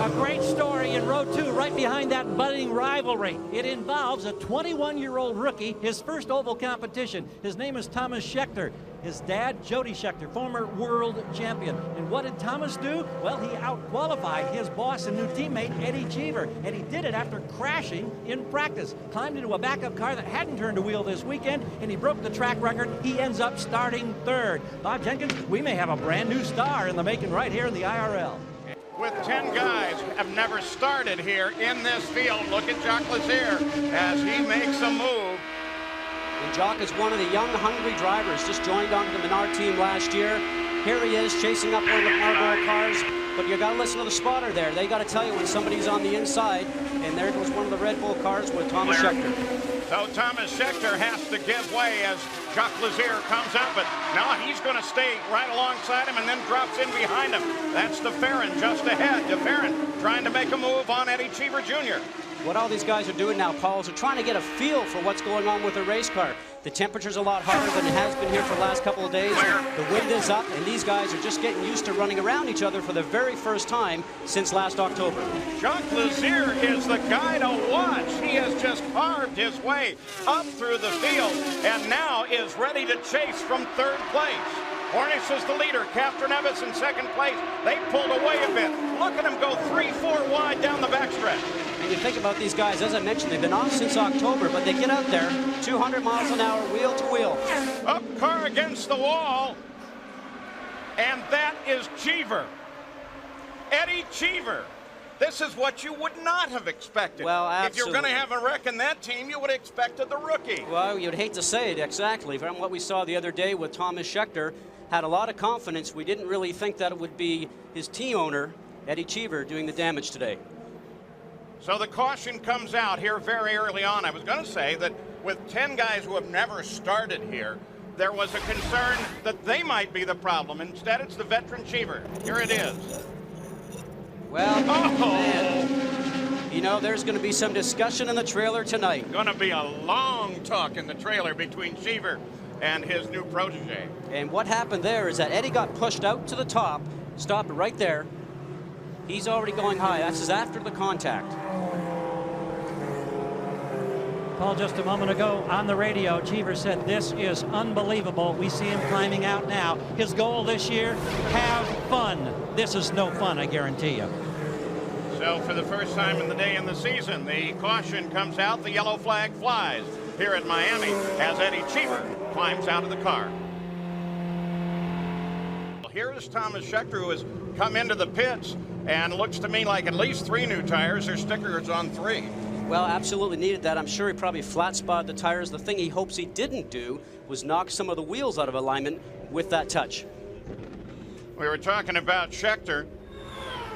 A great story in row 2, right behind that budding rivalry. It involves a 21-year-old rookie, his first oval competition. His name is Tomas Scheckter. His dad, Jody Scheckter, former world champion. And what did Tomas do? Well, he out-qualified his boss and new teammate, Eddie Cheever. And he did it after crashing in practice. Climbed into a backup car that hadn't turned a wheel this weekend, and he broke the track record. He ends up starting 3rd. Bob Jenkins, we may have a brand new star in the making right here in the IRL. With 10 guys have never started here in this field. Look at Jacques Lazier as he makes a move. And Jacques is one of the young, hungry drivers. Just joined on the Menard team last year. Here he is chasing up one of the Marlboro cars. But you got to listen to the spotter there. They got to tell you when somebody's on the inside. And there goes one of the Red Bull cars with Tomas Scheckter. So Tomas Scheckter has to give way as Jacques Lazier comes up, but now he's going to stay right alongside him and then drops in behind him. That's DeFerrin just ahead. DeFerrin trying to make a move on Eddie Cheever Jr. What all these guys are doing now, Paul, is they're trying to get a feel for what's going on with the race car. The temperature's a lot hotter than it has been here for the last couple of days. The wind is up, and these guys are just getting used to running around each other for the very first time since last October. Jacques Lazier is the guy to watch. He has just carved his way up through the field and now is ready to chase from 3rd place. Hornish is the leader. Captain Evans in 2nd place. They pulled away a bit. Look at him go 3-4 wide down the backstretch. And you think about these guys, as I mentioned, they've been off since October, but they get out there 200 miles an hour, wheel to wheel. Up car against the wall. And that is Cheever. Eddie Cheever. This is what you would not have expected. Well, absolutely. If you're going to have a wreck in that team, you would have expected the rookie. Well, you'd hate to say it exactly. From what we saw the other day with Tomas Scheckter, had a lot of confidence. We didn't really think that it would be his team owner, Eddie Cheever, doing the damage today. So the caution comes out here very early on. I was going to say that with 10 guys who have never started here, there was a concern that they might be the problem. Instead, it's the veteran Cheever. Here it is. Well, man, you know, there's going to be some discussion in the trailer tonight. Going to be a long talk in the trailer between Cheever and his new protege. And what happened there is that Eddie got pushed out to the top, stopped right there. He's already going high. That's after the contact. Paul, just a moment ago on the radio, Cheever said, "This is unbelievable." We see him climbing out now. His goal this year, have fun. This is no fun, I guarantee you. So for the first time in the day in the season, the caution comes out, the yellow flag flies here at Miami as Eddie Cheever climbs out of the car. Here is Tomas Scheckter, who has come into the pits and looks to me like at least 3 new tires. Their sticker is on 3. Well, absolutely needed that. I'm sure he probably flat spotted the tires. The thing he hopes he didn't do was knock some of the wheels out of alignment with that touch. We were talking about Scheckter,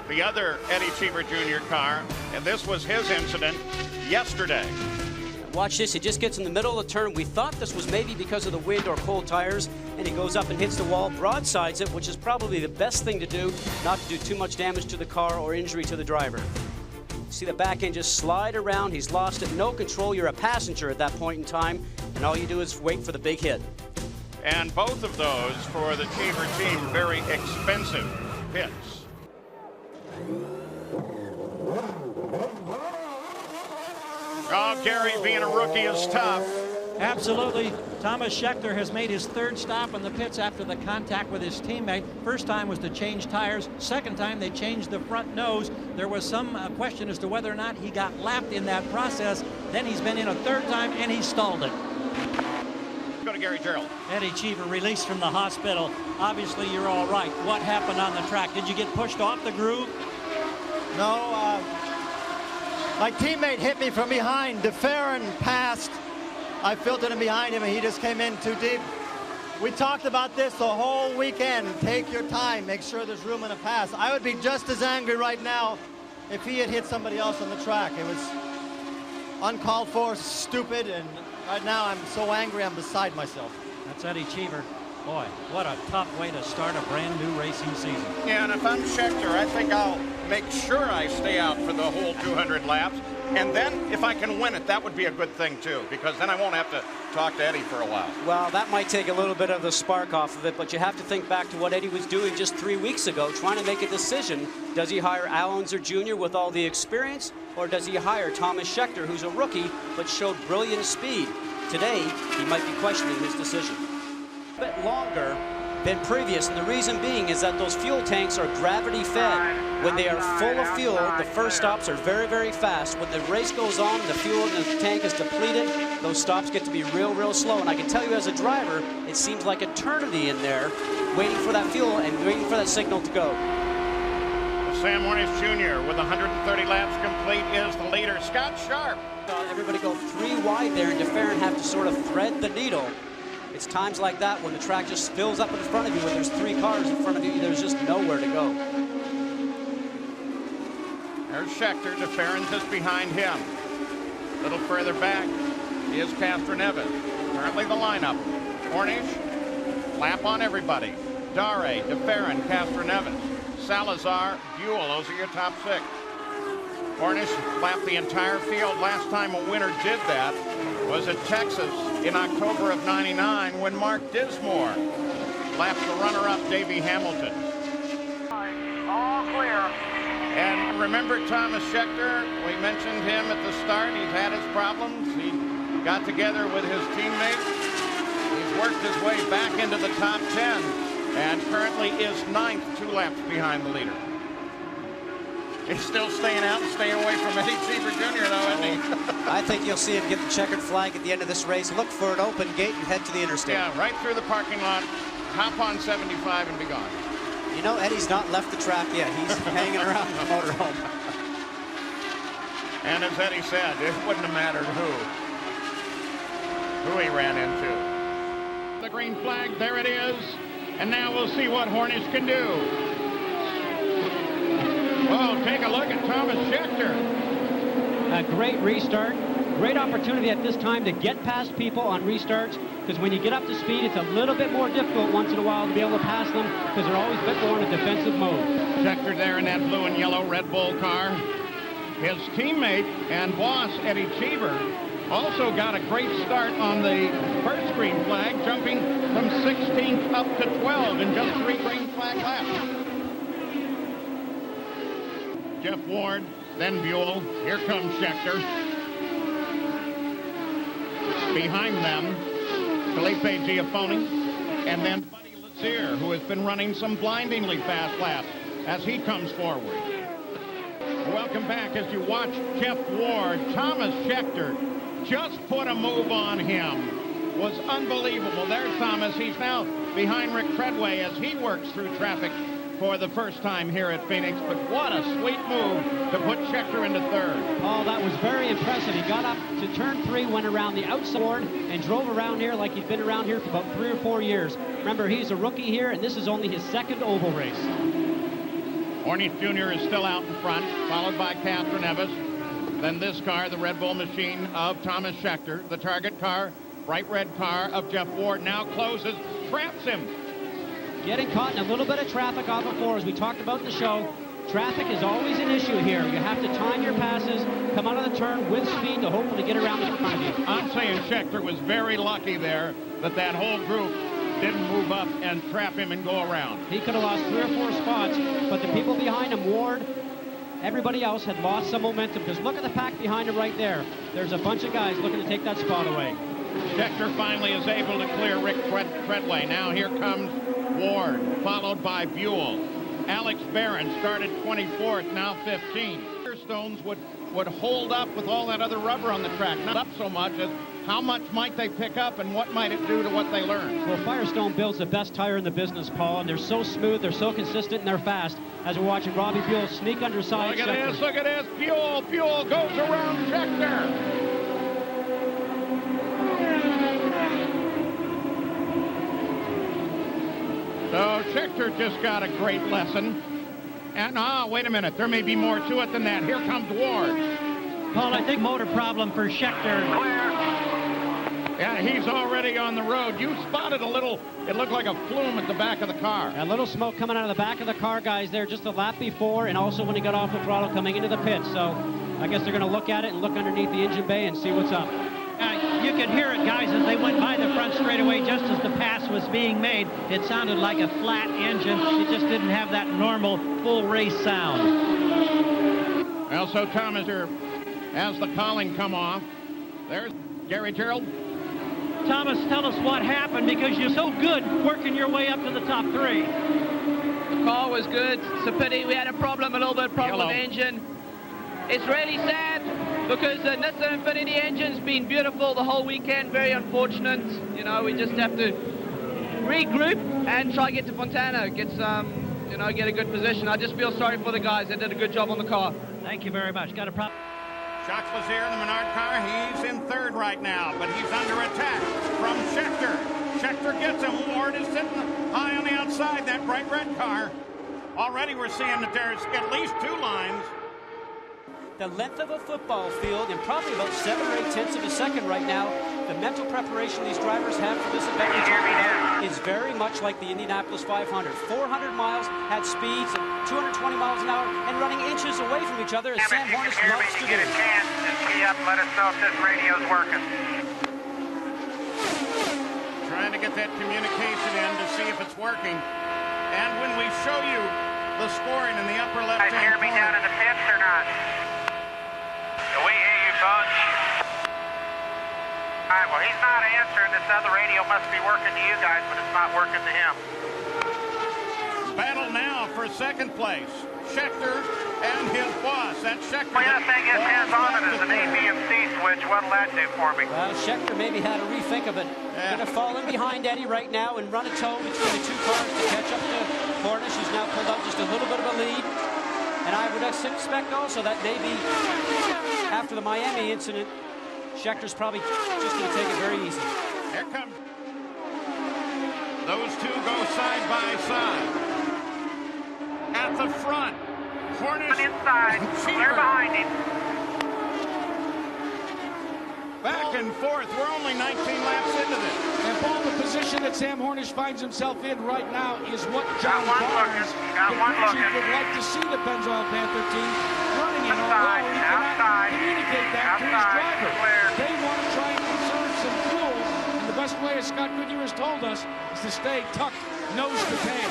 the other Eddie Cheever Jr. car, and this was his incident yesterday. Watch this, he just gets in the middle of the turn. We thought this was maybe because of the wind or cold tires, and he goes up and hits the wall, broadsides it, which is probably the best thing to do, not to do too much damage to the car or injury to the driver. See the back end just slide around. He's lost it, no control. You're a passenger at that point in time, and all you do is wait for the big hit. And both of those for the Cheever team, very expensive hits. Oh, Gary, being a rookie is tough. Absolutely. Tomas Scheckter has made his 3rd stop in the pits after the contact with his teammate. First time was to change tires. Second time they changed the front nose. There was some question as to whether or not he got lapped in that process. Then he's been in a 3rd time and he stalled it. Go to Gary Gerald. Eddie Cheever released from the hospital. Obviously you're all right. What happened on the track? Did you get pushed off the groove? No, my teammate hit me from behind. DeFerrin passed. I filtered him behind him, and he just came in too deep. We talked about this the whole weekend. Take your time. Make sure there's room in a pass. I would be just as angry right now if he had hit somebody else on the track. It was uncalled for, stupid, and right now I'm so angry I'm beside myself. That's Eddie Cheever. Boy, what a tough way to start a brand new racing season. Yeah, and if I'm Scheckter, I think I'll make sure I stay out for the whole 200 laps. And then if I can win it, that would be a good thing too, because then I won't have to talk to Eddie for a while. Well, that might take a little bit of the spark off of it, but you have to think back to what Eddie was doing just 3 weeks ago, trying to make a decision. Does he hire Alonso Jr. with all the experience, or does he hire Tomas Scheckter, who's a rookie but showed brilliant speed? Today, he might be questioning his decision. A bit longer than previous, and the reason being is that those fuel tanks are gravity fed. When they are full of fuel, the first stops are very, very fast. When the race goes on, the fuel in the tank is depleted, those stops get to be real, real slow. And I can tell you as a driver, it seems like eternity in there, waiting for that fuel and waiting for that signal to go. Sam Hornish Jr. with 130 laps complete is the leader. Scott Sharp. Everybody go 3 wide there, and DeFerrin have to sort of thread the needle. It's times like that when the track just fills up in front of you, when there's 3 cars in front of you, there's just nowhere to go. There's Scheckter, DeFerrin just behind him. A little further back is Castroneves. Currently the lineup. Hornish, lap on everybody. Dare, DeFerrin, Castroneves, Salazar, Buell, those are your top 6. Hornish lapped the entire field. Last time a winner did that was at Texas in October of '99 when Mark Dismore lapped the runner-up Davey Hamilton. All clear. And remember Tomas Scheckter? We mentioned him at the start. He's had his problems. He got together with his teammates. He's worked his way back into the top 10 and currently is 9th, 2 laps behind the leader. He's still staying out and staying away from Eddie Cheever Jr. though, isn't he? I think you'll see him get the checkered flag at the end of this race. Look for an open gate and head to the interstate. Yeah, right through the parking lot, hop on 75 and be gone. You know, Eddie's not left the track yet. He's hanging around the motorhome. And as Eddie said, it wouldn't have mattered who he ran into. The green flag, there it is. And now we'll see what Hornish can do. Well, take a look at Tomas Scheckter. A great restart. Great opportunity at this time to get past people on restarts, because when you get up to speed, it's a little bit more difficult once in a while to be able to pass them, because they're always a bit more in a defensive mode. Scheckter there in that blue and yellow Red Bull car. His teammate and boss, Eddie Cheever, also got a great start on the first green flag, jumping from 16th up to 12 in just 3 green flag laps. Jeff Ward, then Buell. Here comes Scheckter. Behind them, Felipe Giafone, and then Buddy Lazier, who has been running some blindingly fast laps as he comes forward. Welcome back as you watch Jeff Ward. Tomas Scheckter just put a move on him. Was unbelievable. There's Thomas. He's now behind Rick Treadway as he works through traffic for the first time here at Phoenix, but what a sweet move to put Scheckter into 3rd. Oh, that was very impressive. He got up to turn 3, went around the outside, and drove around here like he's been around here for about 3 or 4 years. Remember, he's a rookie here, and this is only his 2nd oval race. Hornish Jr. is still out in front, followed by Castroneves. Then this car, the Red Bull machine of Tomas Scheckter. The target car, bright red car of Jeff Ward, now closes, traps him. Getting caught in a little bit of traffic off the floor, as we talked about in the show. Traffic is always an issue here. You have to time your passes, come out of the turn with speed to hopefully get around in front of you. I'm saying Scheckter was very lucky there that whole group didn't move up and trap him and go around. He could have lost 3 or 4 spots, but the people behind him, Ward, everybody else had lost some momentum, because look at the pack behind him right there. There's a bunch of guys looking to take that spot away. Scheckter finally is able to clear Rick Treadway. Now here comes Ward, followed by Buell. Alex Barron started 24th, now 15th. Stones would hold up with all that other rubber on the track. Not up so much as how much might they pick up and what might it do to what they learned. Well, Firestone builds the best tire in the business, Paul, and they're so smooth, they're so consistent, and they're fast. As we're watching Robbie Buell sneak underside. Look at this, look at this. Buell goes around Scheckter. So Scheckter just got a great lesson. And, wait a minute, there may be more to it than that. Here comes Ward. Paul, I think motor problem for Scheckter. Yeah, he's already on the road. You spotted a little, it looked like a flume at the back of the car. A little smoke coming out of the back of the car, guys, there just a lap before, and also when he got off the throttle coming into the pits. So I guess they're going to look at it and look underneath the engine bay and see what's up. You could hear it, guys, as they went by the front straightaway just as the pass was being made. It sounded like a flat engine. It just didn't have that normal full race sound. Well, so Thomas, as the calling come off, there's Gary Gerald. Thomas, tell us what happened, because you're so good working your way up to the top three. The car was good. It's a pity we had a little bit of problem with the engine. It's really sad because the Nissan Infinity engine's been beautiful the whole weekend. Very unfortunate. You know, we just have to regroup and try to get to Fontana, get a good position. I just feel sorry for the guys. They did a good job on the car. Thank you very much. Got a problem. Jacques Lazier in the Menard car. He's in third right now, but he's under attack from Scheckter. Scheckter gets him. Ward is sitting high on the outside, that bright red car. Already we're seeing that there's at least 2 lines. The length of a football field in probably about 7 or 8 tenths of a second right now. The mental preparation these drivers have for this event we're talking about is very much like the Indianapolis 500. 400 miles at speeds of 220 miles an hour and running inches away from each other, as Sam Hornish loves to do. Get a chance, just key up, let us know if this radio's working. Trying to get that communication in to see if it's working. And when we show you the scoring in the upper left-hand corner. Hear me down in the pits or not? We hear you, Bunch. All right, well, he's not answering. This other radio must be working to you guys, but it's not working to him. Battle now for second place. Scheckter and his boss. That's Scheckter. Well, the thing is, hands on it is an ABMC switch. What'll that do for me? Well, Scheckter maybe had a rethink of it. Yeah. Going to fall in behind Eddie right now and run a tow between the 2 cars to catch up to Hornish, who's now pulled out just a little bit of a lead. And I would expect also that maybe after the Miami incident, Scheckter's probably just going to take it very easy. Here comes. Those 2 go side by side. At the front, Hornish Inside, clear behind him. Back and forth. We're only 19 laps into this. And Paul, the position that Sam Hornish finds himself in right now is what John Got one Barnes, looking. the chief, would like to see the Pennzoil Panther team running in, Outside, although he cannot outside, communicate that to his outside, driver. clear. They want to try and conserve some fuel, and the best way, as Scott Goodyear has told us, is to stay tucked nose to tail.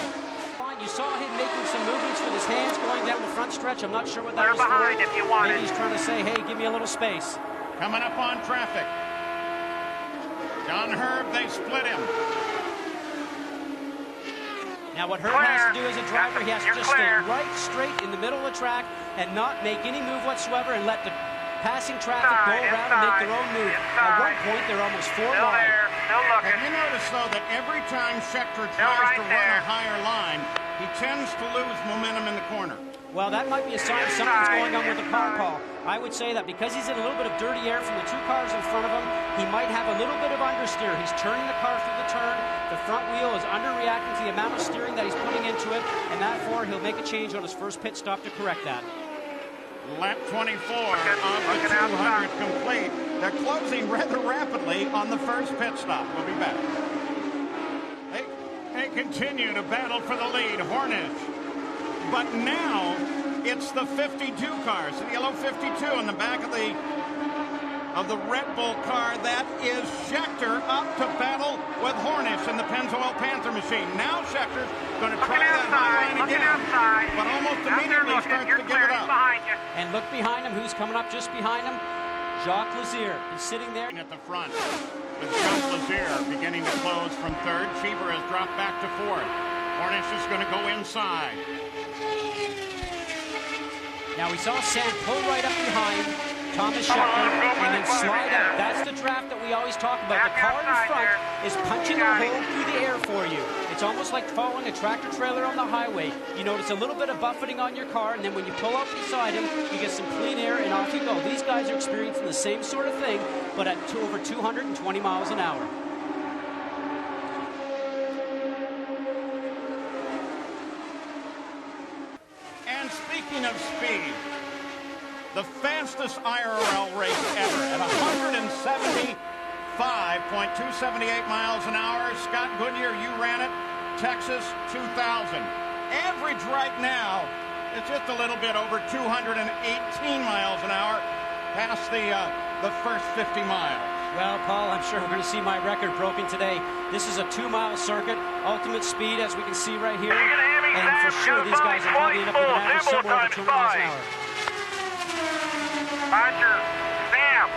You saw him making some movements with his hands going down the front stretch. I'm not sure what that Clear was behind for. if you want Maybe it. he's trying to say, hey, give me a little space. Coming up on traffic. John Herb, they split him. Now what Herb has to do as a driver, he has to You're just stay clear. right straight in the middle of the track and not make any move whatsoever and let the passing traffic go Inside, around and make their own move. At one inside. point, they're almost 4 Still wide. there, still looking. Have you noticed, though, that every time Scheckter Still tries right to run there. a higher line, he tends to lose momentum in the corner? Well, that might be a sign of something's going on with the car, Paul. I would say that because he's in a little bit of dirty air from the 2 cars in front of him, he might have a little bit of understeer. He's turning the car through the turn. The front wheel is underreacting to the amount of steering that he's putting into it, and therefore he'll make a change on his first pit stop to correct that. Lap 24 of the 200 complete. They're closing rather rapidly on the first pit stop. We'll be back. They continue to battle for the lead. Hornish. But now it's the 52 cars, the yellow 52 in the back of the Red Bull car. That is Scheckter up to battle with Hornish in the Pennzoil Panther machine. Now Schecter's going to try that high line again, but almost immediately starts to give it up. And look behind him. Who's coming up just behind him? Jacques Lazier is sitting there. At the front with Jacques Lazier beginning to close from third. Cheever has dropped back to fourth. Hornish is going to go inside. Now we saw Sam pull right up behind Tomas Scheckter and then slide up. That's the draft that we always talk about. The car in front is punching a hole through the air for you. It's almost like following a tractor trailer on the highway. You notice a little bit of buffeting on your car, and then when you pull up beside him, you get some clean air and off you go. These guys are experiencing the same sort of thing, but at over 220 miles an hour. And speaking of speed, the fastest IRL race ever at 175.278 miles an hour. Scott Goodyear, you ran it. Texas 2000. Average right now It's just a little bit over 218 miles an hour past the first 50 miles. Well, Paul, I'm sure we're going to see my record broken today. This is a 2-mile circuit, ultimate speed, as we can see right here. And for sure, these guys are probably end up with an average somewhere over 200 miles an hour. Roger. Sam,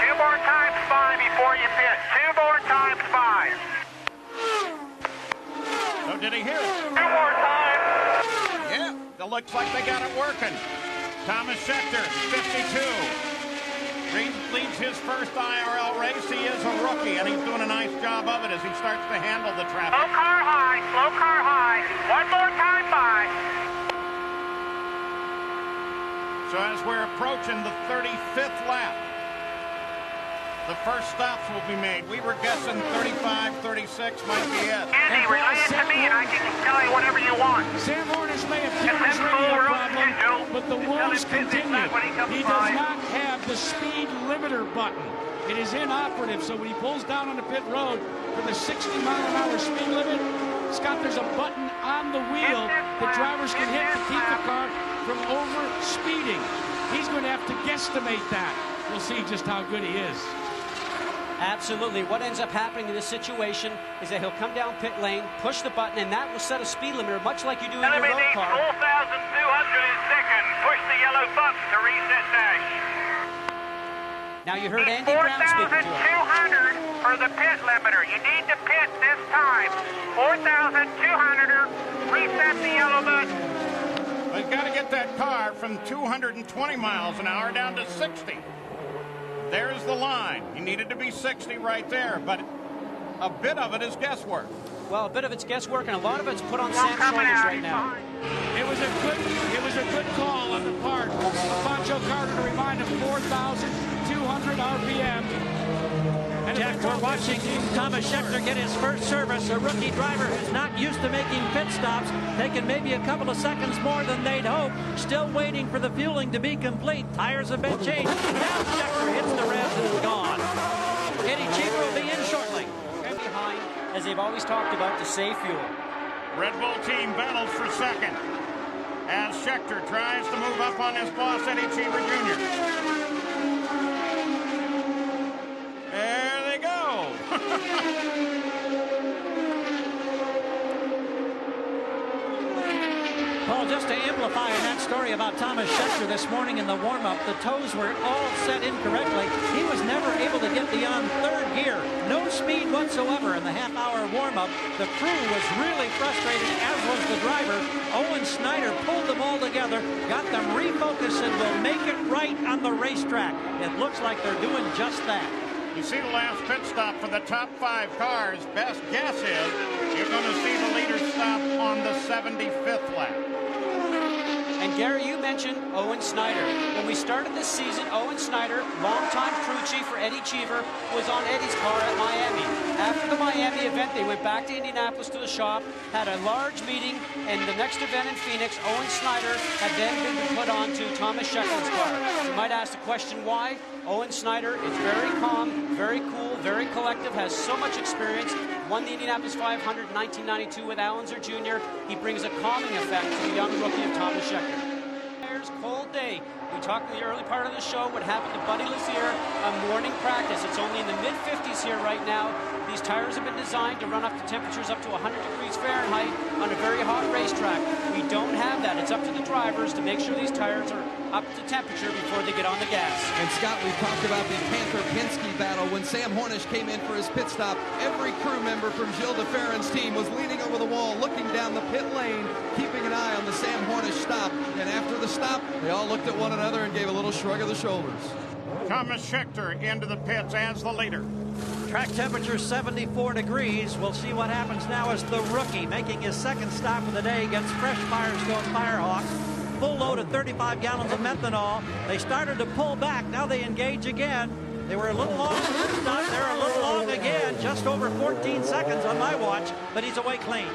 2 more times 5 before you pit. 2 more times 5. So did he hear it? 2 more times. Yeah, it looks like they got it working. Tomas Scheckter, 52. Leads his first IRL race. He is a rookie, and he's doing a nice job of it as he starts to handle the traffic. Slow car high, slow car high. 1 more time by. So as we're approaching the 35th lap, the first stops will be made. We were guessing 35, 36 might be it. Andy, relay it to me and I can tell you whatever you want. Sam Hornish may have cured his radio problem, but the woes continue. He does not have the speed limiter button. It is inoperative, so when he pulls down on the pit road for the 60-mile-an-hour speed limit, Scott, there's a button on the wheel that drivers can hit to keep the car from over-speeding. He's going to have to guesstimate that. We'll see just how good he is. Absolutely. What ends up happening in this situation is that he'll come down pit lane, push the button, and that will set a speed limiter, much like you do in your road car. 4,200 seconds. Push the yellow button to reset dash. Now you heard Andy Brown speaking to him. 4,200 for the pit limiter. You need to pit this time. 4,200. Reset the yellow button. He's got to get that car from 220 miles an hour down to 60. There's the line. He needed to be 60 right there, but a bit of it is guesswork. Well, a bit of it's guesswork, and a lot of it's put on Sam's shoulders right now. It was a good call on the part of Pancho Carter to remind him 4,200 RPM. And Jack, we're watching Tomas Scheckter get his first service. A rookie driver who's not used to making pit stops, taking maybe a couple of seconds more than they'd hope. Still waiting for the fueling to be complete. Tires have been changed. Now Scheckter hits the revs and is gone. Eddie Cheever will be in shortly. And behind, as they've always talked about, to save fuel. Red Bull team battles for second as Scheckter tries to move up on his boss, Eddie Cheever Jr. There they go. Paul, just to amplify in that story about Tomas Scheckter this morning in the warm-up, the toes were all set incorrectly. He was never able to get beyond third gear. No speed whatsoever in the half-hour warm-up. The crew was really frustrated, as was the driver. Owen Snyder pulled them all together, got them refocused, and will make it right on the racetrack. It looks like they're doing just that. You see the last pit stop for the top 5 cars. Best guess is you're going to see the leader stop on the 75th lap. And Gary, you mentioned Owen Snyder. When we started this season, Owen Snyder, longtime crew chief for Eddie Cheever, was on Eddie's car at Miami. After the Miami event, they went back to Indianapolis to the shop, had a large meeting, and the next event in Phoenix, Owen Snyder had then been put onto Tomas Scheckter's car. You might ask the question why. Owen Snyder is very calm, very cool, very collective, has so much experience, won the Indianapolis 500 in 1992 with Lazier Jr. He brings a calming effect to the young rookie of Tomas Scheckter. Cold day. We talked in the early part of the show what happened to Buddy Lazier on morning practice. It's only in the mid-50s here right now. These tires have been designed to run up to temperatures up to 100 degrees Fahrenheit on a very hot racetrack. We don't have that. It's up to the drivers to make sure these tires are up to temperature before they get on the gas. And Scott, we've talked about the Panther-Penske battle. When Sam Hornish came in for his pit stop, every crew member from Gilles de Ferran's team was leaning over the wall, looking down the pit lane, keeping an eye on the Sam Hornish stop. And after the stop, they all looked at one another and gave a little shrug of the shoulders. Tomas Scheckter into the pits as the leader. Track temperature 74 degrees. We'll see what happens now as the rookie, making his second stop of the day, gets fresh Firestone Firehawk. Full load of 35 gallons of methanol. They started to pull back. Now they engage again. They were a little long. They're a little long again. Just over 14 seconds on my watch, but he's away clean.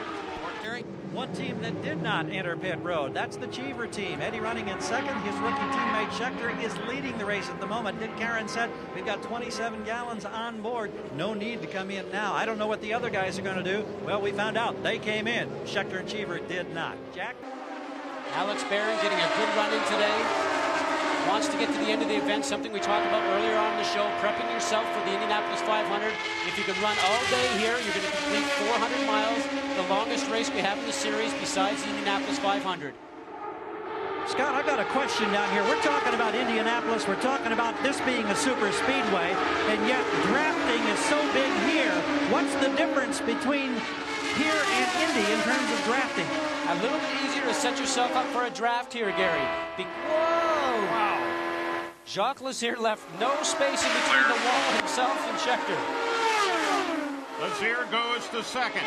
One team that did not enter pit road. That's the Cheever team. Eddie running in second. His rookie teammate Scheckter is leading the race at the moment. Dick Karen said, we've got 27 gallons on board. No need to come in now. I don't know what the other guys are going to do. Well, we found out. They came in. Scheckter and Cheever did not. Jack? Alex Barron getting a good run in today. Wants to get to the end of the event, something we talked about earlier on in the show, prepping yourself for the Indianapolis 500. If you can run all day here, you're going to complete 400 miles, the longest race we have in the series besides the Indianapolis 500. Scott, I've got a question down here. We're talking about Indianapolis. We're talking about this being a super speedway, and yet drafting is so big here. What's the difference between here and Indy in terms of drafting? A little bit easier to set yourself up for a draft here, Gary. Whoa! Wow. Jacques Lazier left no space in between the wall himself and Scheckter. Lazier goes to second.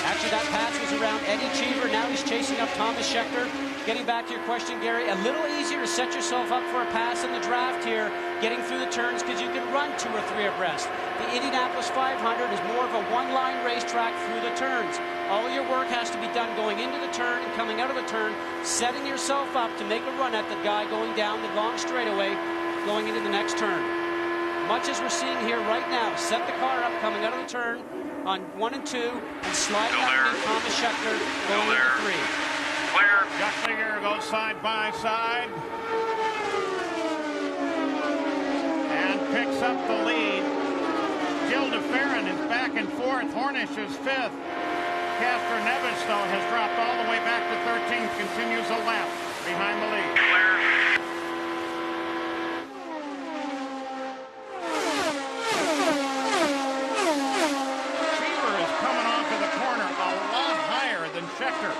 Actually, that pass was around Eddie Cheever. Now he's chasing up Tomas Scheckter. Getting back to your question, Gary, a little easier to set yourself up for a pass in the draft here, getting through the turns, because you can run 2 or 3 abreast. The Indianapolis 500 is more of a one-line racetrack through the turns. All your work has to be done going into the turn and coming out of the turn, setting yourself up to make a run at the guy going down the long straightaway, going into the next turn. Much as we're seeing here right now, set the car up coming out of the turn on 1 and 2, and sliding underneath Tomas Scheckter going into 3. Clear. Lazier goes side by side. And picks up the lead. Gilles de Ferran is back and forth. Hornish is 5th. Casper Neves, though, has dropped all the way back to 13th. Continues a lap behind the lead. Clear. Cheever is coming off of the corner a lot higher than Scheckter.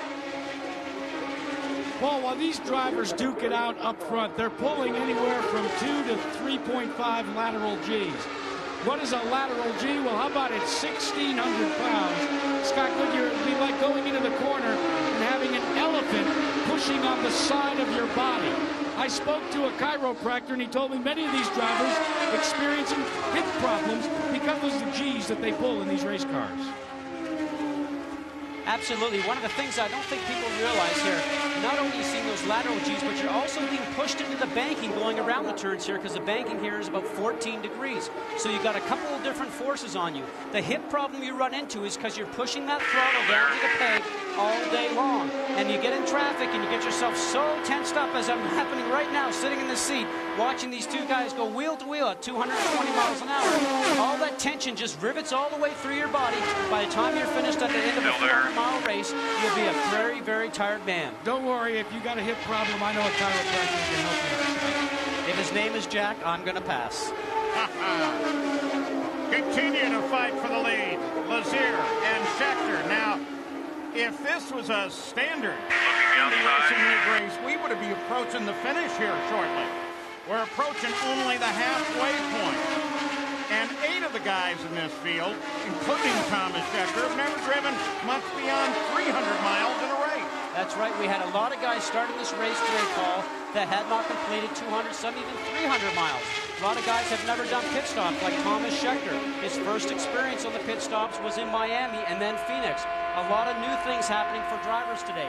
Paul, while these drivers duke it out up front, they're pulling anywhere from 2 to 3.5 lateral Gs. What is a lateral G? Well, how about it 1,600 pounds? Scott Goodyear, it'd be like going into the corner and having an elephant pushing on the side of your body. I spoke to a chiropractor, and he told me many of these drivers experiencing hip problems because of the Gs that they pull in these race cars. Absolutely. One of the things I don't think people realize here, not only are you seeing those lateral Gs, but you're also being pushed into the banking going around the turns here, because the banking here is about 14 degrees. So you've got a couple of different forces on you. The hip problem you run into is because you're pushing that throttle down to the peg all day long. And you get in traffic and you get yourself so tensed up, as I'm happening right now, sitting in the seat, watching these two guys go wheel to wheel at 220 miles an hour. All that tension just rivets all the way through your body. By the time you're finished at the end of a 400-mile race, you'll be a very, very tired man. Don't worry, if you got a hip problem, I know a chiropractor can help you. If his name is Jack, I'm going to pass. Continue to fight for the lead. Lazier and Scheckter. Now, if this was a standard Indy Racing League race, we would be approaching the finish here shortly. We're approaching only the halfway point. And 8 of the guys in this field, including Tomas Scheckter, have never driven much beyond 300 miles in a race. That's right. We had a lot of guys starting this race today, Paul, that had not completed 200, some even 300 miles. A lot of guys have never done pit stops, like Tomas Scheckter. His first experience on the pit stops was in Miami and then Phoenix. A lot of new things happening for drivers today.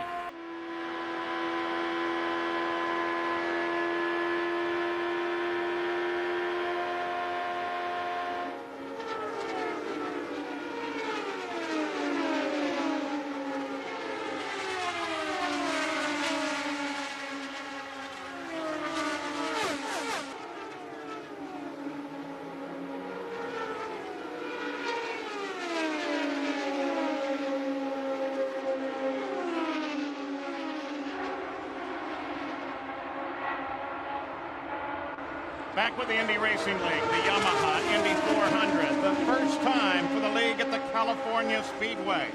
Back with the Indy Racing League, the Yamaha Indy 400. The first time for the league at the California Speedway.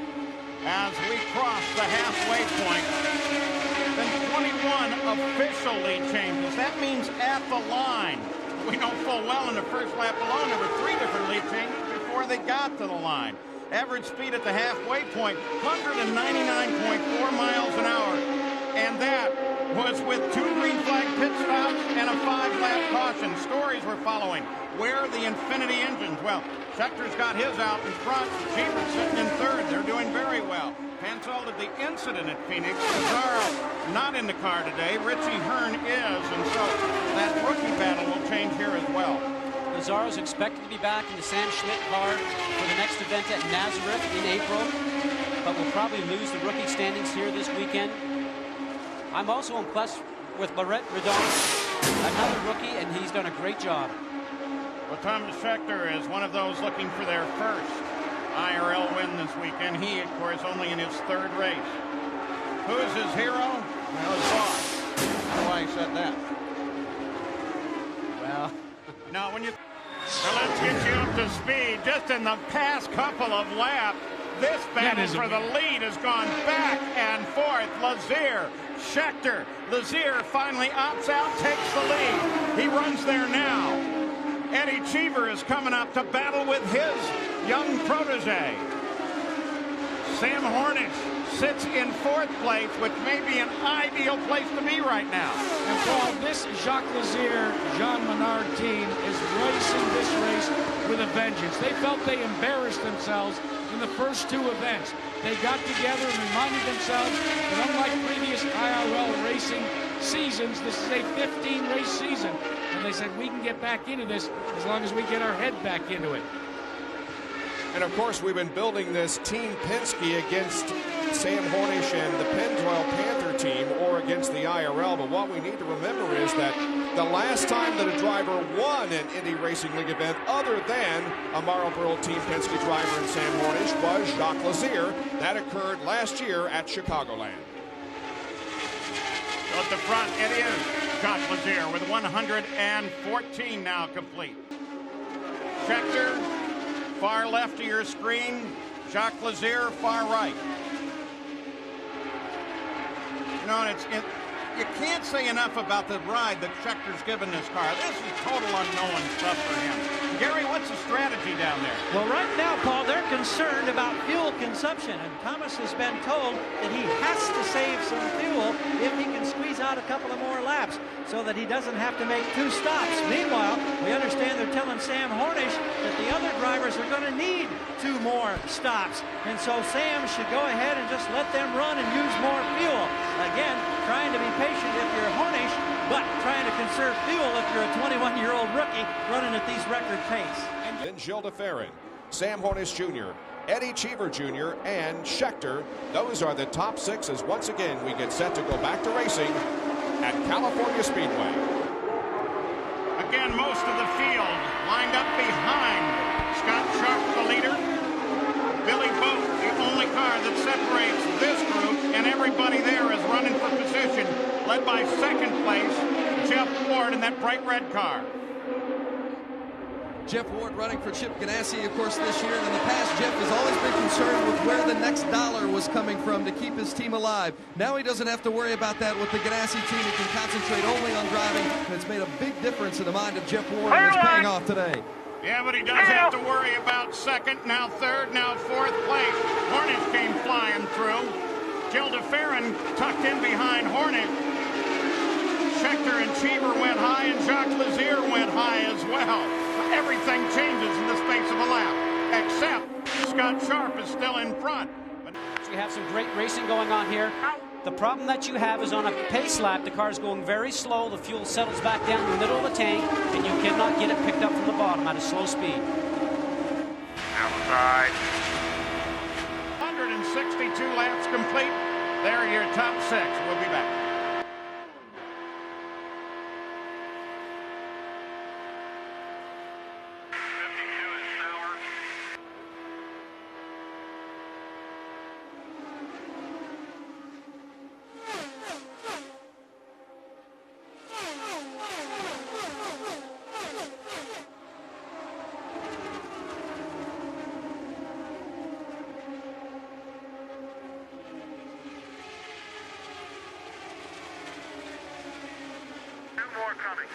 As we cross the halfway point, then 21 official lead changes. That means at the line. We know full well in the first lap alone there were 3 different lead changes before they got to the line. Average speed at the halfway point, 199.4 miles an hour. And that was with 2 green flag pit stops and a 5-lap caution. Stories were following. Where are the Infinity engines? Well, Scheckter's got his out in front. Cheever's sitting in 3rd. They're doing very well. Consult of the incident at Phoenix. Lazaro not in the car today. Richie Hearn is, and so that rookie battle will change here as well. Lazaro's expected to be back in the Sam Schmidt car for the next event at Nazareth in April. but we'll probably lose the rookie standings here this weekend. I'm also impressed with Barrett Redon, another rookie, and he's done a great job. Well, Tomas Scheckter is one of those looking for their first IRL win this weekend. He, of course, only in his third race. Who's his hero? Well, his boss. I don't know why he said that. Well, now when you... Well, let's get you up to speed. Just in the past couple of laps, this battle for the lead has gone back and forth. Lazier, Scheckter. Lazier finally opts out, takes the lead. He runs there now. Eddie Cheever is coming up to battle with his young protege. Sam Hornish sits in fourth place, which may be an ideal place to be right now. And Paul, this Jacques Lazier, Jean Menard team is racing this race with a vengeance. They felt they embarrassed themselves in the first two events. They got together and reminded themselves that unlike previous IRL racing seasons, this is a 15-race season. And they said, we can get back into this as long as we get our head back into it. And of course, we've been building this Team Penske against Sam Hornish and the Penn12 Panther team, or against the IRL. But what we need to remember is that the last time that a driver won an Indy Racing League event other than a Marlboro Team Penske driver in Sam Hornish was Jacques Lazier. That occurred last year at Chicagoland. So at the front, it is Jacques Lazier with 114 now complete. Scheckter, far left of your screen. Jacques Lazier, far right. You know, you can't say enough about the ride that Scheckter's given this car. This is total unknown stuff for him. Gary, what's the strategy down there? Well, right now, Paul, they're concerned about fuel consumption, and Thomas has been told that he has to save some fuel if he can squeeze out a couple of more laps so that he doesn't have to make two stops. Meanwhile, we understand they're telling Sam Hornish that the other drivers are going to need two more stops, and so Sam should go ahead and just let them run and use more fuel. Again, trying to be patient if you're Hornish, but trying to conserve fuel if you're a 21-year-old rookie running at these record pace. Then Gilles de Ferran, Sam Hornish Jr., Eddie Cheever Jr., and Scheckter. Those are the top six as once again we get set to go back to racing at California Speedway. Again, most of the field lined up behind Scott Sharp, the leader. Billy Boat, the only car that separates this group, and everybody there is running for position, led by second place Jeff Ward in that bright red car. Jeff Ward running for Chip Ganassi, of course, this year. And in the past, Jeff has always been concerned with where the next dollar was coming from to keep his team alive. Now he doesn't have to worry about that with the Ganassi team. He can concentrate only on driving, and it's made a big difference in the mind of Jeff Ward, and it's paying off today. Yeah, but he does have to worry about second, now third, now fourth place. Hornish came flying through. Gilles de Ferran tucked in behind Hornish. Scheckter and Cheever went high, and Jacques Lazier went high as well. Everything changes in the space of a lap, except Scott Sharp is still in front. You have some great racing going on here. The problem that you have is on a pace lap, the car is going very slow. The fuel settles back down in the middle of the tank, and you cannot get it picked up from the bottom at a slow speed. Outside. 162 laps complete. There are your top six. We'll be back. Coming.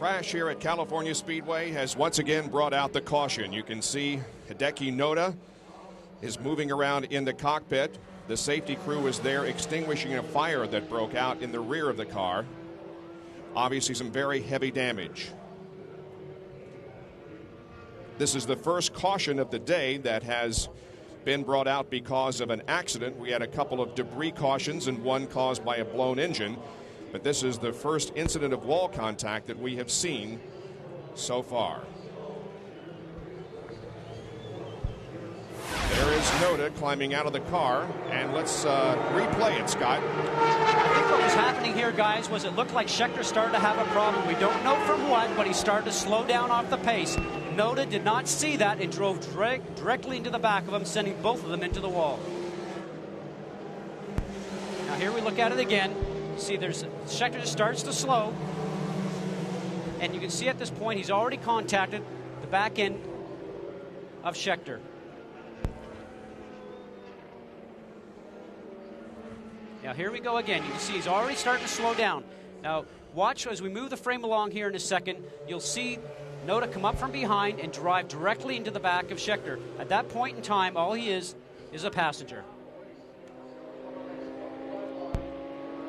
Crash here at California Speedway has once again brought out the caution. You can see Hideki Noda is moving around in the cockpit. The safety crew is there extinguishing a fire that broke out in the rear of the car. Obviously some very heavy damage. This is the first caution of the day that has been brought out because of an accident. We had a couple of debris cautions and one caused by a blown engine, but this is the first incident of wall contact that we have seen so far. There is Noda climbing out of the car, and let's replay it, Scott. I think what was happening here, guys, was it looked like Scheckter started to have a problem. We don't know from what, but he started to slow down off the pace. Noda did not see that and drove directly into the back of him, sending both of them into the wall. Now here we look at it again. See, there's Scheckter just starts to slow, and you can see at this point he's already contacted the back end of Scheckter. Now here we go again. You can see he's already starting to slow down. Now watch as we move the frame along here in a second. You'll see Noda come up from behind and drive directly into the back of Scheckter. At that point in time, all he is a passenger.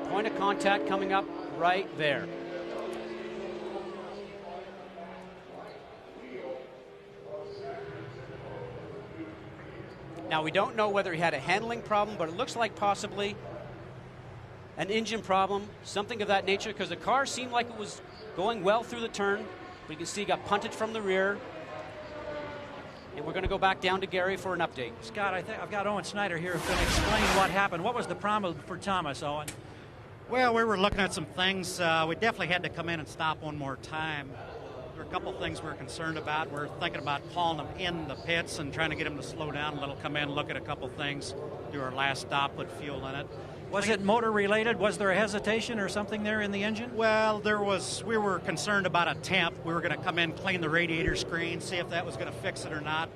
Point of contact coming up right there. Now we don't know whether he had a handling problem, but it looks like possibly an engine problem, something of that nature, because the car seemed like it was going well through the turn. But you can see he got punted from the rear. And we're going to go back down to Gary for an update. Scott, I think I've got Owen Snyder here who's going to explain what happened. What was the problem for Thomas, Owen? Well, we were looking at some things. We definitely had to come in and stop one more time. There were a couple things we were concerned about. We're thinking about calling them in the pits and trying to get them to slow down a little, come in, look at a couple things, do our last stop, put fuel in it. Was it motor related? Was there a hesitation or something there in the engine? Well, we were concerned about a temp. We were going to come in, clean the radiator screen, see if that was going to fix it or not.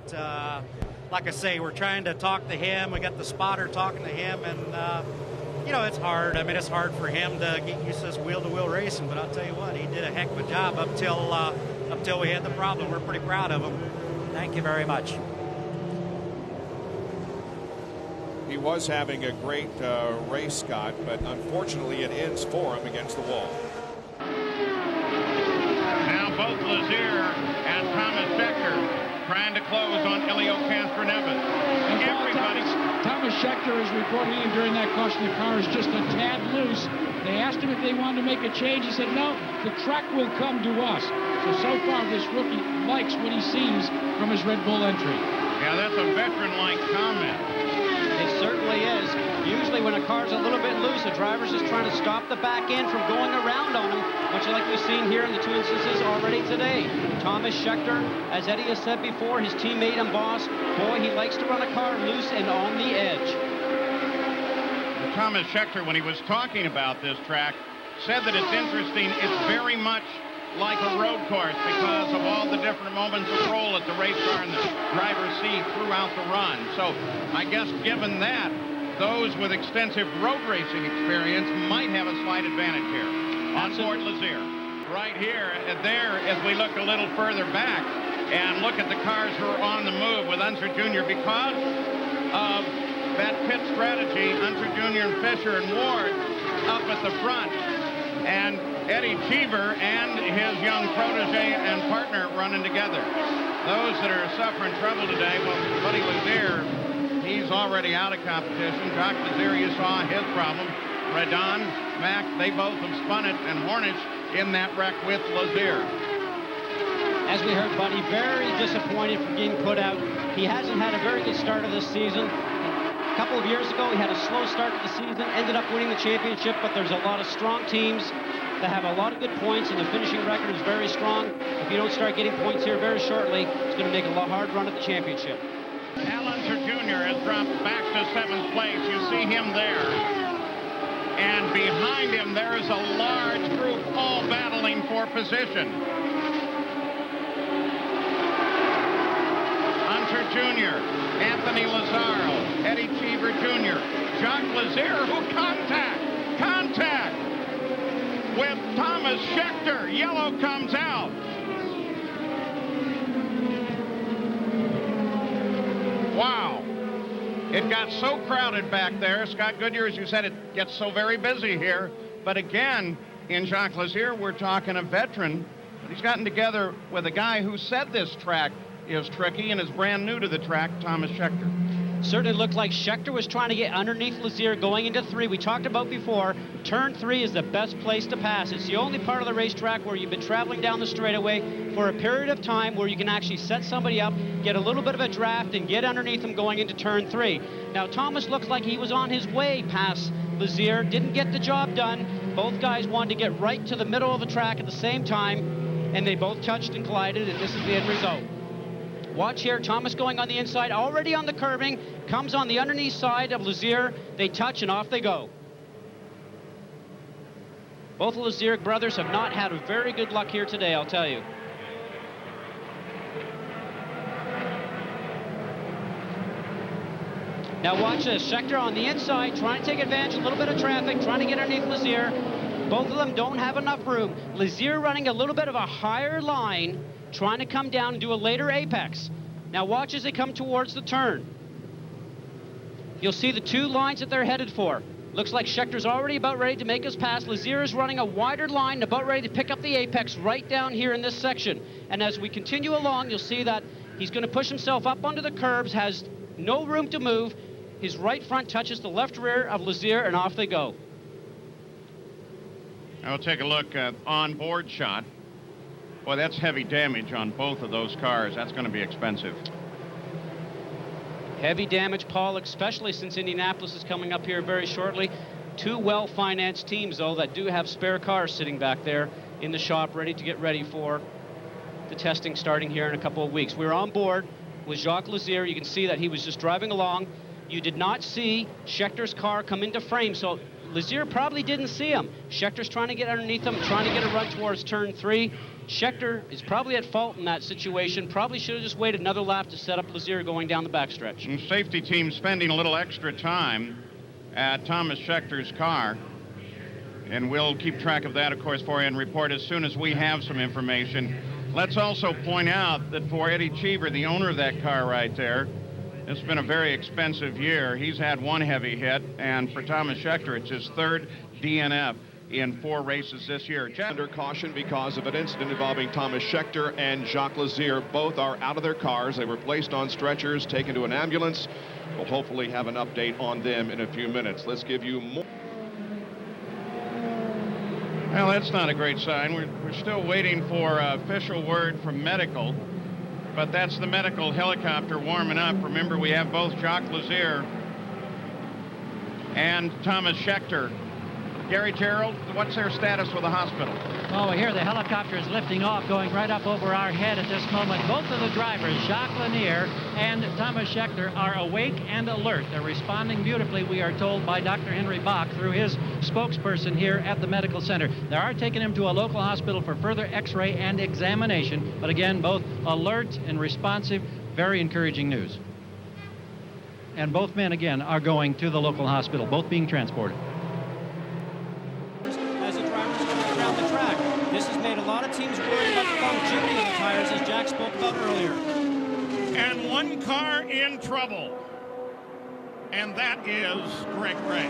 Like I say, we're trying to talk to him. We got the spotter talking to him, and it's hard. I mean, it's hard for him to get used to this wheel-to-wheel racing, but I'll tell you what, he did a heck of a job up till we had the problem. We're pretty proud of him. Thank you very much. He was having a great race, Scott, but unfortunately it ends for him against the wall. Now both Lazier and Tomas Scheckter trying to close on Elio Castroneves. Tomas Scheckter is reporting in during that caution the car is just a tad loose. They asked him if they wanted to make a change. He said, no, the track will come to us. So far this rookie likes what he sees from his Red Bull entry. Yeah, that's a veteran-like comment. It certainly is. Usually when a car's a little bit loose, the driver's just trying to stop the back end from going around on him, much like we've seen here in the two instances already today. Tomas Scheckter, as Eddie has said before, his teammate and boss, boy, he likes to run a car loose and on the edge. Tomas Scheckter, when he was talking about this track, said that it's interesting. It's very much like a road course because of all the different moments of roll that the race car and the driver see throughout the run. So I guess given that, those with extensive road racing experience might have a slight advantage here. On board Lazier. Right here, there, as we look a little further back and look at the cars who are on the move with Unser Jr. because of that pit strategy, Unser Jr. and Fisher and Ward up at the front. And Eddie Cheever and his young protege and partner running together. Those that are suffering trouble today, well, Buddy Lazier, he's already out of competition. Jacques Lazier, you saw his problem. Redon, Mack, they both have spun it, and Hornish in that wreck with Lazier. As we heard, Buddy, very disappointed for getting put out. He hasn't had a very good start of this season. A couple of years ago, he had a slow start to the season, ended up winning the championship, but there's a lot of strong teams that have a lot of good points, and the finishing record is very strong. If you don't start getting points here very shortly, it's going to make a hard run at the championship. Al Unser Jr. has dropped back to 7th place. You see him there. And behind him, there is a large group all battling for position. Unser Jr., Anthony Lazzaro, Eddie Cheever Jr., Jacques Lazier, who contact with Tomas Scheckter. Yellow comes out. Wow. It got so crowded back there. Scott Goodyear, as you said, it gets so very busy here. But again, in Jacques Lazier, we're talking a veteran. But he's gotten together with a guy who said this track is tricky and is brand new to the track, Tomas Scheckter. Certainly looked like Scheckter was trying to get underneath Lazier going into 3. We talked about before, turn 3 is the best place to pass. It's the only part of the racetrack where you've been traveling down the straightaway for a period of time where you can actually set somebody up, get a little bit of a draft, and get underneath them going into turn 3. Now, Tomas looks like he was on his way past Lazier, didn't get the job done. Both guys wanted to get right to the middle of the track at the same time, and they both touched and collided, and this is the end result. Watch here, Tomas going on the inside, already on the curbing, comes on the underneath side of Lazier. They touch and off they go. Both Lazier brothers have not had a very good luck here today, I'll tell you. Now watch this, Scheckter on the inside, trying to take advantage of a little bit of traffic, trying to get underneath Lazier. Both of them don't have enough room. Lazier running a little bit of a higher line, trying to come down and do a later apex. Now watch as they come towards the turn. You'll see the 2 lines that they're headed for. Looks like Schecter's already about ready to make his pass. Lazier is running a wider line, about ready to pick up the apex right down here in this section. And as we continue along, you'll see that he's going to push himself up onto the curbs, has no room to move. His right front touches the left rear of Lazier, and off they go. I'll take a look at on-board shot. Boy, that's heavy damage on both of those cars. That's going to be expensive. Heavy damage, Paul, especially since Indianapolis is coming up here very shortly. 2 well-financed teams, though, that do have spare cars sitting back there in the shop ready to get ready for the testing starting here in a couple of weeks. We're on board with Jacques Lazier. You can see that he was just driving along. You did not see Schecter's car come into frame, so Lazier probably didn't see him. Schecter's trying to get underneath him, trying to get a run towards turn 3. Scheckter is probably at fault in that situation. Probably should have just waited another lap to set up Lazier going down the backstretch. And safety team spending a little extra time at Tomas Schecter's car. And we'll keep track of that, of course, for you and report as soon as we have some information. Let's also point out that for Eddie Cheever, the owner of that car right there, it's been a very expensive year. He's had 1 heavy hit, and for Tomas Scheckter, it's his 3rd DNF in 4 races this year. Under caution because of an incident involving Tomas Scheckter and Jacques Lazier. Both are out of their cars. They were placed on stretchers, taken to an ambulance. We'll hopefully have an update on them in a few minutes. Let's give you more. Well, that's not a great sign. We're still waiting for official word from medical, but that's the medical helicopter warming up. Remember, we have both Jacques Lazier and Tomas Scheckter. Gary Gerald, what's their status with the hospital? Oh, here the helicopter is lifting off, going right up over our head at this moment. Both of the drivers, Jacques Lazier and Tomas Scheckter, are awake and alert. They're responding beautifully, we are told, by Dr. Henry Bach through his spokesperson here at the medical center. They are taking him to a local hospital for further x-ray and examination. But again, both alert and responsive. Very encouraging news. And both men, again, are going to the local hospital, both being transported. As the drivers go around the track, this has made a lot of teams worry about the longevity of the tires, as Jack spoke about earlier. And 1 car in trouble, and that is Greg Ray.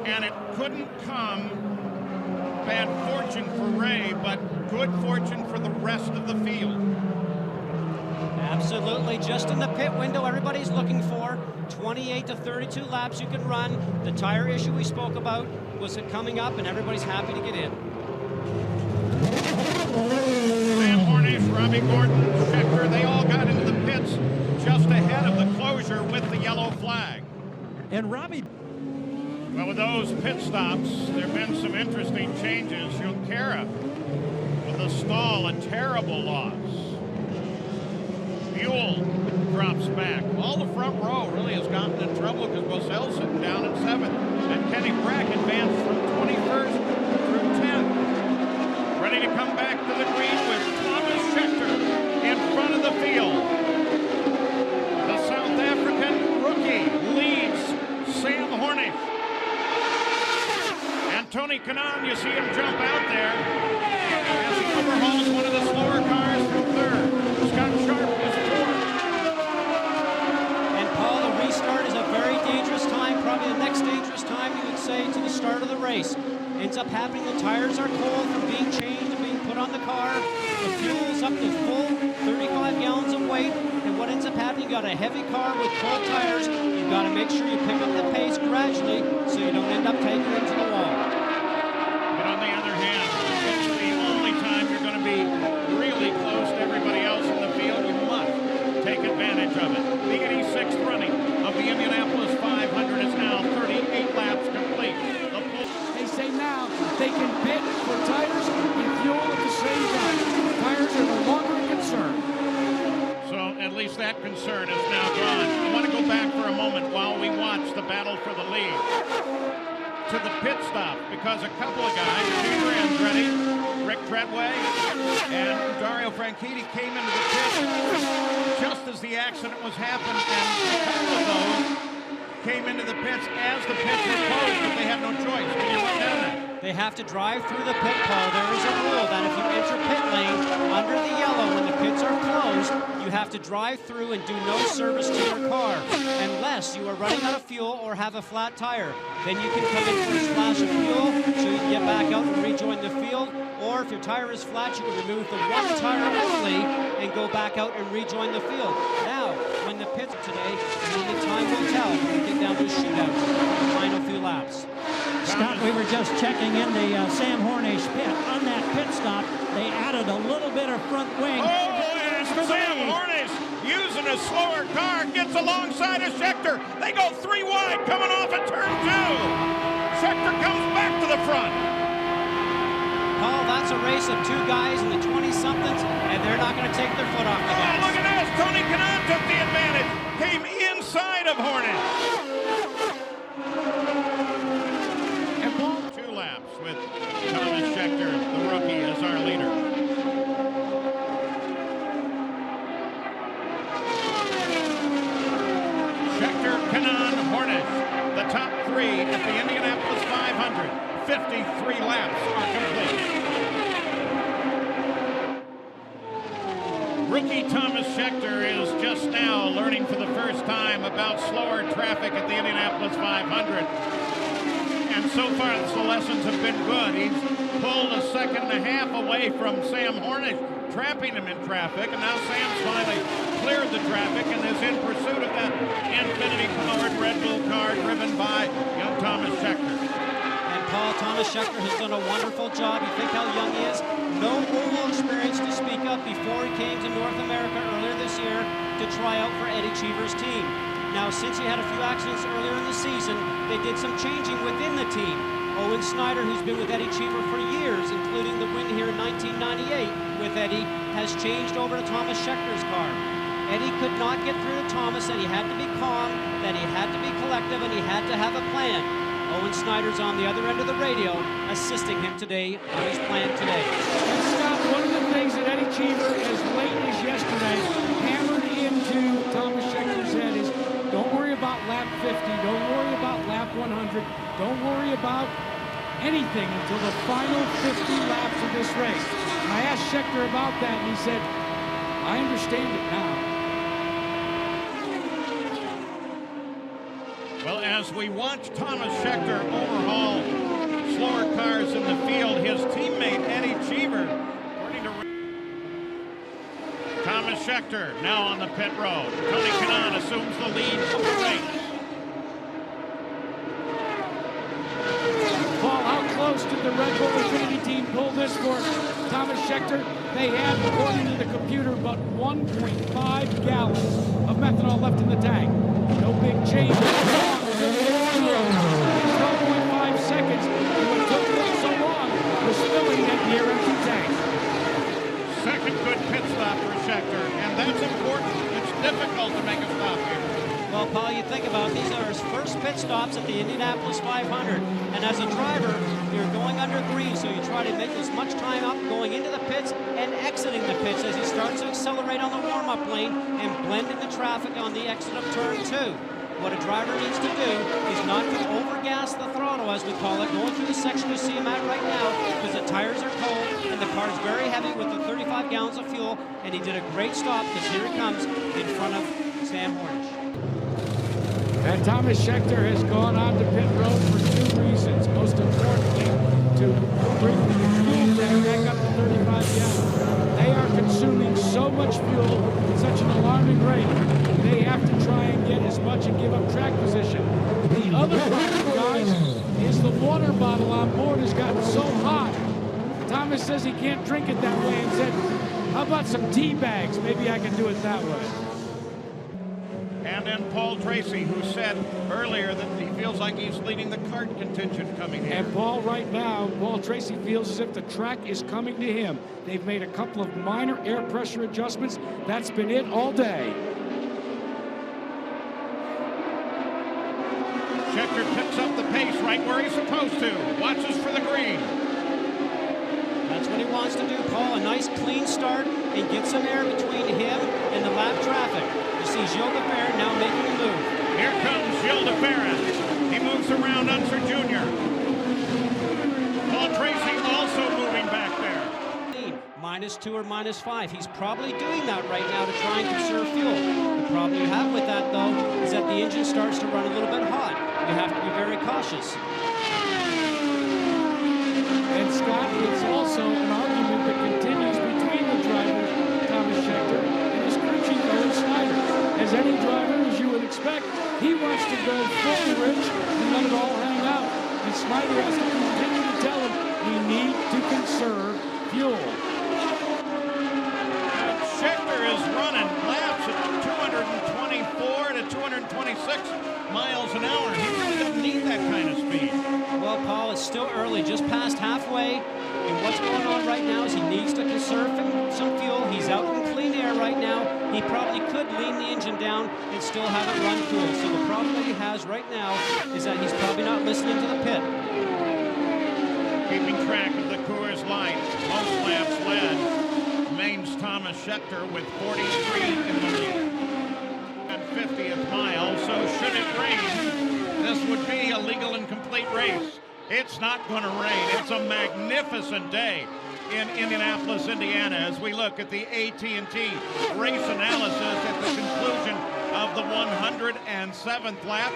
And it couldn't come bad fortune for Ray, but good fortune for the rest of the field. Absolutely, just in the pit window everybody's looking for. 28 to 32 laps you can run. The tire issue we spoke about was coming up, and everybody's happy to get in. Sam Hornish, Robbie Gordon, Scheckter, they all got into the pits just ahead of the closure with the yellow flag. And Robbie... Well, with those pit stops, there have been some interesting changes. Junqueira with the stall, a terrible loss. Buell drops back. All the front row really has gotten in trouble because Bosel's sitting down in 7th. And Kenny Brack advanced from 21st through 10th. Ready to come back to the green with Tomas Scheckter in front of the field. The South African rookie leads Sam Hornish. And Tony Kanaan, you see him jump out there as he overhauls one of the slower cars from 3rd. Scott Sharp is 4th. And ends up happening, the tires are cold from being changed and being put on the car. The fuel's up to full 35 gallons of weight. And what ends up happening, you got a heavy car with cold tires. You've got to make sure you pick up the pace gradually so you don't end up taking it into the wall. But on the other hand, it's the only time you're going to be really close to everybody else in the field. You must take advantage of it. The 86th running of the Indianapolis 500 is now 38 laps complete. They say now they can pit for tires and fuel at the same time. Tires are no longer a concern. So at least that concern is now gone. I want to go back for a moment while we watch the battle for the lead to the pit stop, because a couple of guys, Cheever and Andretti, Rick Treadway, and Dario Franchitti came into the pit just as the accident was happening, and a couple of those came into the pits as the pits were closed, but they had no choice. Can you run down that? They have to drive through the pit, Paul. There is a rule that if you enter pit lane under the yellow when the pits are closed, you have to drive through and do no service to your car unless you are running out of fuel or have a flat tire. Then you can come in for a splash of fuel so you can get back out and rejoin the field. Or if your tire is flat, you can remove the one tire only and go back out and rejoin the field. Now, when the pits today, only time will tell when we get down to a shootout. The final few laps. Scott, we were just checking in the Sam Hornish pit. On that pit stop, they added a little bit of front wing. And Sam Hornish, using a slower car, gets alongside of Scheckter. They go 3 wide coming off at turn 2. Scheckter comes back to the front. Paul, that's a race of 2 guys in the 20-somethings, and they're not going to take their foot off the gas. Look at this. Tony Kanaan took the advantage. Came inside of Hornish. 2 laps with Tomas Scheckter, the rookie, as our leader. Scheckter, Kanaan, Hornish, the top 3 at the Indianapolis 500. 53 laps are complete. Rookie Tomas Scheckter is just now learning for the first time about slower traffic at the Indianapolis 500. And so far, the lessons have been good. He's pulled a second and a half away from Sam Hornish, trapping him in traffic. And now Sam's finally cleared the traffic and is in pursuit of that Infinity-powered Red Bull car driven by young Tomas Scheckter. Paul, Tomas Scheckter has done a wonderful job. You think how young he is? No oval experience to speak of before he came to North America earlier this year to try out for Eddie Cheever's team. Now, since he had a few accidents earlier in the season, they did some changing within the team. Owen Snyder, who's been with Eddie Cheever for years, including the win here in 1998 with Eddie, has changed over to Tomas Scheckter's car. Eddie could not get through to Tomas, and he had to be calm, that he had to be collective, and he had to have a plan. Owen Snyder's on the other end of the radio, assisting him today on his plan today. And Scott, one of the things that Eddie Cheever, as late as yesterday, hammered into Tomas Scheckter's head is, don't worry about lap 50, don't worry about lap 100, don't worry about anything until the final 50 laps of this race. And I asked Scheckter about that, and he said, I understand it now. Well, as we watch Tomas Scheckter overhaul slower cars in the field, his teammate Eddie Cheever, according to Tomas Scheckter now on the pit road. Tony Kanaan assumes the lead for the race. Paul, how close did the Red Bull Infinity team pull this for Tomas Scheckter? They had, according to the computer, about 1.5 gallons of methanol left in the tank. No big change. 12.5 seconds. And what took them so long was filling that near-empty tank. Second good pit stop for Scheckter, and that's important. It's difficult to make a stop here. Well, Paul, you think about it, these are his first pit stops at the Indianapolis 500. And as a driver, you're going under green, so you try to make as much time up going into the pits and exiting the pits as he starts to accelerate on the warm-up lane and blend in the traffic on the exit of turn 2. What a driver needs to do is not to overgas the throttle, as we call it, going through the section you see him at right now, because the tires are cold and the car is very heavy with the 35 gallons of fuel, and he did a great stop because here he comes in front of Sam Hornish. And Tomas Scheckter has gone on to pit road for 2 reasons. Most importantly, to bring the fuel tank back up to 35 gallons. They are consuming so much fuel at such an alarming rate. They have to try and get as much and give up track position. The other problem, guys, is the water bottle on board has gotten so hot. Thomas says he can't drink it that way and said, how about some tea bags? Maybe I can do it that way. And then Paul Tracy, who said earlier that he feels like he's leading the kart contingent coming here. And Paul, right now, Paul Tracy feels as if the track is coming to him. They've made a couple of minor air pressure adjustments. That's been it all day. Scheckter picks up the pace right where he's supposed to. Watches for the green. That's what he wants to do, Paul. A nice clean start and get some air between him and the lap traffic. You see Gilles de Ferran now making a move. Here comes Gilles de Ferran. He moves around Unser Jr. Paul Tracy also moving back there. -2 or -5. He's probably doing that right now to try and conserve fuel. The problem you have with that, though, is that the engine starts to run a little bit hot. You have to be very cautious. And Scott, it's also an argument that continues between the drivers, Tomas Scheckter and his crew chief, Owen Snyder. As any driver, as you would expect, he wants to go fully rich and let it all hang out. And Snyder has to continue to tell him, we need to conserve fuel. Scheckter is running laps at 224 to 226 miles an hour. He really doesn't need that kind of speed. Well, Paul, it's still early, just past halfway. And what's going on right now is he needs to conserve some fuel. He's out in clean air right now. He probably could lean the engine down and still have it run cool. So the problem that he has right now is that he's probably not listening to the pit. Keeping track of the Coors Light. Most laps led. Maine's Tomas Scheckter with 43 in the lead. And 50th mile, so should it rain, this would be a legal and complete race. It's not going to rain. It's a magnificent day in Indianapolis, Indiana, as we look at the AT&T race analysis at the conclusion of the 107th lap,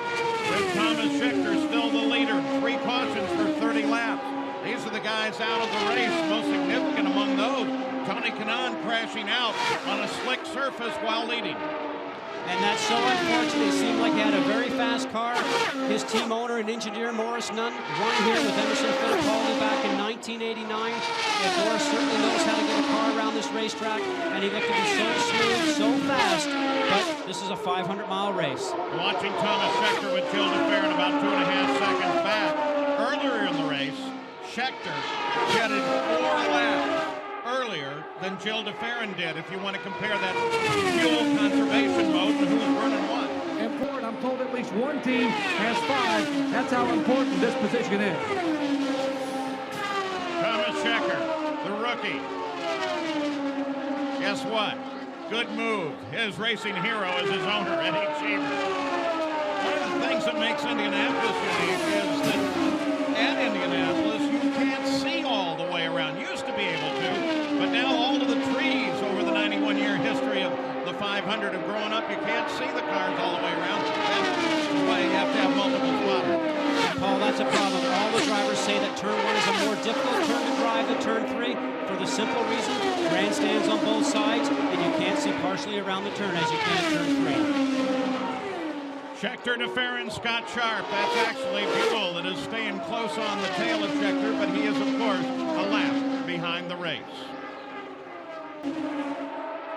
with Tomas Scheckter still the leader. 3 cautions for 30 laps. These are the guys out of the race, most significant among those. Tony Kanaan crashing out on a slick surface while leading. And that's so unfortunate. It seemed like he had a very fast car. His team owner and engineer, Morris Nunn, won here with Emerson Fittipaldi back in 1989. And Morris certainly knows how to get a car around this racetrack, and he looked to be so smooth, so fast. But this is a 500-mile race. Watching Tomas Scheckter with Gilles de Ferran about 2.5 seconds back. Earlier in the race, Scheckter jetted 4 laps earlier than Gilles de Ferran did, if you want to compare that fuel conservation mode and who's running what. Important. I'm told at least one team has 5. That's how important this position is. Tomas Scheckter, the rookie. Guess what? Good move. His racing hero is his owner, Eddie Cheever. One of the things that makes Indianapolis unique is that at Indianapolis, you can't see all the way around. Used to be able to, but now all of the trees over the 91-year history of the 500 have grown up. You can't see the cars all the way around. That's why you have to have multiple spotters. Paul, that's a problem. All the drivers say that turn 1 is a more difficult turn to drive than turn 3 for the simple reason grandstands on both sides, and you can't see partially around the turn as you can at turn 3. Scheckter, de Ferran, Scott Sharp. That's actually Buell that is staying close on the tail of Scheckter, but he is, of course, a lap behind the race.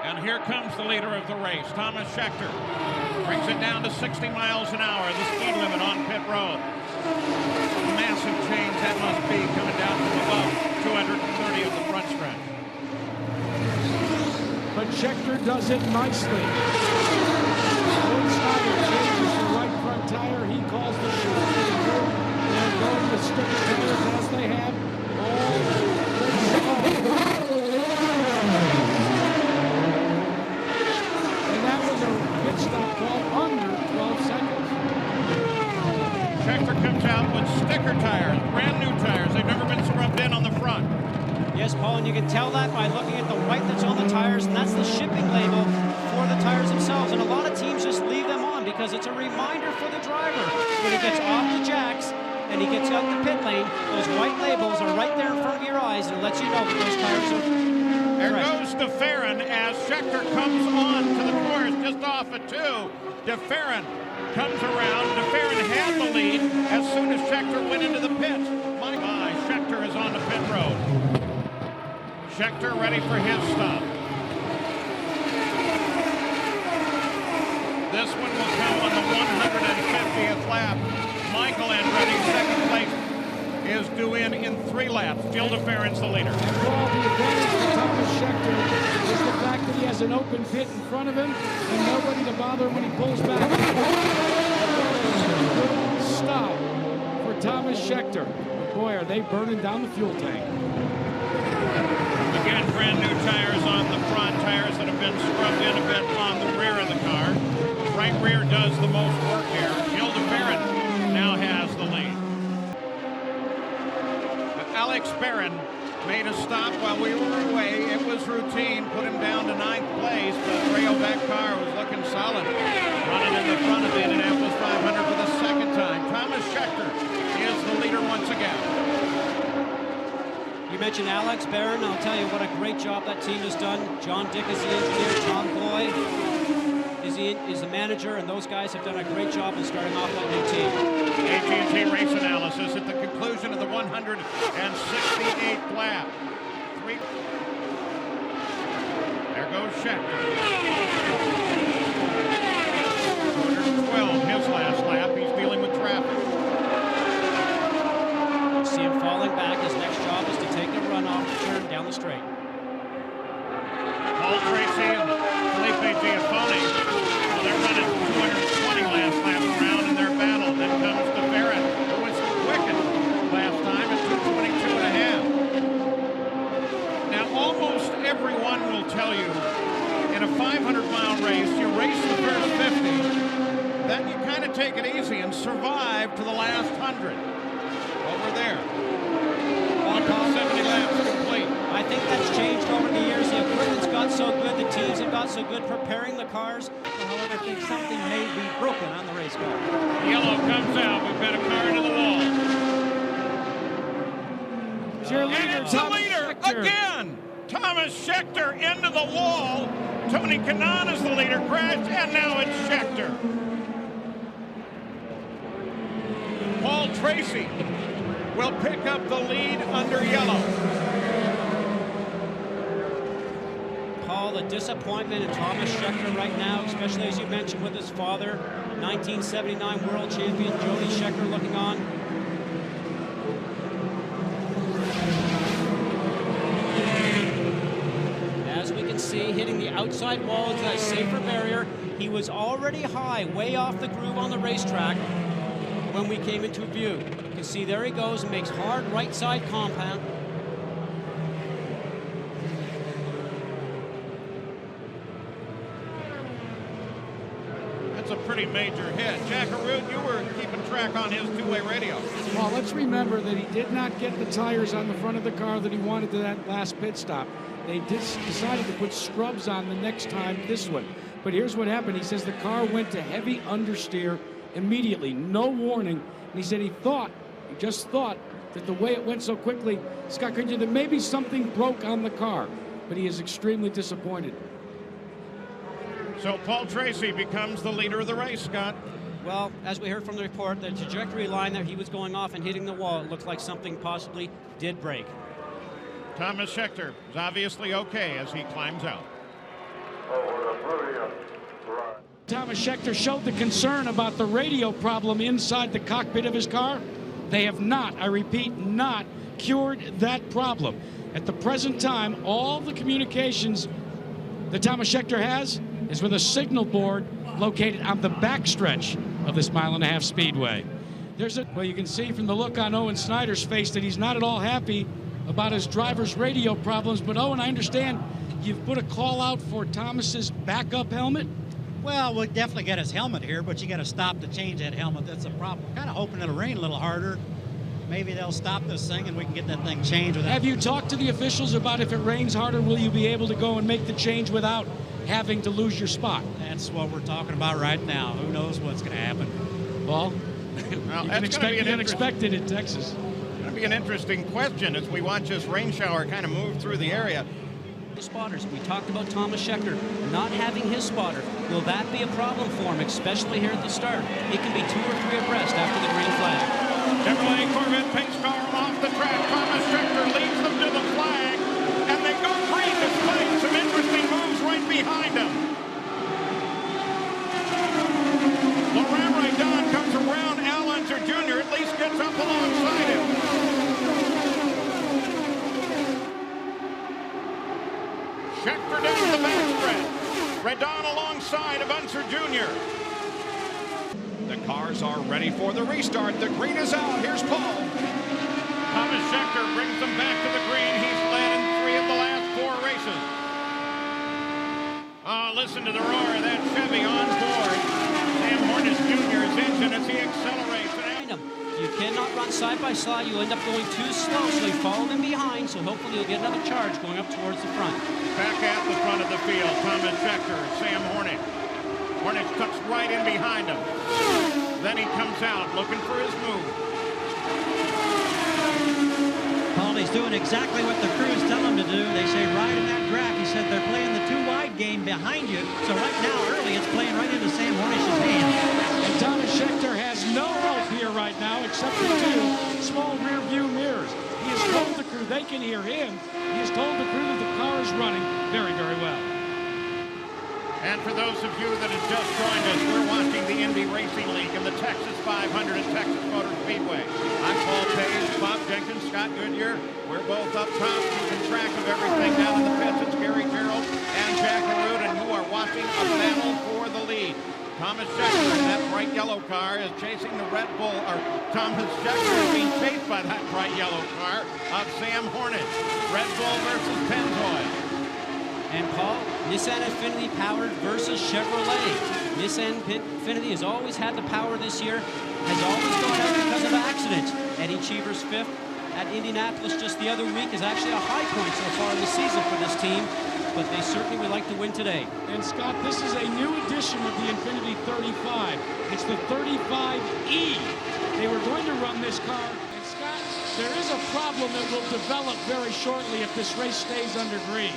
And here comes the leader of the race, Tomas Scheckter. Brings it down to 60 miles an hour, the speed limit on pit road. Massive change that must be, coming down from above 230 of the front stretch. But Scheckter does it nicely. Owen Snyder changes the right front tire. He calls the short. They're going to sticker tires as they have all and that was a pit stop call under 12 seconds. Scheckter comes out with sticker tires, brand new tires. They've never been scrubbed in on the front. Yes, Paul, and you can tell that by looking at the white that's on the tires, and that's the shipping label for the tires themselves. And a lot of teams just leave them on because it's a reminder for the driver when he gets off the jacks and he gets out in the pit lane, those white labels are right there in front of your eyes, and it lets you know that those tires are There fresh. goes DeFerrin as Scheckter comes on to the course just off at 2. DeFerrin comes around. DeFerrin had the lead as soon as Scheckter went into the pits. My, Scheckter is on the pit road. Scheckter ready for his stop. This one will come on the 150th lap. Michael Andretti, second place, is due in 3 laps. Jill DeFerrin's the leader. Well, the advantage for Tomas Scheckter is the fact that he has an open pit in front of him and nobody to bother him when he pulls back. Good stop for Tomas Scheckter. But boy, are they burning down the fuel tank. Again, brand new tires on the front, tires that have been scrubbed in a bit on the rear of the car. Right rear does the most work here. Jill DeFerrin now has the lead. Alex Barron made a stop while we were away. It was routine, put him down to 9th place, but Rayovac car was looking solid. Running in the front of the Indianapolis 500 for the second time. Tomas Scheckter is the leader once again. You mentioned Alex Barron. I'll tell you what a great job that team has done. John Dick is the engineer. Tom Goy is the manager, and those guys have done a great job in starting off that new team. AT&T race analysis at the conclusion of the 168th lap. There goes Scheckter. 212, his last lap. He's dealing with traffic. You see him falling back. His next job is to take the run off the turn down the straight. Paul Tracy and Felipe Giafone. They're running 220 last lap around in their battle. Then comes DeFerrin, who was quickest last time at 222.5. Now, almost everyone will tell you in a 500-mile race, you race the first 50, then you kind of take it easy and survive to the last 100. Over there. 170 laps complete. I think that's changed over the years. The equipment's got so good, the teams have got so good preparing the cars. However, I think something may be broken on the race car. Yellow comes out. We've got a car into the wall. And it's the leader again. Tomas Scheckter into the wall. Tony Kanaan is the leader. Crashed, and now it's Scheckter. Paul Tracy will pick up the lead under yellow. Paul, the disappointment in Tomas Scheckter right now, especially as you mentioned with his father, 1979 world champion Jody Scheckter looking on. As we can see, hitting the outside wall into that safer barrier. He was already high, way off the groove on the racetrack when we came into view. You can see there he goes and makes hard right side compound. That's a pretty major hit. Jack Arute, you were keeping track on his two-way radio. Well, let's remember that he did not get the tires on the front of the car that he wanted to that last pit stop. They decided to put scrubs on the next time, this one. But here's what happened. He says the car went to heavy understeer immediately, no warning. And he said he just thought that the way it went so quickly, Scott, could you, that maybe something broke on the car. But he is extremely disappointed. So Paul Tracy becomes the leader of the race, Scott. Well, as we heard from the report, the trajectory line that he was going off and hitting the wall, it looked like something possibly did break. Tomas Scheckter is obviously okay as he climbs out. Tomas Scheckter showed the concern about the radio problem inside the cockpit of his car. They have not, I repeat, not cured that problem. At the present time, all the communications that Tomas Scheckter has is with a signal board located on the backstretch of this 1.5 mile speedway. Well, you can see from the look on Owen Snyder's face that he's not at all happy about his driver's radio problems. But Owen, I understand you've put a call out for Thomas's backup helmet. Well, we'll definitely get his helmet here, but you got to stop to change that helmet. That's a problem. Kind of hoping it'll rain a little harder. Maybe they'll stop this thing and we can get that thing changed. Have you talked to the officials about if it rains harder, will you be able to go and make the change without having to lose your spot? That's what we're talking about right now. Who knows what's going to happen. Well, Well, that's going to be an unexpected in Texas. Going to be an interesting question as we watch this rain shower kind of move through the area. The spotters. We talked about Tomas Scheckter not having his spotter. Will that be a problem for him, especially here at the start? It can be 2 or 3 abreast after the green flag. Chevrolet Corvette pace car off the track. Tomas Scheckter leads them to the flag, and they go green despite some interesting moves right behind them. Don comes around. Al Unser Jr. at least gets up alongside him. Scheckter down the backstretch. Redon alongside of Unser Jr. The cars are ready for the restart. The green is out. Here's Paul. Tomas Scheckter brings them back to the green. He's led in 3 of the last 4 races. Oh, listen to the roar of that Chevy on board. Sam Hornish Jr.'s engine as he accelerates. You cannot run side by side. You'll end up going too slow, so you follow them behind, so hopefully you'll get another charge going up towards the front. Back at the front of the field, Tomas Scheckter, Sam Hornish. Hornish tucks right in behind him. Then he comes out looking for his move. Paulie's doing exactly what the crews tell him to do. They say ride in that track. He said they're playing the 2-wide game behind you. So right now, early, it's playing right into Sam Hornish's hands. And Tomas Scheckter has no help here right now except for 2 small rear view mirrors. He has told the crew they can hear him. He has told the crew that the car is running very, very well. And for those of you that have just joined us, we're watching the Indy Racing League in the Texas 500 at Texas Motor Speedway. I'm Paul Page, Bob Jenkins, Scott Goodyear. We're both up top, keeping track of everything down in the pits. It's Gary Gerald and Jack Arute, and you are watching a battle for the lead. Tomas Scheckter in that bright yellow car is chasing the Red Bull, or Tomas Scheckter is being chased by that bright yellow car of Sam Hornish. Red Bull versus Pennzoil. And Paul, Nissan Infiniti powered versus Chevrolet. Nissan Infiniti has always had the power this year, has always gone out because of accidents. Eddie Cheever's 5th at Indianapolis just the other week is actually a high point so far in the season for this team, but they certainly would like to win today. And Scott, this is a new edition of the Infiniti 35. It's the 35E. They were going to run this car. And Scott, there is a problem that will develop very shortly if this race stays under green.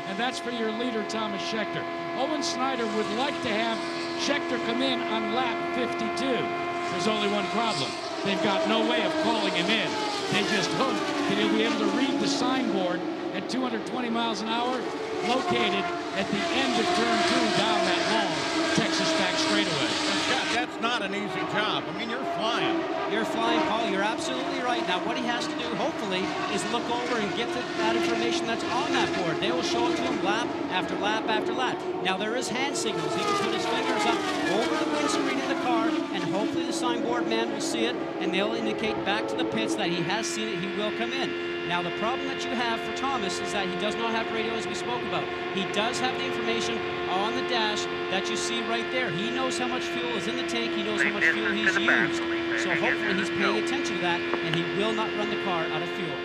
And that's for your leader, Tomas Scheckter. Owen Snyder would like to have Scheckter come in on lap 52. There's only one problem. They've got no way of calling him in. They just hope that he'll be able to read the signboard at 220 miles an hour, located at the end of turn 2 down that long Texas back straightaway. Scott, that's not an easy job. I mean, you're flying. You're flying, Paul. You're absolutely right. Now, what he has to do, hopefully, is look over and get to that information that's on that board. They will show it to him lap after lap after lap. Now, there is hand signals. He can put his fingers up over the windscreen of the car, and hopefully the signboard man will see it, and they'll indicate back to the pits that he has seen it. He will come in. Now, the problem that you have for Tomas is that he does not have radio, as we spoke about. He does have the information on the dash that you see right there. He knows how much fuel is in the tank. He knows how much fuel he's used. So hopefully he's paying attention to that, and he will not run the car out of fuel.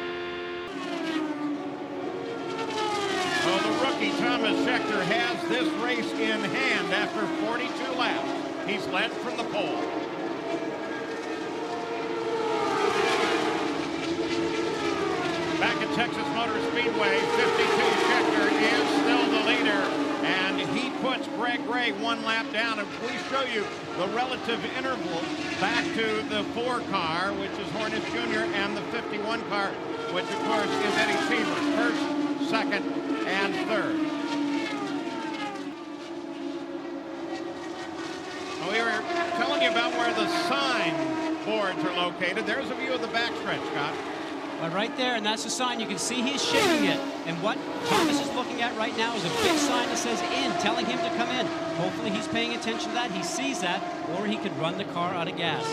Well, the rookie Tomas Scheckter has this race in hand after 42 laps. He's led from the pole. Back at Texas Motor Speedway, 52 Scheckter is still the leader, and he puts Greg Gray 1 lap down. And we show you the relative interval back to the 4 car, which is Hornish Jr., and the 51 car, which of course is Eddie Cheever, 1st, 2nd, and 3rd. We were telling you about where the sign boards are located. There's a view of the backstretch, Scott. Right there, and that's a sign. You can see he's shaking it. And what Tomas is looking at right now is a big sign that says in, telling him to come in. Hopefully he's paying attention to that. He sees that, or he could run the car out of gas.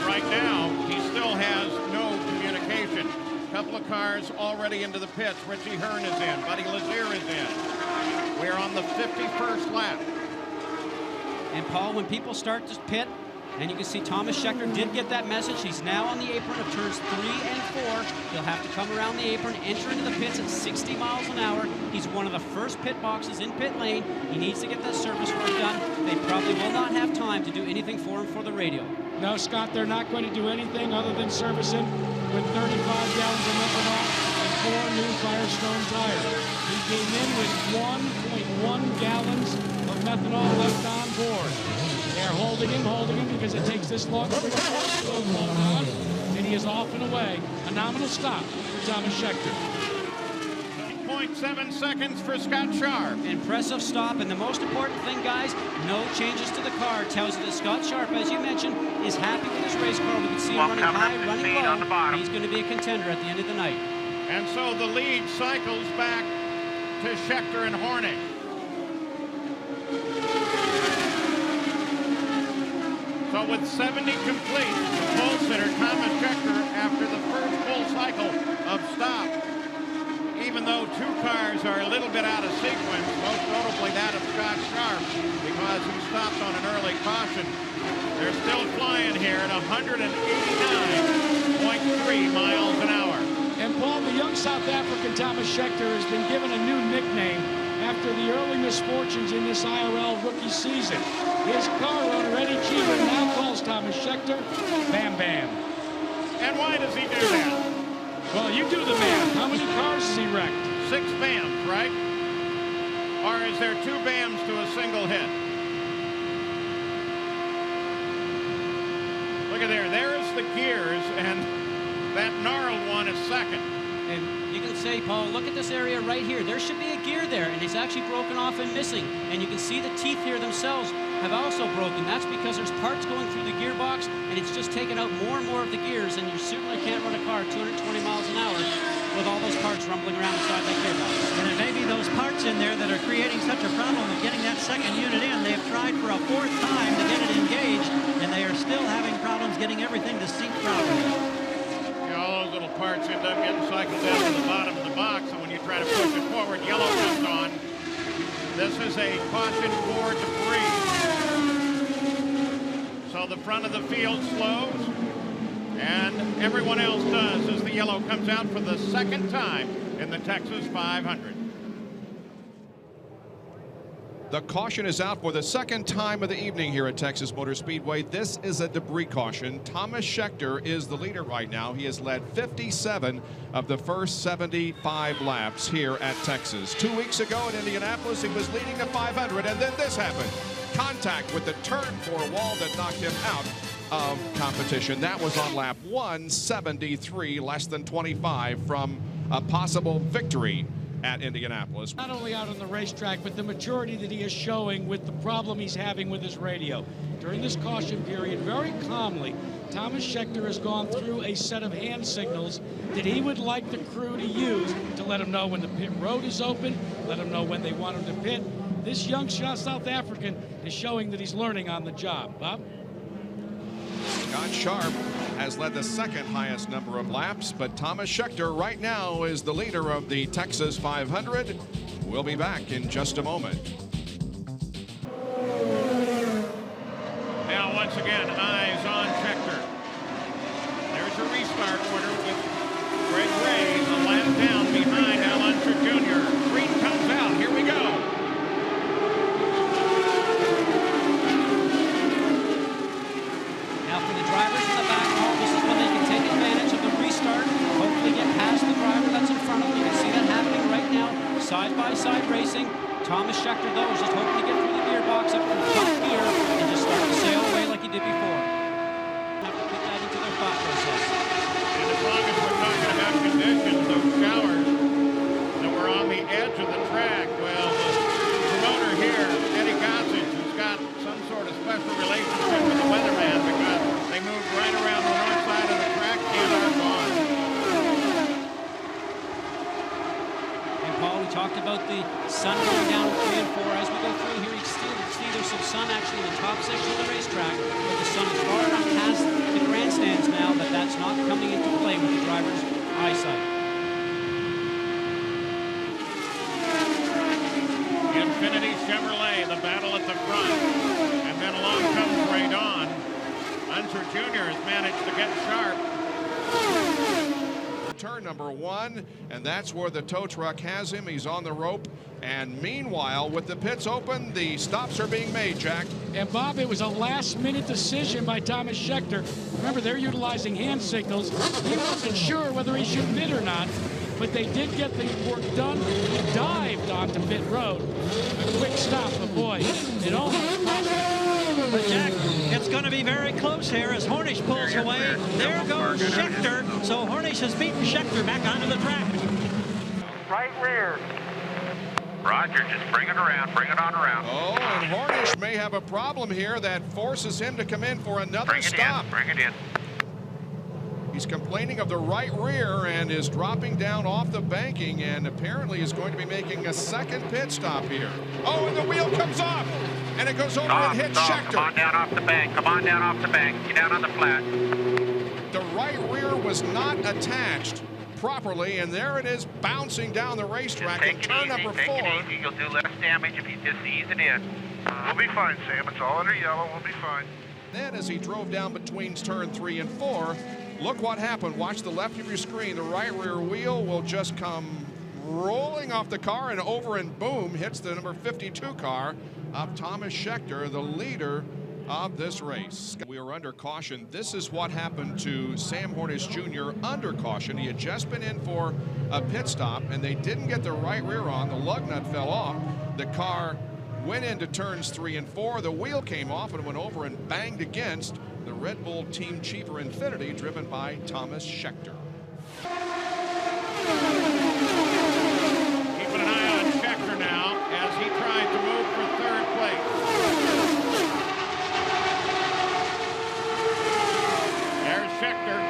Right now, he still has no communication. A couple of cars already into the pits. Richie Hearn is in. Buddy Lazier is in. We're on the 51st lap. And Paul, when people start to pit, And you can see Tomas Scheckter did get that message. He's now on the apron of turns 3 and 4. He'll have to come around the apron, enter into the pits at 60 miles an hour. He's one of the first pit boxes in pit lane. He needs to get that service work done. They probably will not have time to do anything for him for the radio. No, Scott, they're not going to do anything other than service him with 35 gallons of methanol and 4 new Firestone tires. He came in with 1.1 gallons of methanol left on board. They're holding him because it takes this long to hold on, and he is off and away. A nominal stop for Tomas Scheckter. 0.7 seconds for Scott Sharp. Impressive stop, and the most important thing, guys, no changes to the car. Tells you that Scott Sharp, as you mentioned, is happy with his race car. We can see him running high, running low. He's going to be a contender at the end of the night. And so the lead cycles back to Scheckter and Hornish. So with 70 complete, the pole sitter Tomas Scheckter, after the first full cycle of stop, even though 2 cars are a little bit out of sequence, most notably that of Scott Sharp, because he stopped on an early caution, they're still flying here at 189.3 miles an hour. And Paul, the young South African Tomas Scheckter has been given a new nickname after the early misfortunes in this IRL rookie season. His car owner, Bull Cheever, now calls Tomas Scheckter Bam Bam. And why does he do that? Well, you do the math. How many cars has he wrecked? 6 BAMs, right? Or is there 2 BAMs to a single hit? Look at there. There's the gears, and that gnarled one is second. And you can say, Paul, look at this area right here. There should be a gear there, and it's actually broken off and missing. And you can see the teeth here themselves have also broken. That's because there's parts going through the gearbox, and it's just taken out more and more of the gears, and you certainly can't run a car 220 miles an hour with all those parts rumbling around inside that gearbox. And it may be those parts in there that are creating such a problem of getting that second unit in. They've tried for a 4th time to get it engaged, and they are still having problems getting everything to seat properly. All those little parts end up getting cycled down to the bottom of the box, and when you try to push it forward, yellow comes on. This is a caution for debris. So the front of the field slows, and everyone else does as the yellow comes out for the 2nd time in the Texas 500. The caution is out for the 2nd time of the evening here at Texas Motor Speedway. This is a debris caution. Tomas Scheckter is the leader right now. He has led 57 of the first 75 laps here at Texas. 2 weeks ago in Indianapolis, he was leading the 500, and then this happened. Contact with the turn 4 wall that knocked him out of competition. That was on lap 173, less than 25 from a possible victory at Indianapolis. Not only out on the racetrack, but the maturity that he is showing with the problem he's having with his radio. During this caution period, very calmly, Tomas Scheckter has gone through a set of hand signals that he would like the crew to use to let him know when the pit road is open, let him know when they want him to pit. This young South African is showing that he's learning on the job. Bob? Scott Sharp has led the 2nd highest number of laps, but Tomas Scheckter right now is the leader of the Texas 500. We'll be back in just a moment. Now once again, eyes on Scheckter. There's a restart order with Greg Ray a lap down behind Al Unser Jr. Green comes out. Here we go. Now for the drivers in the back home, this is when they can take advantage of the restart, hopefully get past the driver that's in front of them. You can see that happening right now, side-by-side racing. Tomas Scheckter, though, is just hoping to get through the gearbox up from top gear and just start to sail away like he did before. Have to put that into their thought process. And as long as we're talking about conditions, those showers that were on the edge of the track, well, the promoter here, Eddie Gossage, who's got some sort of special relationship with the weatherman because they moved right around the north side of the track and are gone. And Paul, we talked about the sun going down 3 and 4. As we go through here, you still see there's some sun actually in the top section of the racetrack, where the sun is far enough past the grandstands now that that's not coming into play with the driver's eyesight. Infinity Chevrolet, the battle at the front. And then along comes Ray Dawn. Unser Jr. has managed to get sharp. Turn number 1, and that's where the tow truck has him. He's on the rope. And meanwhile, with the pits open, the stops are being made, Jack. And Bob, it was a last-minute decision by Tomas Scheckter. Remember, they're utilizing hand signals. He wasn't sure whether he should pit or not, but they did get the work done. He dived onto pit road. A quick stop, but boy, it almost cost him. But Jack, it's going to be very close here as Hornish pulls away. There goes Scheckter. So Hornish has beaten Scheckter back onto the track. Right rear. Roger, just bring it around, bring it on around. Oh, and Hornish may have a problem here that forces him to come in for another stop. Bring it in. He's complaining of the right rear and is dropping down off the banking and apparently is going to be making a second pit stop here. Oh, and the wheel comes off, and it goes over and hits Scheckter. Come on down off the bank, come on down off the bank. Get down on the flat. The right rear was not attached properly, and there it is bouncing down the racetrack in turn number 4. Take it easy. You'll do less damage if you just ease it in. We'll be fine, Sam. It's all under yellow. We'll be fine. Then as he drove down between turn 3 and 4, look what happened. Watch the left of your screen. The right rear wheel will just come rolling off the car and over, and boom, hits the number 52 car of Tomas Scheckter, the leader of this race. We are under caution. This is what happened to Sam Hornish Jr. under caution. He had just been in for a pit stop, and they didn't get the right rear on. The lug nut fell off. The car went into turns 3 and 4. The wheel came off and went over and banged against the Red Bull Team Cheever Infinity, driven by Tomas Scheckter. Keeping an eye on Scheckter now as he tries to move for 3rd place. There's Scheckter.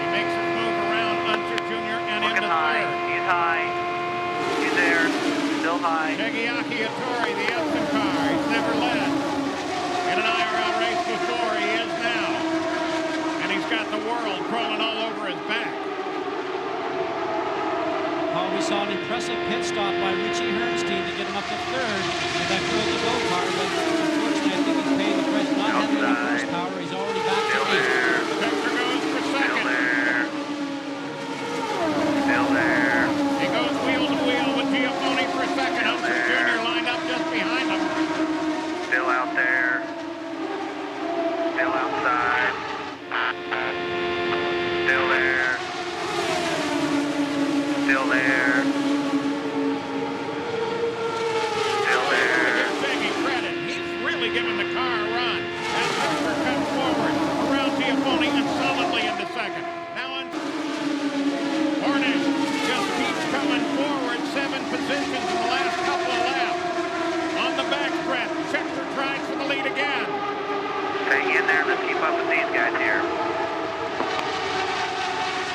He makes his move around Unser Jr. and into 3rd. He's high. He's there. Still high. Tegiaki Hattori, the Epson car. He's never led in an IRL race before. He is now. And he's got the world crawling all over his back. Paul, we saw an impressive pit stop by Richie Herrnstein to get him up to 3rd with that go car, but unfortunately I think he's paying the price not having any horsepower. He's already back to 8th. Scheckter goes for 2nd. Still there. He goes wheel to wheel with Giafone for 2nd. Unser Jr. lined up just behind him. Still out there. Still outside. Still there. Still there. Still there. Give Peggy credit. He's really giving the car a run. As Scheckter comes forward around Giafone and solidly into 2nd. Now Hornish just keeps coming forward 7 positions in the last couple of laps. On the backstretch, Scheckter tries for the lead again. Hang in there. Let's keep up with these guys here.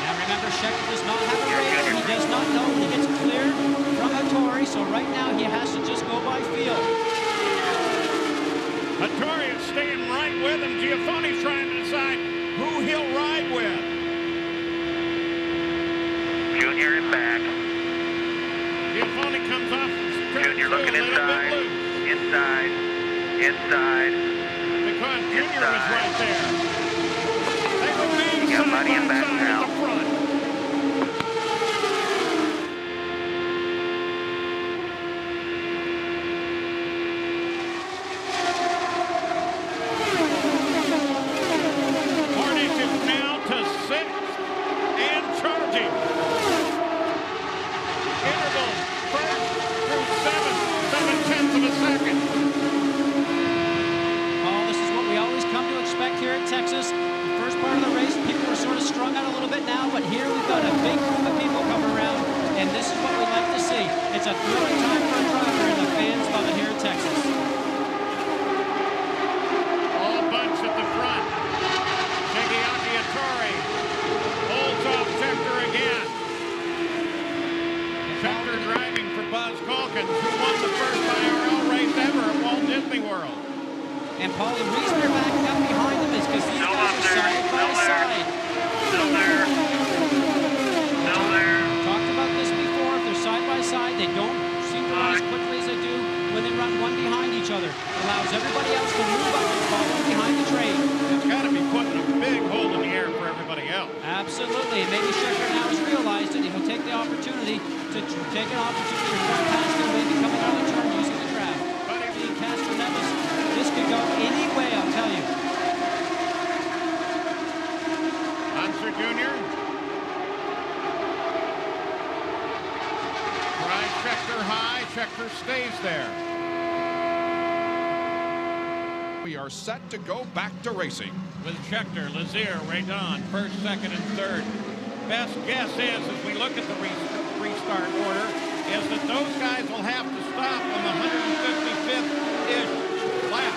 Now remember, Scheckter does not have a radar. He does not know when he gets cleared from Hattori, so right now he has to just go by feel. Hattori is staying right with him. Giafone's trying to decide who he'll ride with. Junior is back. Giafone comes off Junior looking inside. Inside. Inside. Because Junior is right there. They remain got side Buddy in by back side now. at the front. Hornish is now to 6th and charging. Interval 1st through 7th, 7/10 of a second. Paul, this is what we always come to expect here in Texas. The first part of the race, people are sort of strung out a little bit now, but here we've got a big group of people coming around, and this is what we like to see. It's a thrilling time for a driver, and the fans love it here in Texas. All bunch at the front. Tegiaki Hattori holds off Scheckter again. Scheckter driving for Buzz Calkins, who won the first IRL race ever at Walt Disney World. And Paul, the reason they're backing up behind them is because these guys are side by side. Still there. Still there. Talked about this before. If they're side by side, they don't seem to run as quickly as they do when they run one behind each other. Allows everybody else to move up and follow behind the train. It's got to be well. Absolutely, and maybe Scheckter now has realized it. He'll take the opportunity to take an opportunity to run past him, maybe coming out of the turn using the draft. Being Castro Neves, this could go any way, I'll tell you. Unser Jr. Tries Scheckter high. Scheckter stays there. We are set to go back to racing. With Scheckter, Lazier, Radon, first, second, and third. Best guess is, as we look at the restart order, is that those guys will have to stop on the 155th-ish lap.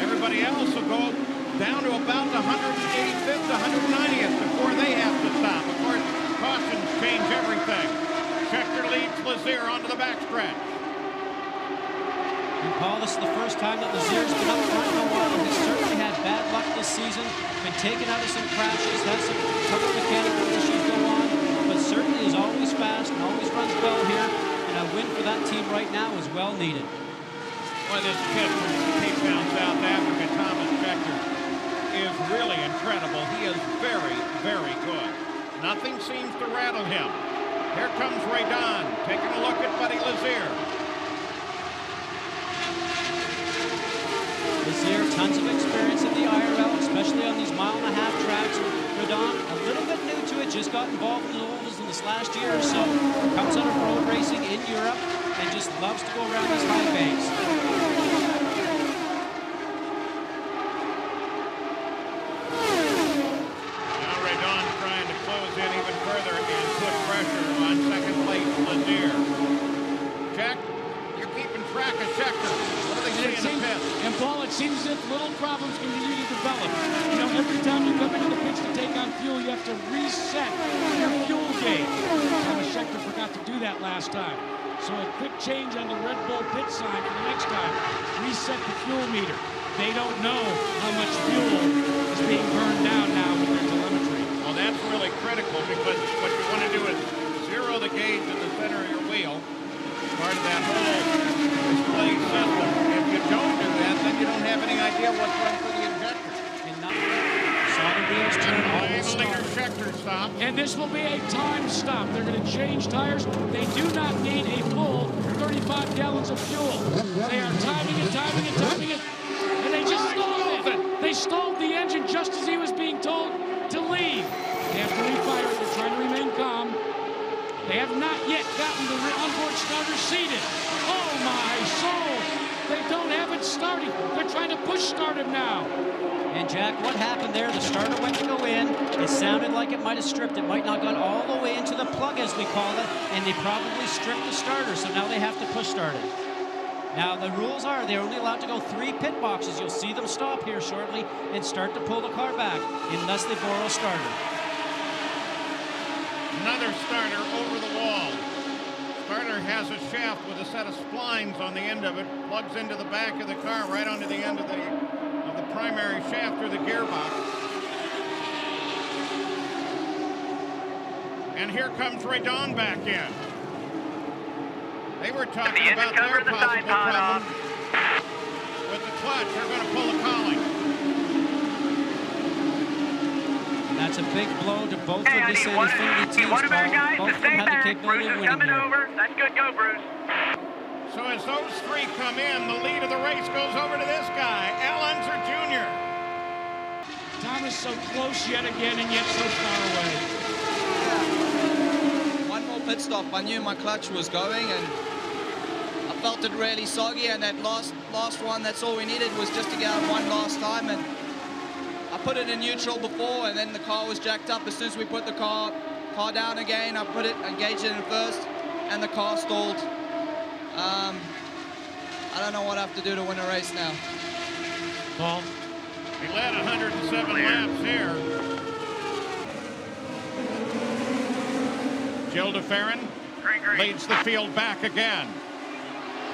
Everybody else will go down to about the 185th to 190th before they have to stop. Of course, cautions change everything. Scheckter leads Lazier onto the backstretch. And Paul, this is the first time that Lazier's been up front in a while. He's certainly had bad luck this season, been taken out of some crashes, had some couple mechanical issues go on, but certainly is always fast and always runs well here. And a win for that team right now is well needed. Well, this kid from Cape Town, South Africa, Tomas Scheckter, is really incredible. He is very, very good. Nothing seems to rattle him. Here comes Radon, taking a look at Buddy Lazier. Lazier, tons of experience in the IRL, especially on these mile-and-a-half tracks. Radon, a little bit new to it, just got involved in the ovals in this last year or so. Comes out of road racing in Europe and just loves to go around these high banks. Now Radon trying to close in even further and put pressure on second place Lazier. Jack, you're keeping track of Scheckter. What do they see in the pit? And Paul, it seems as if little problems continue to develop. You know, every time you come into the pits to take on fuel, you have to reset your fuel gauge. Tomas Scheckter forgot to do that last time. So a quick change on the Red Bull pit sign for the next time. Reset the fuel meter. They don't know how much fuel is being burned down now with their telemetry. Well, that's really critical because what you want to do is zero the gauge in the center of your wheel. Part of that whole display system. If you don't do that, then you don't have any idea what's run through the injector. Saw the wheels turn all the leader Scheckter stop. And this will be a time stop. They're going to change tires. They do not need a full 35 gallons of fuel. They are timing it, timing it, timing it. And they just stalled it. They stalled the engine just as he was being told to leave. They have to refire it. They're trying to remain calm. They have not yet gotten the onboard starter seated. Oh my soul! They don't have it starting. They're trying to push start it now. And Jack, what happened there? The starter went to go in. It sounded like it might have stripped. It might not got all the way into the plug, as we call it, and they probably stripped the starter, so now they have to push start it. Now, the rules are they're only allowed to go 3 pit boxes. You'll see them stop here shortly and start to pull the car back, unless they borrow a starter. Another starter over the wall. Starter has a shaft with a set of splines on the end of it, plugs into the back of the car right onto the end of the primary shaft through the gearbox. And here comes Radon back in. They were talking about their possible problem with the clutch. They're going to pull the colling. That's a big blow to both of the Xfinity teams. Both of them have the capability of winning here. That's good. Go, Bruce. So as those 3 come in, the lead of the race goes over to this guy, Unser Jr. Tomas so close yet again and yet so far away. One more pit stop. I knew my clutch was going and I felt it really soggy, and that last one, that's all we needed was just to get out one last time. And I put it in neutral before, and then the car was jacked up. As soon as we put the car down again, I engaged it in first, and the car stalled. I don't know what I have to do to win a race now. Paul? He led 107 laps here. Gilles de Ferran leads the field back again.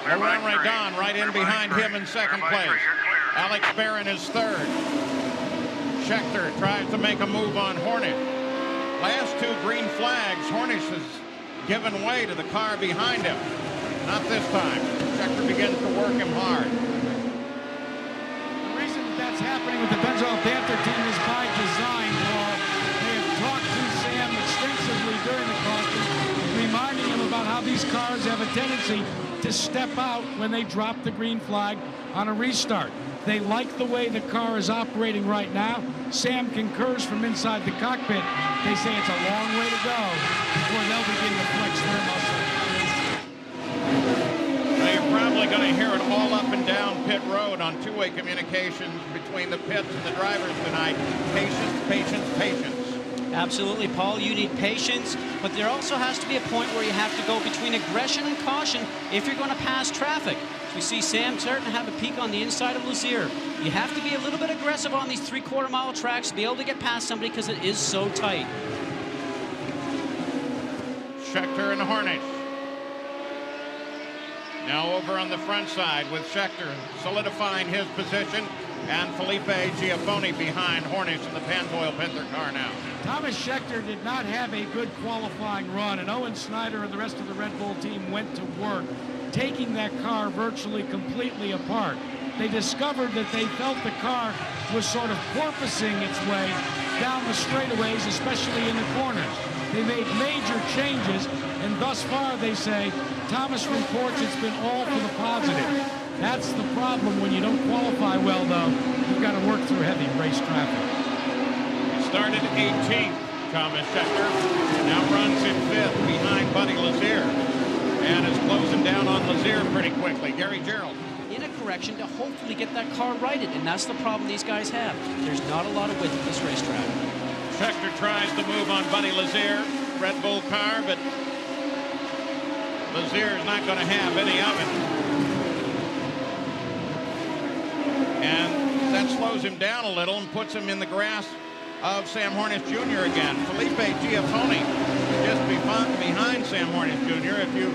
Laurent Radon right in behind him in second place. Alex Barron is third. Scheckter tries to make a move on Hornish. Last 2 green flags, Hornish has given way to the car behind him. Not this time. Scheckter begins to work him hard. The reason that's happening with the Penske Panther team is by design, Paul. tendency to step out when they drop the green flag on a restart. They like the way the car is operating right now. Sam concurs from inside the cockpit. They say it's a long way to go before they'll begin to flex their muscle. Now you're probably going to hear it all up and down pit road on two-way communications between the pits and the drivers tonight. Patience, patience, patience. Absolutely, Paul. You need patience, but there also has to be a point where you have to go between aggression and caution if you're going to pass traffic. We see Sam starting to have a peak on the inside of Lazier. You have to be a little bit aggressive on these 3/4 mile tracks to be able to get past somebody because it is so tight. Scheckter and Hornish. Now over on the front side with Scheckter solidifying his position and Felipe Giafoni behind Hornish in the Pennzoil Panther car now. Tomas Scheckter did not have a good qualifying run, and Owen Snyder and the rest of the Red Bull team went to work, taking that car virtually completely apart. They discovered that they felt the car was sort of porpoising its way down the straightaways, especially in the corners. They made major changes, and thus far, they say, Thomas reports it's been all for the positive. That's the problem when you don't qualify well, though. You've got to work through heavy race traffic. Started 18th, Tomas Scheckter. Now runs in 5th behind Buddy Lazier. And is closing down on Lazier pretty quickly. Gary Gerald. In a correction to hopefully get that car righted, and that's the problem these guys have. There's not a lot of width at this racetrack. Scheckter tries to move on Buddy Lazier, Red Bull car, but Lazier is not going to have any of it. And that slows him down a little and puts him in the grasp of Sam Hornish Jr. again. Felipe Giafoni just behind Sam Hornish Jr. If you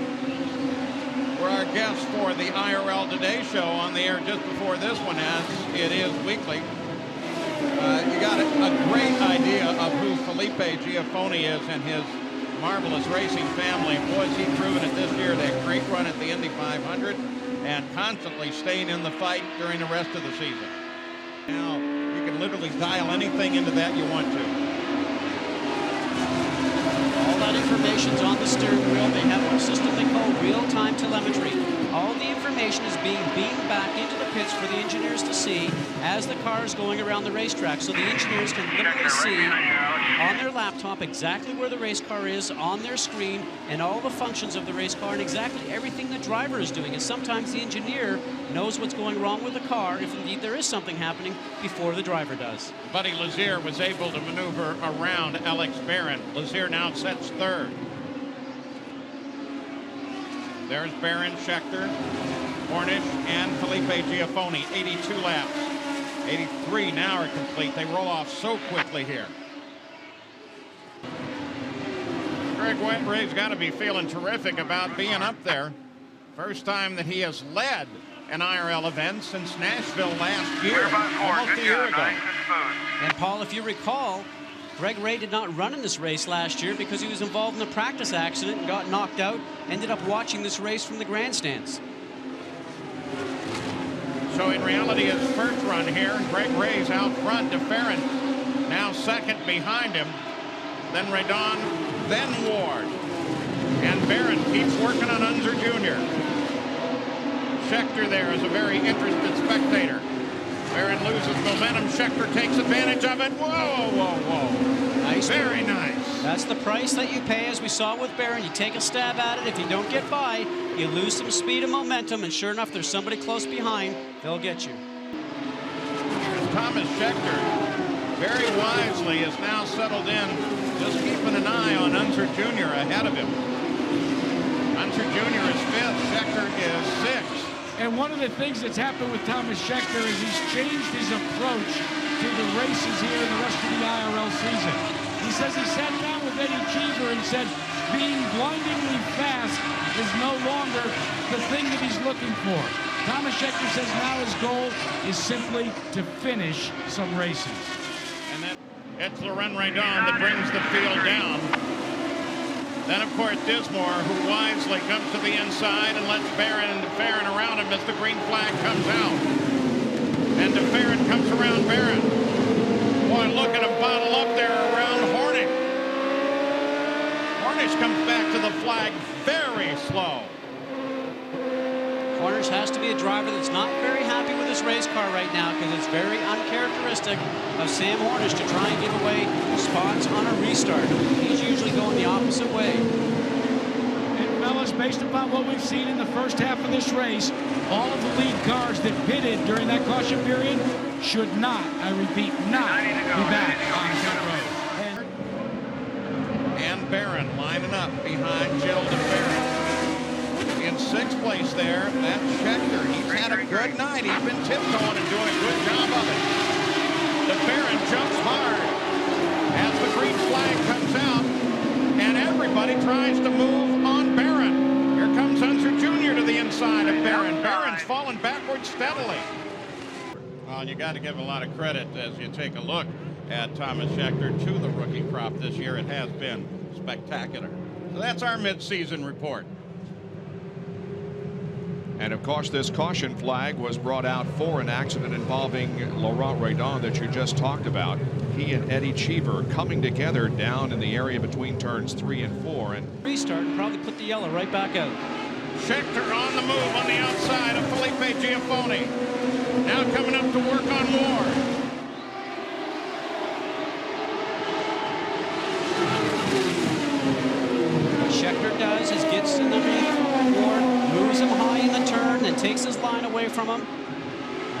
were our guest for the IRL Today show on the air just before this one, as it is weekly, you got a great idea of who Felipe Giafoni is and his marvelous racing family. Boy, has he proven it this year. That great run at the Indy 500 and constantly staying in the fight during the rest of the season. Now, you can literally dial anything into that you want to. All that information's on the steering wheel. They have a system they call real-time telemetry. All the information is being beamed back into the pits for the engineers to see as the car is going around the racetrack. So the engineers can literally see on their laptop exactly where the race car is on their screen and all the functions of the race car and exactly everything the driver is doing. And sometimes the engineer knows what's going wrong with the car, if indeed there is something happening, before the driver does. Buddy Lazier was able to maneuver around Alex Barron. Lazier now sets 3rd. There's Barron, Scheckter, Hornish, and Felipe Giafoni. 82 laps. 83 now are complete. They roll off so quickly here. Greg Ray's got to be feeling terrific about being up there. First time that he has led an IRL event since Nashville last year, almost a year ago. And Paul, if you recall, Greg Ray did not run in this race last year because he was involved in a practice accident and got knocked out, ended up watching this race from the grandstands. So in reality, his first run here, Greg Ray's out front. DeFerrin now second behind him. Then Radon, then Ward. And Barron keeps working on Unser Jr. Scheckter there is a very interested spectator. Barron loses momentum. Scheckter takes advantage of it. Whoa, whoa, whoa. Nice. Very nice. That's the price that you pay, as we saw with Barron. You take a stab at it. If you don't get by, you lose some speed and momentum, and sure enough, there's somebody close behind. They'll get you. Here's Tomas Scheckter. Very wisely is now settled in, just keeping an eye on Unser Jr. ahead of him. Unser Jr. is 5th. Scheckter is 6th. And one of the things that's happened with Tomas Scheckter is he's changed his approach to the races here in the rest of the IRL season. He says he sat down with Eddie Cheever and said being blindingly fast is no longer the thing that he's looking for. Tomas Scheckter says now his goal is simply to finish some races. And then it's Laurent Radon that brings the field down. Then, of course, Dismore, who wisely comes to the inside and lets Barron and DeFerrin around him as the green flag comes out. And DeFerrin comes around Barron. Boy, look at him bottle up there around Hornish. Hornish comes back to the flag very slow. Hornish has to be a driver that's not very happy with his race car right now, because it's very uncharacteristic of Sam Hornish to try and give away spots on a restart. He's usually going the opposite way. And fellas, based upon what we've seen in the first half of this race, all of the lead cars that pitted during that caution period should not, I repeat, not be back on pit road. And Barron lining up behind Jill DeFerrin. In 6th place there, that's Scheckter. He's had a good night. He's been tiptoeing and doing a good job of it. DeFerrin jumps hard as the green flag comes out, and everybody tries to move on Barron. Here comes Unser Jr. to the inside of Barron. Barron's falling backwards steadily. Well, you got to give a lot of credit as you take a look at Tomas Scheckter to the rookie crop this year. It has been spectacular. So that's our mid-season report. And of course, this caution flag was brought out for an accident involving Laurent Redon that you just talked about. He and Eddie Cheever coming together down in the area between turns 3 and 4. And Restart and probably put the yellow right back out. Scheckter on the move on the outside of Felipe Giafone. Now coming up to work on Ward. What Scheckter does is gets underneath Ward, moves him high in the turn, and takes his line away from him. A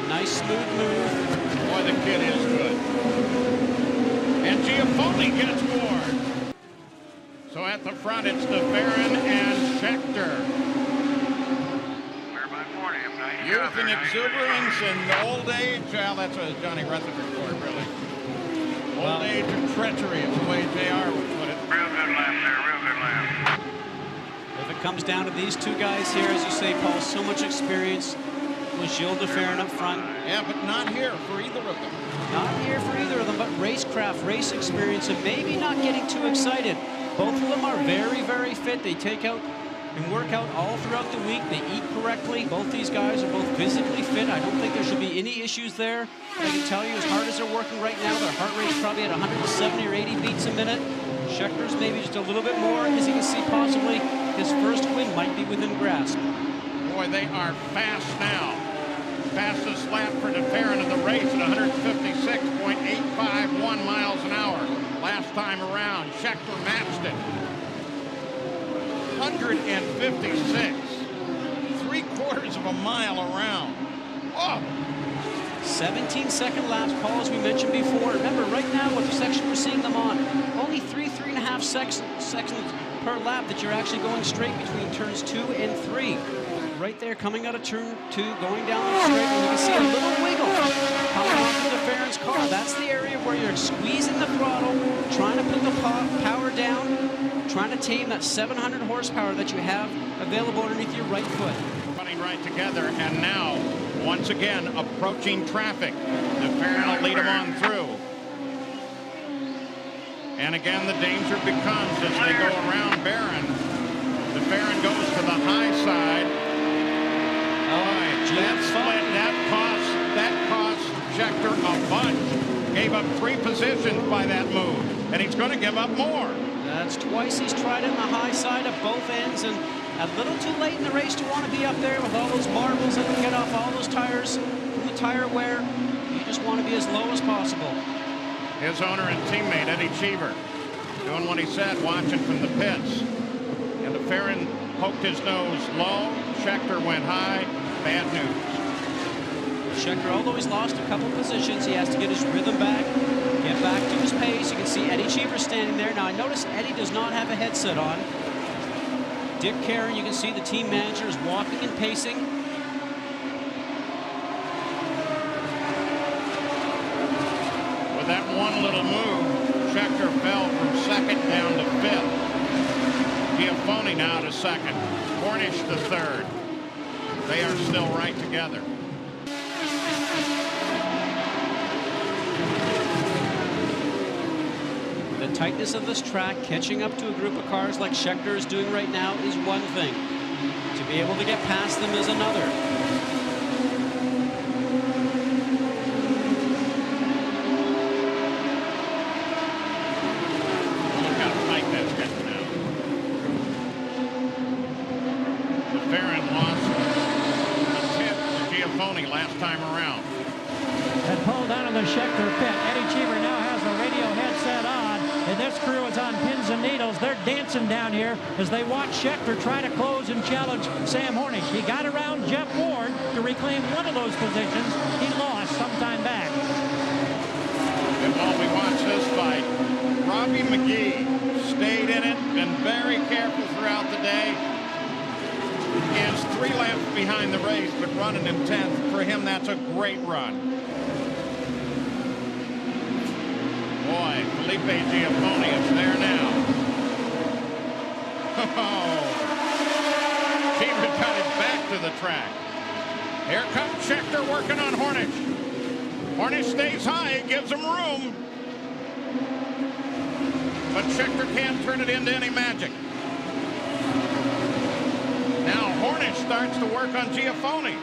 nice smooth move. Boy, the kid is good. And Giafone gets Ward. So at the front, it's DeFerrin and Scheckter. Youth and exuberance and old age. Well, that's a Johnny Rutherford quote, really. Old age and treachery is the way JR would put it. Real good lap there, real good lap. If it comes down to these two guys here, as you say, Paul, so much experience with Gilles DeFerrin up front. Yeah, but not here for either of them. Not here for either of them, but racecraft, race experience, and maybe not getting too excited. Both of them are very, very fit. They take out and work out all throughout the week. They eat correctly. Both these guys are both physically fit. I don't think there should be any issues there. I can tell you, as hard as they're working right now, their heart rate's probably at 170 or 80 beats a minute. Scheckter's maybe just a little bit more. As you can see, possibly his first win might be within grasp. Boy, they are fast now. Fastest lap for DeFerrin in the race at 156.851 miles an hour. Last time around, Scheckter matched it. 156. 3/4 of a mile around. Whoa. 17-second laps, Paul, as we mentioned before. Remember, right now, with the section we're seeing them on, only 3.5 seconds per lap that you're actually going straight between turns 2 and 3. Right there, coming out of turn 2, going down the straight, and you can see a little wiggle coming off of DeFerrin's car. That's the area where you're squeezing the throttle, trying to put the power down, trying to tame that 700 horsepower that you have available underneath your right foot. Running right together, and now, once again, approaching traffic. DeFerrin will lead them on through. And again, the danger becomes as they go around Barron. DeFerrin goes to the high side. That split, that cost Scheckter a bunch. Gave up 3 positions by that move, and he's going to give up more. That's twice he's tried it on the high side of both ends, and a little too late in the race to want to be up there with all those marbles that can get off all those tires from the tire wear. You just want to be as low as possible. His owner and teammate, Eddie Cheever, doing what he said, watching from the pits. And DeFerrin poked his nose low. Scheckter went high. Bad news. Scheckter, although he's lost a couple positions, he has to get his rhythm back, get back to his pace. You can see Eddie Cheever standing there. Now, I notice Eddie does not have a headset on. Dick Karen, you can see the team manager is walking and pacing. With that one little move, Scheckter fell from 2nd down to 5th. Giafone now to 2nd. Hornish to 3rd. They are still right together. The tightness of this track, catching up to a group of cars like Scheckter is doing right now is one thing. To be able to get past them is another. Look how tight that's getting now. DeFerrin lost pull down in the Scheckter pit. Eddie Cheever now has the radio headset on, and this crew is on pins and needles. They're dancing down here as they watch Scheckter try to close and challenge Sam Hornish. He got around Jeff Ward to reclaim one of those positions he lost some time back. And while we watch this fight, Robbie McGee stayed in it, been very careful throughout the day. Is 3 laps behind the race, but running in 10th. For him, that's a great run. Boy, Felipe Giafone is there now. Oh, Cheever got it back to the track. Here comes Scheckter working on Hornish. Hornish stays high, gives him room. But Scheckter can't turn it into any magic. Now Hornish starts to work on Giafone.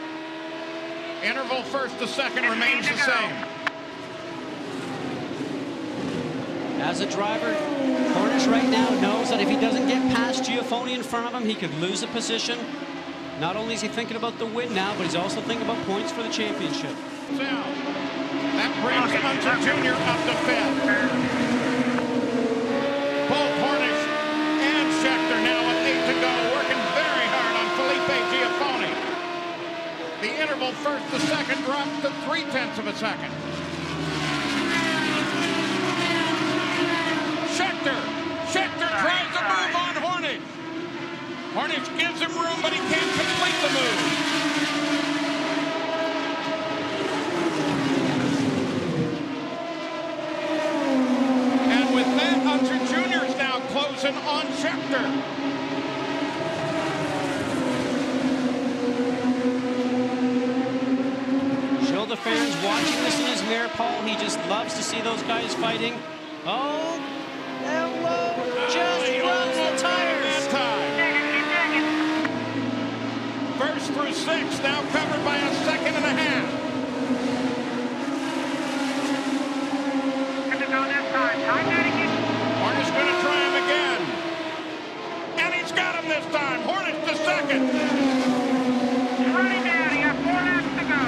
Interval first to second remains the same. As a driver, Hornish right now knows that if he doesn't get past Giafone in front of him, he could lose a position. Not only is he thinking about the win now, but he's also thinking about points for the championship. That brings Hunter Jr. up to 5th. Both Hornish and Scheckter now with 8 to go, working very hard on Felipe Giafone. The interval first to second drops to 0.3 of a second. Scheckter tries to move on Hornish. Hornish gives him room, but he can't complete the move. And with that, Hunter Jr. is now closing on Scheckter. Gilles de Ferran's watching this in his mirror, Paul. He just loves to see those guys fighting. Oh, hello, just runs the tires. First through 6, now covered by a 1.5 seconds. Hornish going to try him again. And he's got him this time. Hornish to second. He's running down. He got 4 laps to go.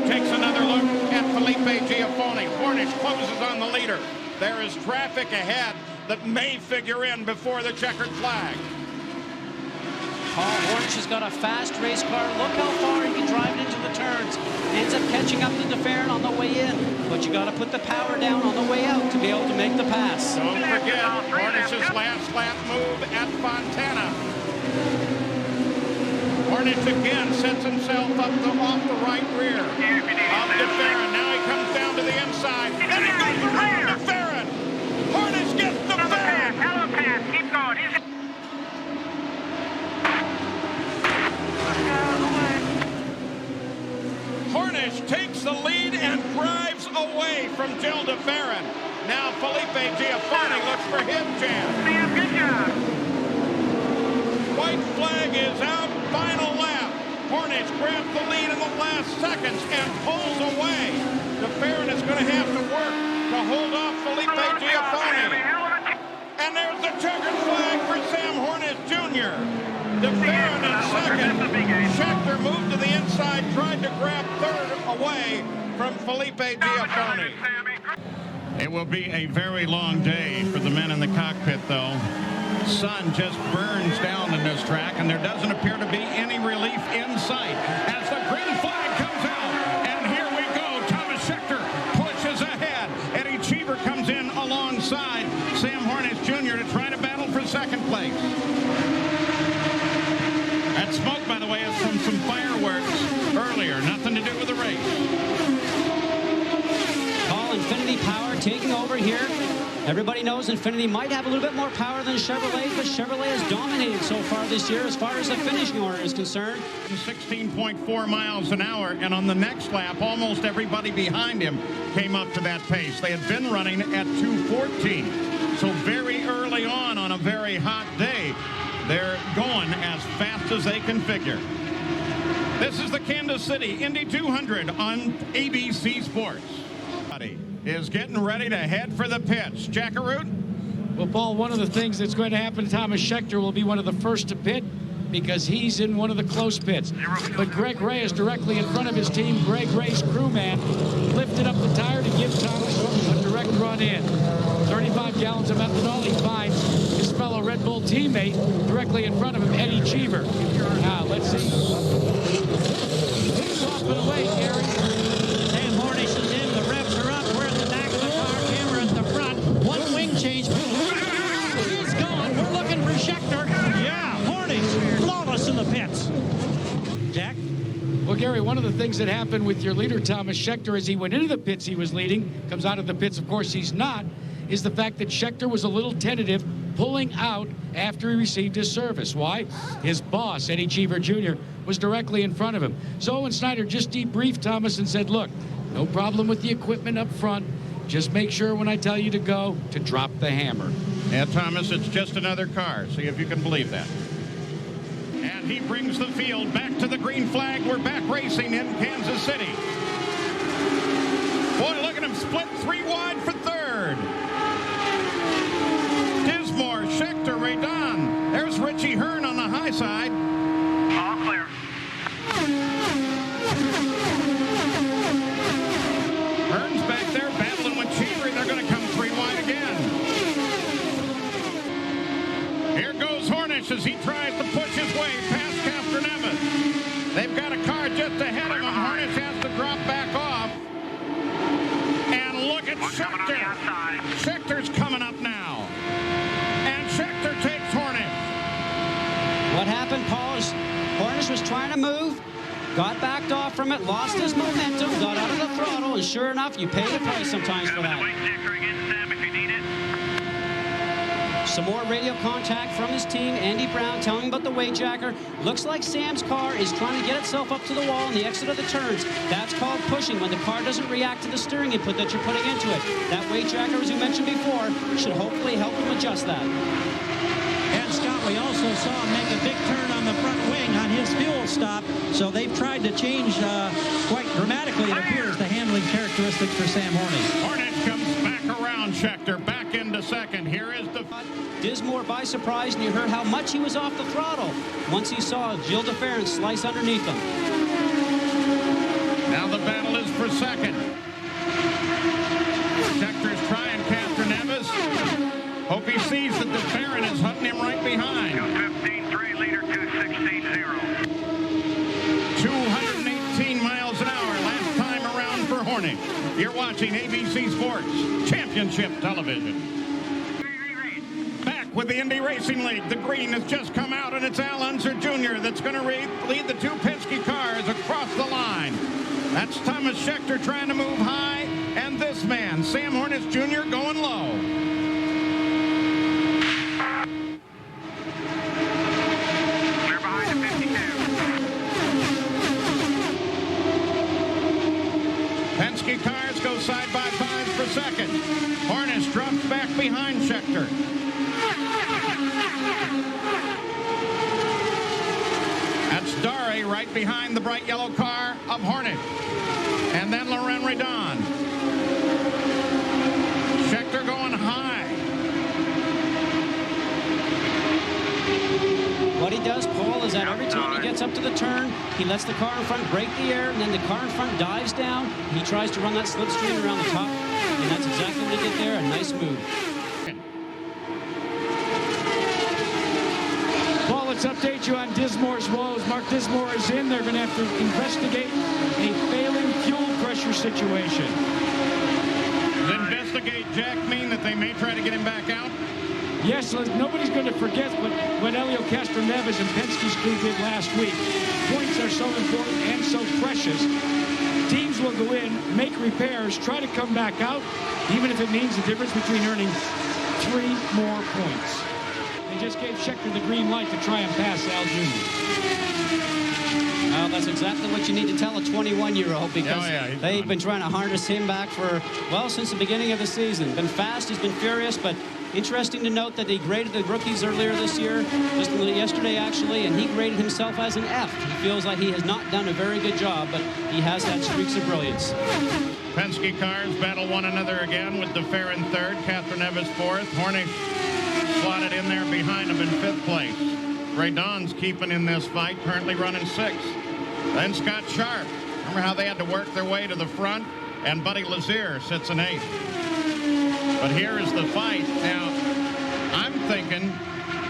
Takes another look at Felipe Giafone. Hornish closes on the leader. There is traffic ahead that may figure in before the checkered flag. Paul Hornish has got a fast race car. Look how far he can drive it into the turns. Ends up catching up to de Ferran on the way in. But you got to put the power down on the way out to be able to make the pass. Don't forget Hornish's last lap move at Fontana. Hornish again sets himself up off the right rear of de Ferran. Now he comes down to the inside, and he goes around de Ferran. Hornish gets de Ferran. Hello, pass. Keep going. Hornish takes the lead and drives away from Gilles de Ferran. Now Felipe Giafone looks for his chance. Good job. White flag is out. Final lap. Hornish grabs the lead in the last seconds and pulls away. De Ferran is going to have to work to hold off Felipe Giafone. And there's the checkered flag for Sam Hornish Jr. De Ferran in second. Scheckter moved to the inside, tried to grab third away from Felipe Giafone. It will be a very long day for the men in the cockpit, though. Sun just burns down in this track, and there doesn't appear to be any relief in sight as the green flag comes out. And here we go. Tomas Scheckter pushes ahead. Eddie Cheever comes in alongside Sam Hornish Jr. to try to battle for second place. That smoke, by the way, is from some fireworks earlier. Nothing to do with the race. Paul, Infinity Power taking over here. Everybody knows Infinity might have a little bit more power than Chevrolet, but Chevrolet has dominated so far this year as far as the finishing order is concerned. 16.4 miles an hour, and on the next lap, almost everybody behind him came up to that pace. They had been running at 2:14, so very early on a very hot day, they're going as fast as they can figure. This is the Kansas City Indy 200 on ABC Sports. Is getting ready to head for the pits. Jackaroot? Well, Paul, one of the things that's going to happen to Tomas Scheckter will be one of the first to pit because he's in one of the close pits. But Greg Ray is directly in front of his team. Greg Ray's crewman lifted up the tire to give Thomas a direct run in. 35 gallons of ethanol. He finds his fellow Red Bull teammate directly in front of him, Eddie Cheever. Now, let's see. Soften away, Gary. Sam Hornish is in. The revs are up. We're at the back of the car. Camera at the front. One wing change. He's gone. We're looking for Scheckter. Yeah, Hornish. Flawless in the pits. Jack? Well, Gary, one of the things that happened with your leader, Tomas Scheckter, as he went into the pits he was leading, comes out of the pits, of course, he's not, is the fact that Scheckter was a little tentative pulling out after he received his service. Why? His boss, Eddie Cheever Jr., was directly in front of him. So Owen Snyder just debriefed Thomas and said, look, no problem with the equipment up front. Just make sure when I tell you to go, to drop the hammer. Yeah, Thomas, it's just another car. See if you can believe that. And he brings the field back to the green flag. We're back racing in Kansas City. Boy, look at him split 3 wide for third. Dismore, Scheckter, Radon. There's Richie Hearn on the high side. All clear. Hearn's back there battling with Cheever. They're going to come 3 wide again. Here goes Hornish as he tries to push his way past Castor Nevis. They've got a car just ahead of him. Hornish has to drop back off. And look at Scheckter. Schecter's coming up now. And Scheckter takes Hornish. What happened, Paul, is Hornish was trying to move, got backed off from it, lost his momentum, got out of the throttle, and sure enough, you pay the price sometimes for that. Some more radio contact from his team. Andy Brown telling him about the weight jacker. Looks like Sam's car is trying to get itself up to the wall in the exit of the turns. That's called pushing, when the car doesn't react to the steering input that you're putting into it. That weight jacker, as you mentioned before, should hopefully help him adjust that. And Scott, we also saw him make a big turn on the front wing on his fuel stop. So they've tried to change quite dramatically, it appears, the handling characteristics for Sam Hornish. Hornish comes back around Scheckter, back into second. Here is the... Dismore by surprise, and you heard how much he was off the throttle once he saw Gilles de Ferran slice underneath him. Now the battle is for second. Schecter's trying Castor Nevis. Hope he sees that de Ferran is hunting him right behind. 215.3 leader, 216.0. 218 miles an hour last time around for Hornish. You're watching ABC Sports Championship Television. Back with the Indy Racing League. The green has just come out, and it's Al Unser Jr. that's going to lead the 2 Penske cars across the line. That's Tomas Scheckter trying to move high, and this man, Sam Hornish Jr., going low. Clear behind the 52. Penske cars go side by side for second. Hornish drops back behind Scheckter. That's Dare right behind the bright yellow car of Hornish. And then Laurent Redon. Scheckter going high. What he does, Paul, is that every time he gets up to the turn, he lets the car in front break the air, and then the car in front dives down. He tries to run that slipstream around the top, and that's exactly what he did there. A nice move. Paul, let's update you on Dismore's woes. Mark Dismore is in. They're going to have to investigate a failing fuel pressure situation. Does investigate, Jack, mean that they may try to get him back out? Yes, nobody's going to forget what Helio Castroneves and Penske's crew did last week. Points are so important and so precious. Teams will go in, make repairs, try to come back out, even if it means the difference between earning 3 more points. They just gave Scheckter the green light to try and pass Al Jr. Well, that's exactly what you need to tell a 21-year-old, because they've been trying to harness him back for, well, since the beginning of the season. Been fast, he's been furious, but interesting to note that he graded the rookies earlier this year, just yesterday actually, and he graded himself as an F. He feels like he has not done a very good job, but he has had streaks of brilliance. Penske cars battle one another again with DeFer in third, Catherine Eves fourth. Hornish slotted in there behind him in fifth place. Ray Don's keeping in this fight, currently running sixth. Then Scott Sharp. Remember how they had to work their way to the front? And Buddy Lazier sits in eighth. But here is the fight. Now, I'm thinking,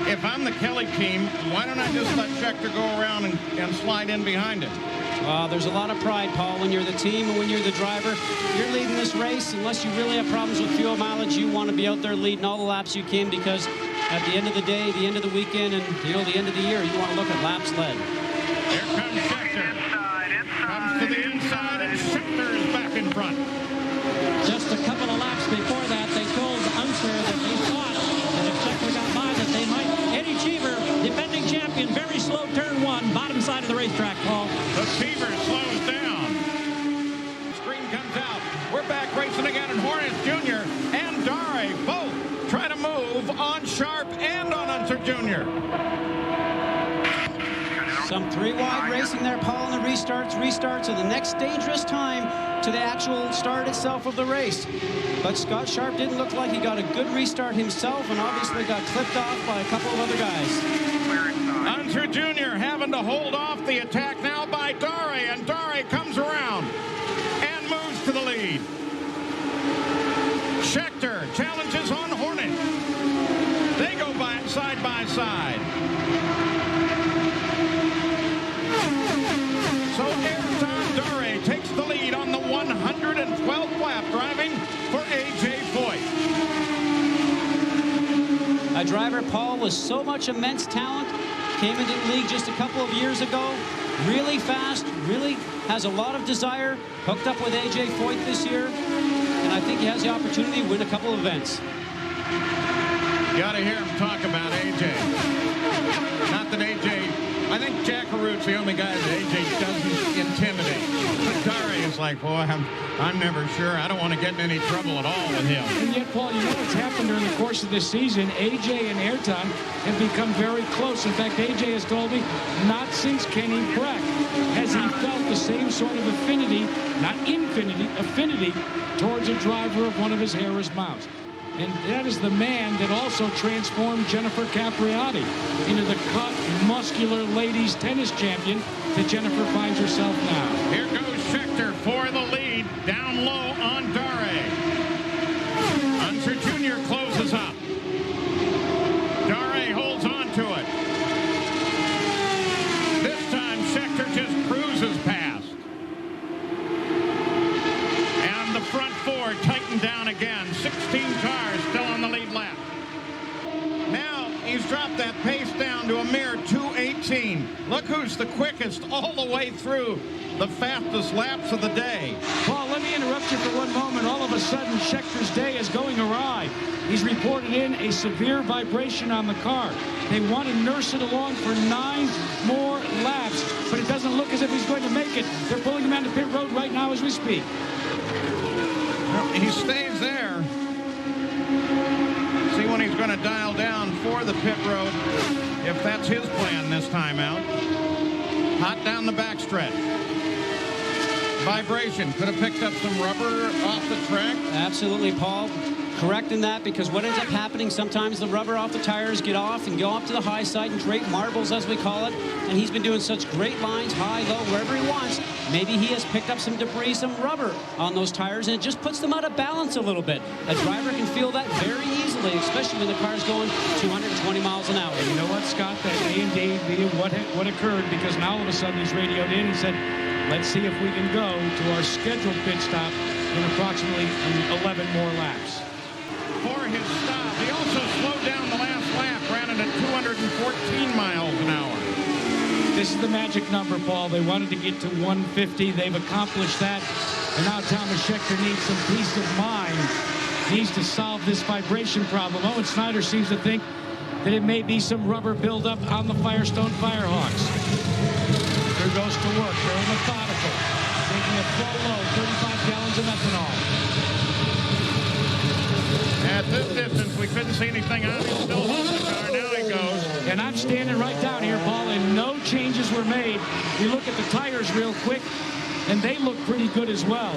if I'm the Kelly team, why don't I just let Scheckter go around and slide in behind him? There's a lot of pride, Paul, when you're the team and when you're the driver. You're leading this race. Unless you really have problems with fuel mileage, you want to be out there leading all the laps you can, because at the end of the day, the end of the weekend, and the end of the year, you want to look at laps led. Here comes Scheckter. Comes to the inside, and Scheckter is back in front. Just a couple of laps before that, they told Unser that they thought that if Scheckter got by, that they might. Eddie Cheever, defending champion, very slow turn one, bottom side of the racetrack, Paul. The Cheever slows down. Screen comes out. We're back racing again, and Hornish Jr. and Dare both try to move on Sharp and on Unser Jr. Some three wide racing there, Paul, in the restarts are the next dangerous time to the actual start itself of the race. But Scott Sharp didn't look like he got a good restart himself, and obviously got clipped off by a couple of other guys. Unser Jr. having to hold off the attack now by Dare, and Dare comes around and moves to the lead. Scheckter challenges on Hornish. They go by side by side. So Ayrton Dare takes the lead on the 112th lap, driving for A.J. Foyt. A driver, Paul, with so much immense talent, came into the league just a couple of years ago, really fast, really has a lot of desire, hooked up with A.J. Foyt this year, and I think he has the opportunity to win a couple of events. You got to hear him talk about A.J. Not that A.J. I think Jack Harut's the only guy that A.J. doesn't intimidate. But Dare is like, boy, I'm never sure. I don't want to get in any trouble at all with him. And yet, Paul, you know what's happened during the course of this season? A.J. and Ayrton have become very close. In fact, A.J. has told me not since Kenny Brack has he felt the same sort of affinity, not infinity, affinity towards a driver of one of his Harris mounts. And that is the man that also transformed Jennifer Capriati into the cut, muscular ladies tennis champion that Jennifer finds herself now. Here goes Scheckter for the lead, down low on Dare. Unser Jr. closes up. Dare holds on to it. This time Scheckter just cruises past. And the front four tighten down again. 16 cars still on the lead lap. Now he's dropped that pace down to a mere 2:18. Look who's the quickest all the way through the fastest laps of the day. Paul, let me interrupt you for one moment. All of a sudden, Schecter's day is going awry. He's reported in a severe vibration on the car. They want to nurse it along for 9 more laps, but it doesn't look as if he's going to make it. They're pulling him onto pit road right now as we speak. Well, he stays there. See when he's going to dial down for the pit road, if that's his plan this time out. Hot down the backstretch. Vibration. Could have picked up some rubber off the track. Absolutely, Paul. Correct in that, because what ends up happening, sometimes the rubber off the tires get off and go up to the high side and drape marbles, as we call it. And he's been doing such great lines, high, low, wherever he wants. Maybe he has picked up some debris, some rubber on those tires, and it just puts them out of balance a little bit. A driver can feel that very easily, especially when the car's going 220 miles an hour. And you know what, Scott? That may indeed be what occurred, because now all of a sudden he's radioed in and said, let's see if we can go to our scheduled pit stop in approximately 11 more laps. For his stop, he also slowed down the last lap, ran it at 214 miles an hour. This is the magic number, Paul. They wanted to get to 150. They've accomplished that. And now Tomas Scheckter needs some peace of mind. Needs to solve this vibration problem. Owen Snyder seems to think that it may be some rubber buildup on the Firestone Firehawks. Here goes to work. Very methodical. Taking a full load, 35 gallons of ethanol. At this distance, we couldn't see anything on him. Still holding the car. Now he goes. And I'm standing right down here, Paul, and no changes were made. We look at the tires real quick, and they look pretty good as well.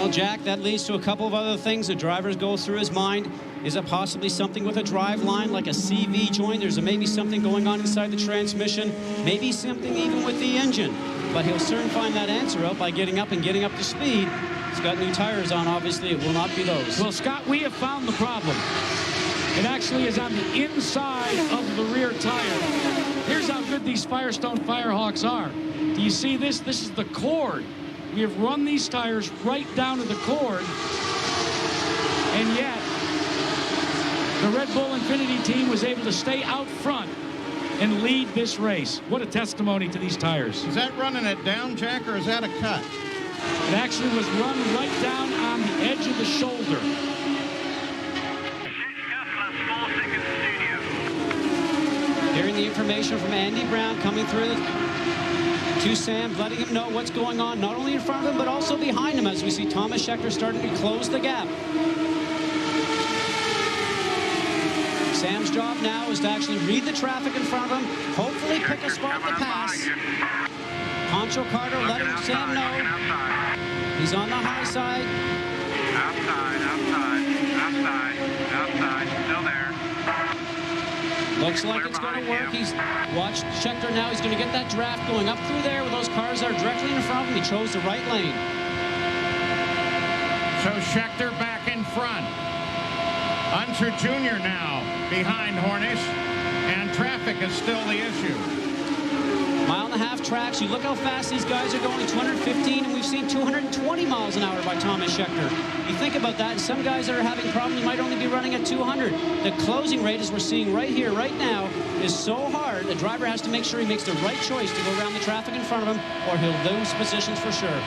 Well, Jack, that leads to a couple of other things the drivers go through his mind. Is it possibly something with a drive line, like a CV joint? There's maybe something going on inside the transmission, maybe something even with the engine. But he'll soon find that answer out by getting up to speed. He's got new tires on, obviously. It will not be those. Well, Scott, we have found the problem. It actually is on the inside of the rear tire. Here's how good these Firestone Firehawks are. Do you see this? This is the cord. We have run these tires right down to the cord, and yet the Red Bull Infinity team was able to stay out front and lead this race. What a testimony to these tires. Is that running it down, Jack, or is that a cut? It actually was run right down on the edge of the shoulder. Hearing the information from Andy Brown coming through to Sam, letting him know what's going on, not only in front of him, but also behind him, as we see Tomas Scheckter starting to close the gap. Sam's job now is to actually read the traffic in front of him, hopefully pick a spot to pass. Poncho Carter letting Sam know he's on the high side. Outside, still there. Looks like it's going to work. He's watched Scheckter now. He's going to get that draft going up through there with those cars that are directly in front of him. He chose the right lane. So Scheckter back in front. Unser Jr. now behind Hornish, and traffic is still the issue. 1.5 tracks. You look how fast these guys are going, 215, and we've seen 220 miles an hour by Tomas Scheckter. You think about that, and some guys that are having problems might only be running at 200. The closing rate, as we're seeing right here, right now, is so hard. The driver has to make sure he makes the right choice to go around the traffic in front of him, or he'll lose positions for sure.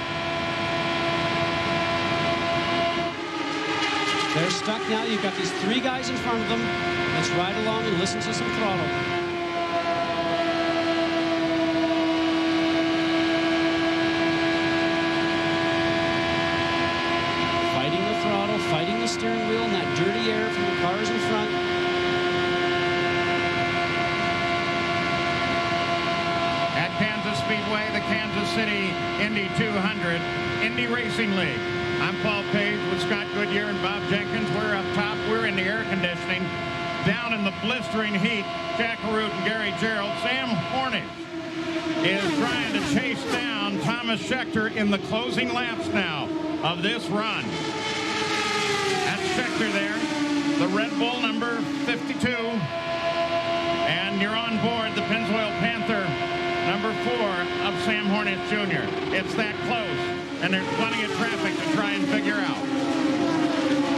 They're stuck now. You've got these 3 guys in front of them. Let's ride along and listen to some throttle. Fighting the throttle, fighting the steering wheel, and that dirty air from the cars in front. At Kansas Speedway, the Kansas City Indy 200 Indy Racing League. I'm Paul Page with Scott Goodyear and Bob Jenkins. We're up top. We're in the air conditioning. Down in the blistering heat, Jack Harut and Gary Gerald. Sam Hornish is trying to chase down Tomas Scheckter in the closing laps now of this run. That's Scheckter there, the Red Bull number 52. And you're on board the Pennzoil Panther number 4 of Sam Hornish Jr. It's that close. And there's plenty of traffic to try and figure out.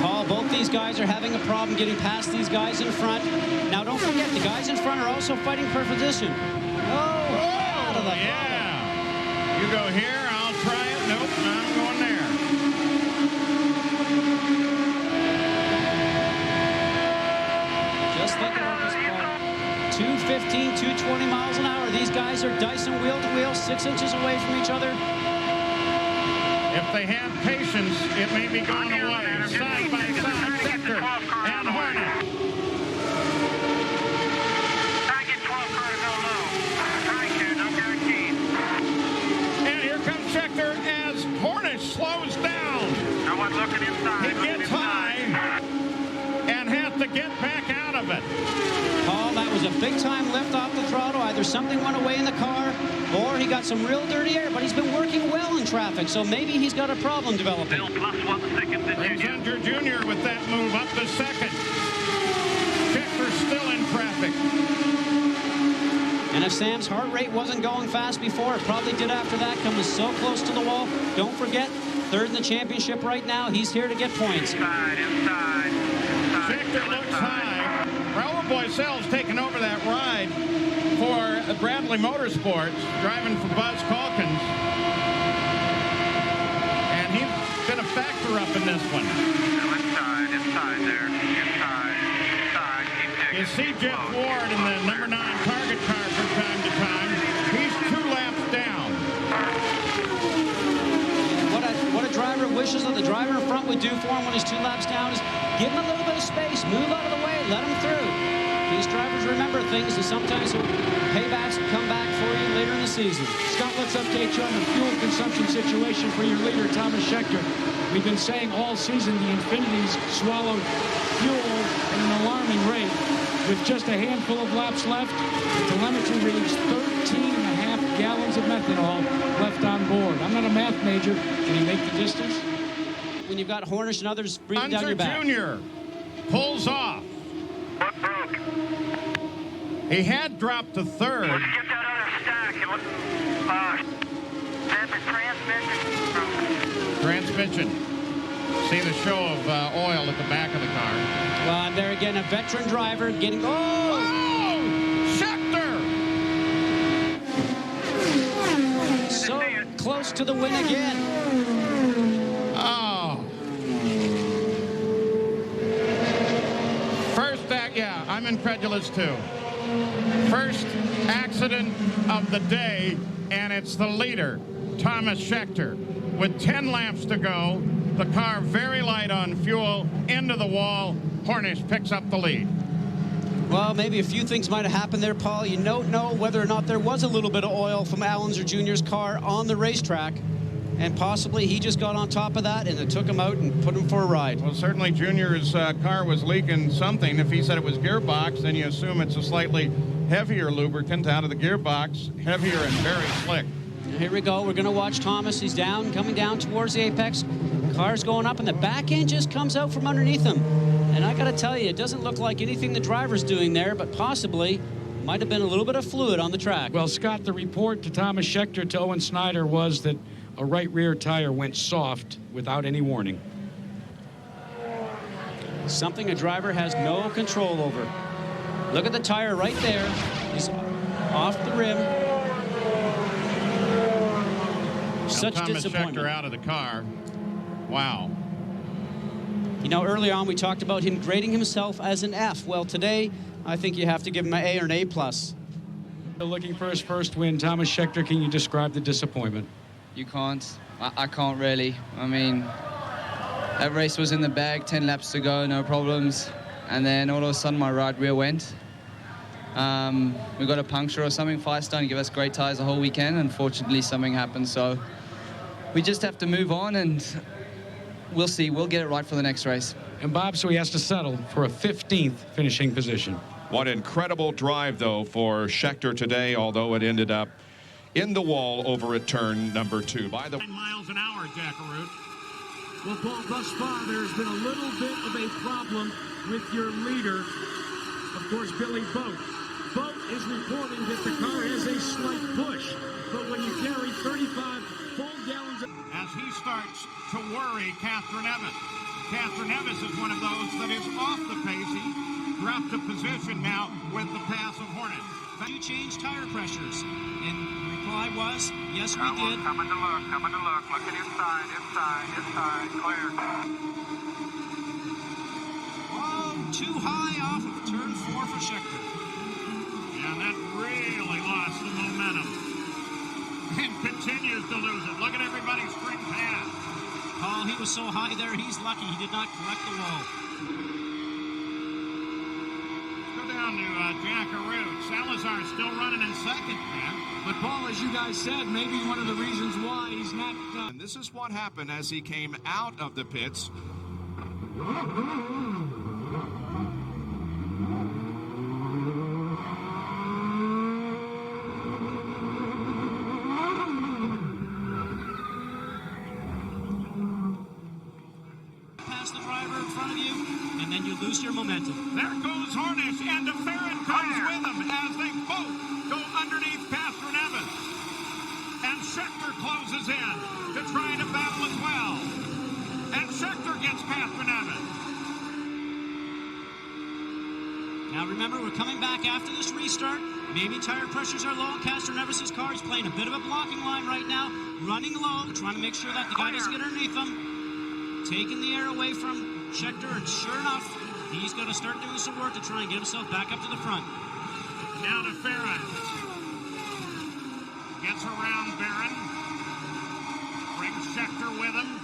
Paul, both these guys are having a problem getting past these guys in front. Now, don't forget, the guys in front are also fighting for position. Out of the yeah. You go here, I'll try it. Nope, I'm going there. Just think about this, Paul. 215, 220 miles an hour. These guys are dicing wheel to wheel, 6 inches away from each other. If they have patience, it may be gone away. Side by side, Scheckter and Hornish. Try and get 12 car to go low. Try to, no guaranteed. And here comes Scheckter as Hornish slows down. No one looking inside. He gets high and has to get back out of it. Paul, that was a big-time lift off the throttle. Either something went away in the car, or he got some real dirty air, but he's been working well in traffic, so maybe he's got a problem developing. Still plus 1 second to Unser Jr. with that move up to second. Scheckter still in traffic. And if Sam's heart rate wasn't going fast before, it probably did after that, coming so close to the wall. Don't forget, 3rd in the championship right now. He's here to get points. Inside. Scheckter looks high. Raul Boycel's taken over that ride for Bradley Motorsports, driving for Buzz Calkins. And he's been a factor up in this one. Inside there. Inside. Keep You see Jeff Ward in the number 9 target car from time to time. He's 2 laps down. What a driver wishes that the driver in front would do for him when he's 2 laps down is give him a little bit of space, move out of the way, let him through. These drivers remember things, and sometimes paybacks will come back for you later in the season. Scott, let's update you on the fuel consumption situation for your leader, Tomas Scheckter. We've been saying all season the Infinities swallowed fuel at an alarming rate. With just a handful of laps left, the telemetry reads 13.5 gallons of methanol left on board. I'm not a math major. Can he make the distance? When you've got Hornish and others breathing down your back. Jr. pulls off. He had dropped to third. Let's get that other stack. The Transmission. See the show of oil at the back of the car. Well, and there again, a veteran driver getting... Oh! Scheckter! So close to the win again. Oh. First act, yeah, I'm incredulous too. First accident of the day, and it's the leader, Tomas Scheckter. With 10 laps to go, the car very light on fuel, into the wall. Hornish picks up the lead. Well, maybe a few things might have happened there, Paul. You don't know whether or not there was a little bit of oil from Allen's Jr.'s car on the racetrack. And possibly he just got on top of that and it took him out and put him for a ride. Well, certainly Junior's car was leaking something. If he said it was gearbox, then you assume it's a slightly heavier lubricant out of the gearbox, heavier and very slick. Here we go. We're going to watch Tomas. He's down, coming down towards the apex. Car's going up, and the back end just comes out from underneath him. And I got to tell you, it doesn't look like anything the driver's doing there, but possibly might have been a little bit of fluid on the track. Well, Scott, the report to Tomas Scheckter to Owen Snyder was that a right rear tire went soft without any warning. Something a driver has no control over. Look at the tire right there. He's off the rim. Such Tomas disappointment. Scheckter out of the car. Wow. You know, early on we talked about him grading himself as an F. Well, today I think you have to give him an A or an A+. Looking for his first win, Tomas Scheckter, can you describe the disappointment? You can't. I can't really. I mean, that race was in the bag, 10 laps to go, no problems. And then all of a sudden my right rear went. We got a puncture or something. Firestone give us great tires the whole weekend. Unfortunately, something happened. So we just have to move on, and we'll see. We'll get it right for the next race. And Bob, so he has to settle for a 15th finishing position. What incredible drive, though, for Scheckter today, although it ended up in the wall over at turn number 2. By the 9 miles an hour, Jackaroo. Well, Paul, thus far there's been a little bit of a problem with your leader, of course, Billy Boat. Boat is reporting that the car has a slight push, but when you carry 35 full gallons of... As he starts to worry Catherine Evans. Catherine Evans is one of those that is off the pace. He dropped a position now with the pass of Hornet. You changed tire pressures, and the reply was, yes, we did. Coming to look, look at inside, clear. Oh, too high off of turn 4 for Scheckter. And that really lost the momentum. And continues to lose it. Look at everybody spring past. Paul, he was so high there, he's lucky he did not collect the wall. Let's go down to Jackaroo. Salazar's still running in second, man. But Paul, as you guys said, maybe one of the reasons why he's not... And this is what happened as he came out of the pits. Pass the driver in front of you, and then you lose your momentum. There goes Hornish, and DeFerrin comes with him as they both go underneath Catherine Evans. And Scheckter closes in to try to battle as well. And Scheckter gets Catherine Evans. Now remember, we're coming back after this restart. Maybe tire pressures are low. Catherine Evans' car is playing a bit of a blocking line right now. Running low, trying to make sure that the guy doesn't get underneath him. Taking the air away from Scheckter, and sure enough, he's going to start doing some work to try and get himself back up to the front. Now to Farron. Gets around Barron. Brings Scheckter with him.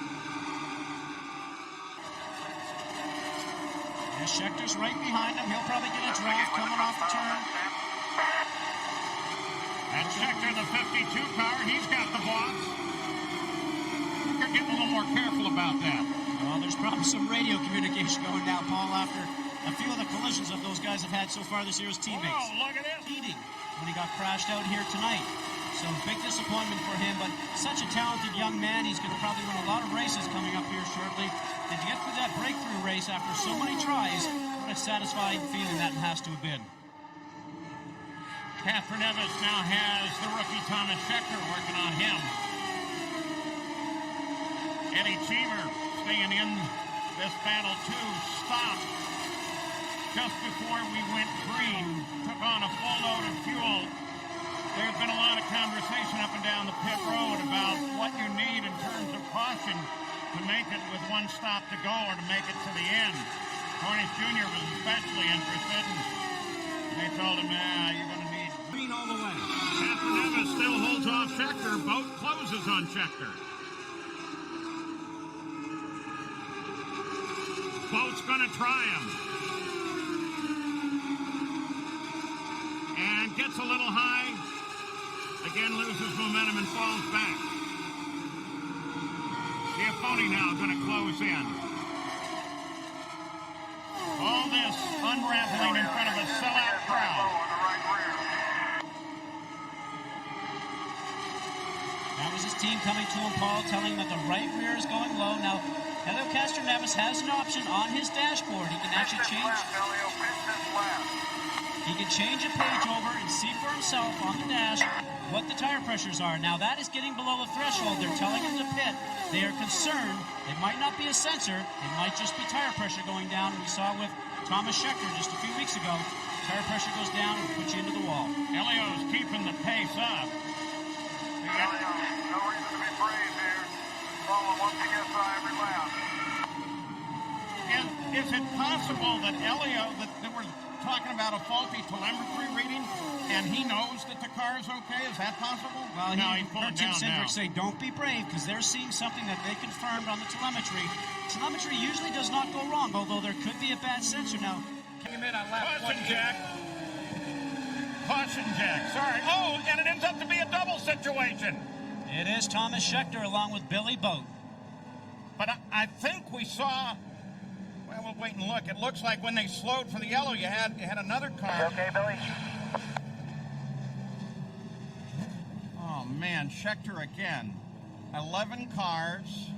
And Schecter's right behind him. He'll probably get a draft coming off the turn. And Scheckter, the 52 car, he's got the boss. start getting a little more careful about that. Well, there's probably some radio communication going now, Paul, after a few of the collisions of those guys have had so far this year as teammates. Oh, look at this. Eating when he got crashed out here tonight. So big disappointment for him, but such a talented young man. He's going to probably win a lot of races coming up here shortly. And to get through that breakthrough race after so many tries, what a satisfying feeling that has to have been. Catherine Evans now has the rookie Tomas Scheckter working on him. Eddie Cheever staying in this battle too. Stopped just before we went green. Took on a full load of fuel. There's been a lot of conversation up and down the pit road about what you need in terms of caution to make it with one stop to go or to make it to the end. Hornish Jr. was especially interested, and they told him, you're going to need green all the way. Catherine Evans still holds off Scheckter. Boat closes on Scheckter. Boat's going to try him. And gets a little high. Again, loses momentum and falls back. Giaffoni now going to close in. All this unraveling in front of a sellout crowd. That was his team coming to him, Paul, telling him that the right rear is going low. Now, Helio Castroneves has an option on his dashboard. He can actually change. He can change a page over and see for himself on the dash what the tire pressures are. Now that is getting below the threshold. They're telling him to pit. They are concerned. It might not be a sensor. It might just be tire pressure going down. We saw with Tomas Scheckter just a few weeks ago. Tire pressure goes down and puts you into the wall. Helio's keeping the pace up. Helio, no reason to be brave here. Follow 1 PSI every lap. Is it possible that Helio, that we're talking about a faulty telemetry reading, and he knows that the car is okay? Is that possible? Well, no, he heard Tim Cindric say, don't be brave, because they're seeing something that they confirmed on the telemetry. Telemetry usually does not go wrong, although there could be a bad sensor. Now, came in on lap Caution jack. Caution jack, sorry. Oh, and it ends up to be a double situation. It is Tomas Scheckter along with Billy Boat. But I think we saw... Well, we'll wait and look. It looks like when they slowed for the yellow, you had another car. Okay, Billy? Oh, man, Scheckter again. 11 cars,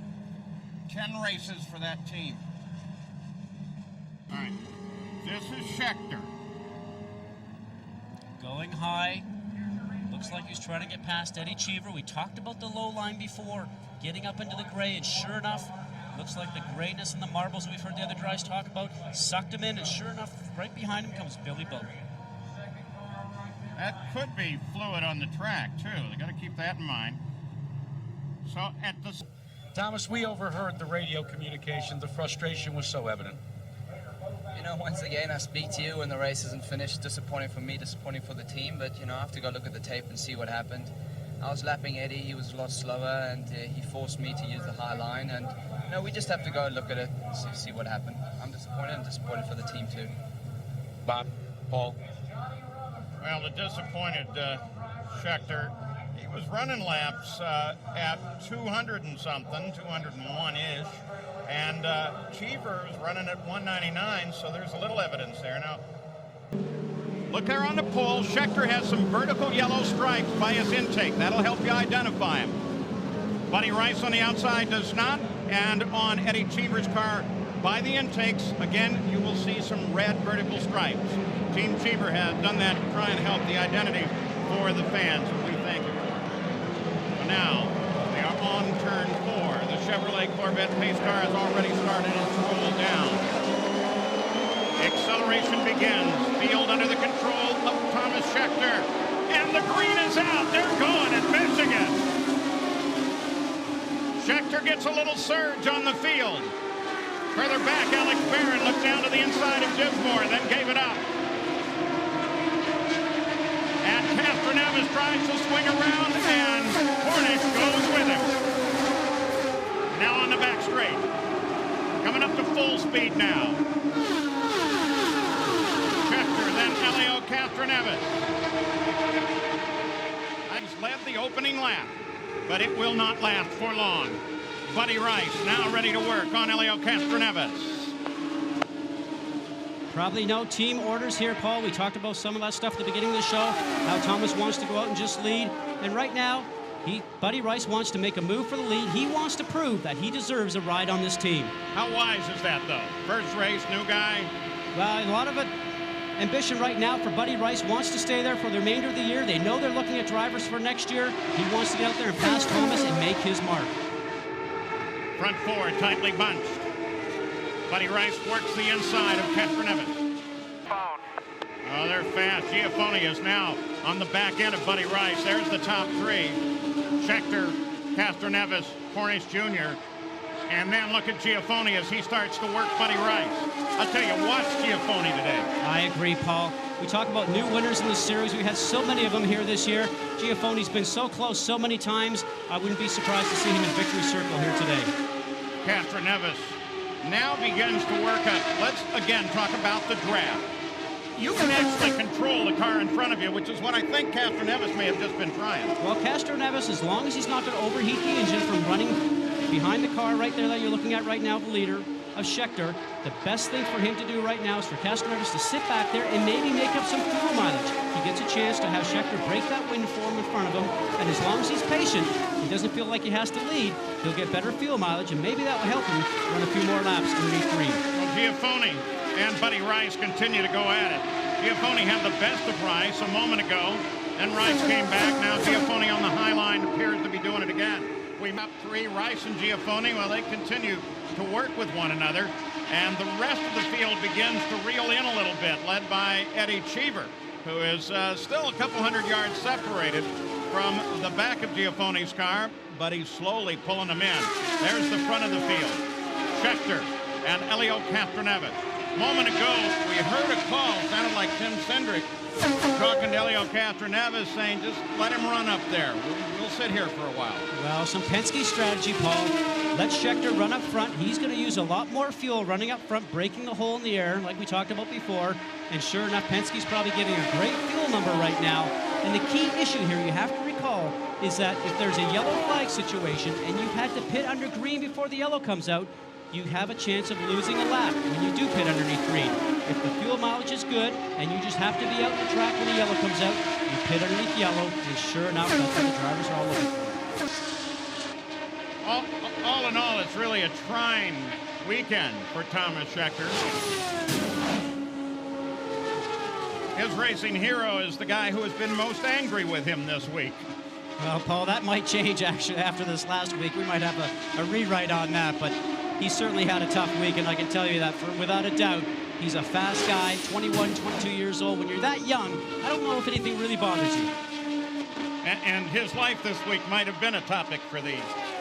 10 races for that team. All right, this is Scheckter. Going high. Looks like he's trying to get past Eddie Cheever. We talked about the low line before, getting up into the gray, and sure enough, looks like the grayness and the marbles we've heard the other drivers talk about sucked him in, and sure enough, right behind him comes Billy Boat. That could be fluid on the track, too. They got to keep that in mind. So at the... Thomas, we overheard the radio communication. The frustration was so evident. You know, once again, I speak to you when the race isn't finished. Disappointing for me, disappointing for the team, but, you know, I have to go look at the tape and see what happened. I was lapping Eddie, he was a lot slower, and he forced me to use the high line, and, you know, we just have to go look at it and see what happened. I'm disappointed and disappointed for the team, too. Bob, Paul? Well, the disappointed Scheckter, he was running laps at 200 and something, 201-ish, and Cheever was running at 199, so there's a little evidence there. Now, look there on the pole. Scheckter has some vertical yellow stripes by his intake. That'll help you identify him. Buddy Rice on the outside does not, and on Eddie Cheever's car by the intakes, again, you will see some red vertical stripes. Team Cheever has done that to try and help the identity for the fans, and we thank you for it. Now, they are on turn 4. The Chevrolet Corvette pace car has already started its roll down. Acceleration begins. Field under the control of Tomas Scheckter. And the green is out. They're going at Michigan. Scheckter gets a little surge on the field. Further back, Alex Barron looked down to the inside of Dismore, then gave it up. And Castroneves tries to swing around, and Hornish goes with him. Now on the back straight. Coming up to full speed now. Scheckter, then Helio Castroneves. He's led the opening lap, but it will not last for long. Buddy Rice now ready to work on Helio Castroneves. Probably no team orders here, Paul. We talked about some of that stuff at the beginning of the show, how Tomas wants to go out and just lead. And right now, Buddy Rice wants to make a move for the lead. He wants to prove that he deserves a ride on this team. How wise is that, though? First race, new guy? Well, a lot of it, ambition right now for Buddy Rice wants to stay there for the remainder of the year. They know they're looking at drivers for next year. He wants to get out there and pass Tomas and make his mark. Front four tightly bunched. Buddy Rice works the inside of Castroneves. Oh, they're fast. Giafoni is now on the back end of Buddy Rice. There's the top three. Scheckter, Castroneves, Hornish Jr. And then look at Giafoni as he starts to work Buddy Rice. I'll tell you, watch Giafoni today. I agree, Paul. We talk about new winners in the series. We've had so many of them here this year. Giafoni's been so close so many times. I wouldn't be surprised to see him in victory circle here today. Castroneves now begins to work up. Let's again talk about the draft. You can actually control the car in front of you, which is what I think Castroneves may have just been trying. Well, Castroneves, as long as he's not going to overheat the engine from running behind the car right there that you're looking at right now, the leader of Scheckter, the best thing for him to do right now is for Castroneves to sit back there and maybe make up some fuel mileage. He gets a chance to have Scheckter break that wind form in front of him, and as long as he's patient, he doesn't feel like he has to lead, he'll get better fuel mileage, and maybe that will help him run a few more laps underneath green. Well, Giafoni and Buddy Rice continue to go at it. Giafoni had the best of Rice a moment ago, and Rice came back. Now Giafoni on the high line appears to be doing it again. We map three, Rice and Giafoni. Well, they continue to work with one another, and the rest of the field begins to reel in a little bit, led by Eddie Cheever, who is still a couple hundred yards separated from the back of Giafoni's car, but he's slowly pulling them in. There's the front of the field. Scheckter and Helio Castroneves. A moment ago, we heard a call, sounded like Tim Cindric, talking to Helio Castroneves, saying, just let him run up there. We'll sit here for a while. Well, some Penske strategy, Paul. Let Scheckter run up front. He's going to use a lot more fuel running up front, breaking the hole in the air, like we talked about before. And sure enough, Penske's probably getting a great fuel number right now. And the key issue here, you have to recall, is that if there's a yellow flag situation and you've had to pit under green before the yellow comes out, you have a chance of losing a lap when you do pit underneath green. If the fuel mileage is good and you just have to be out on the track when the yellow comes out, you pit underneath yellow, and sure enough, that's what the drivers are all looking for. All in all, it's really a trying weekend for Tomas Scheckter. His racing hero is the guy who has been most angry with him this week. Well, Paul, that might change actually after this last week. We might have a rewrite on that, but he certainly had a tough week, and I can tell you that without a doubt, he's a fast guy, 21, 22 years old. When you're that young, I don't know if anything really bothers you. And his life this week might have been a topic for the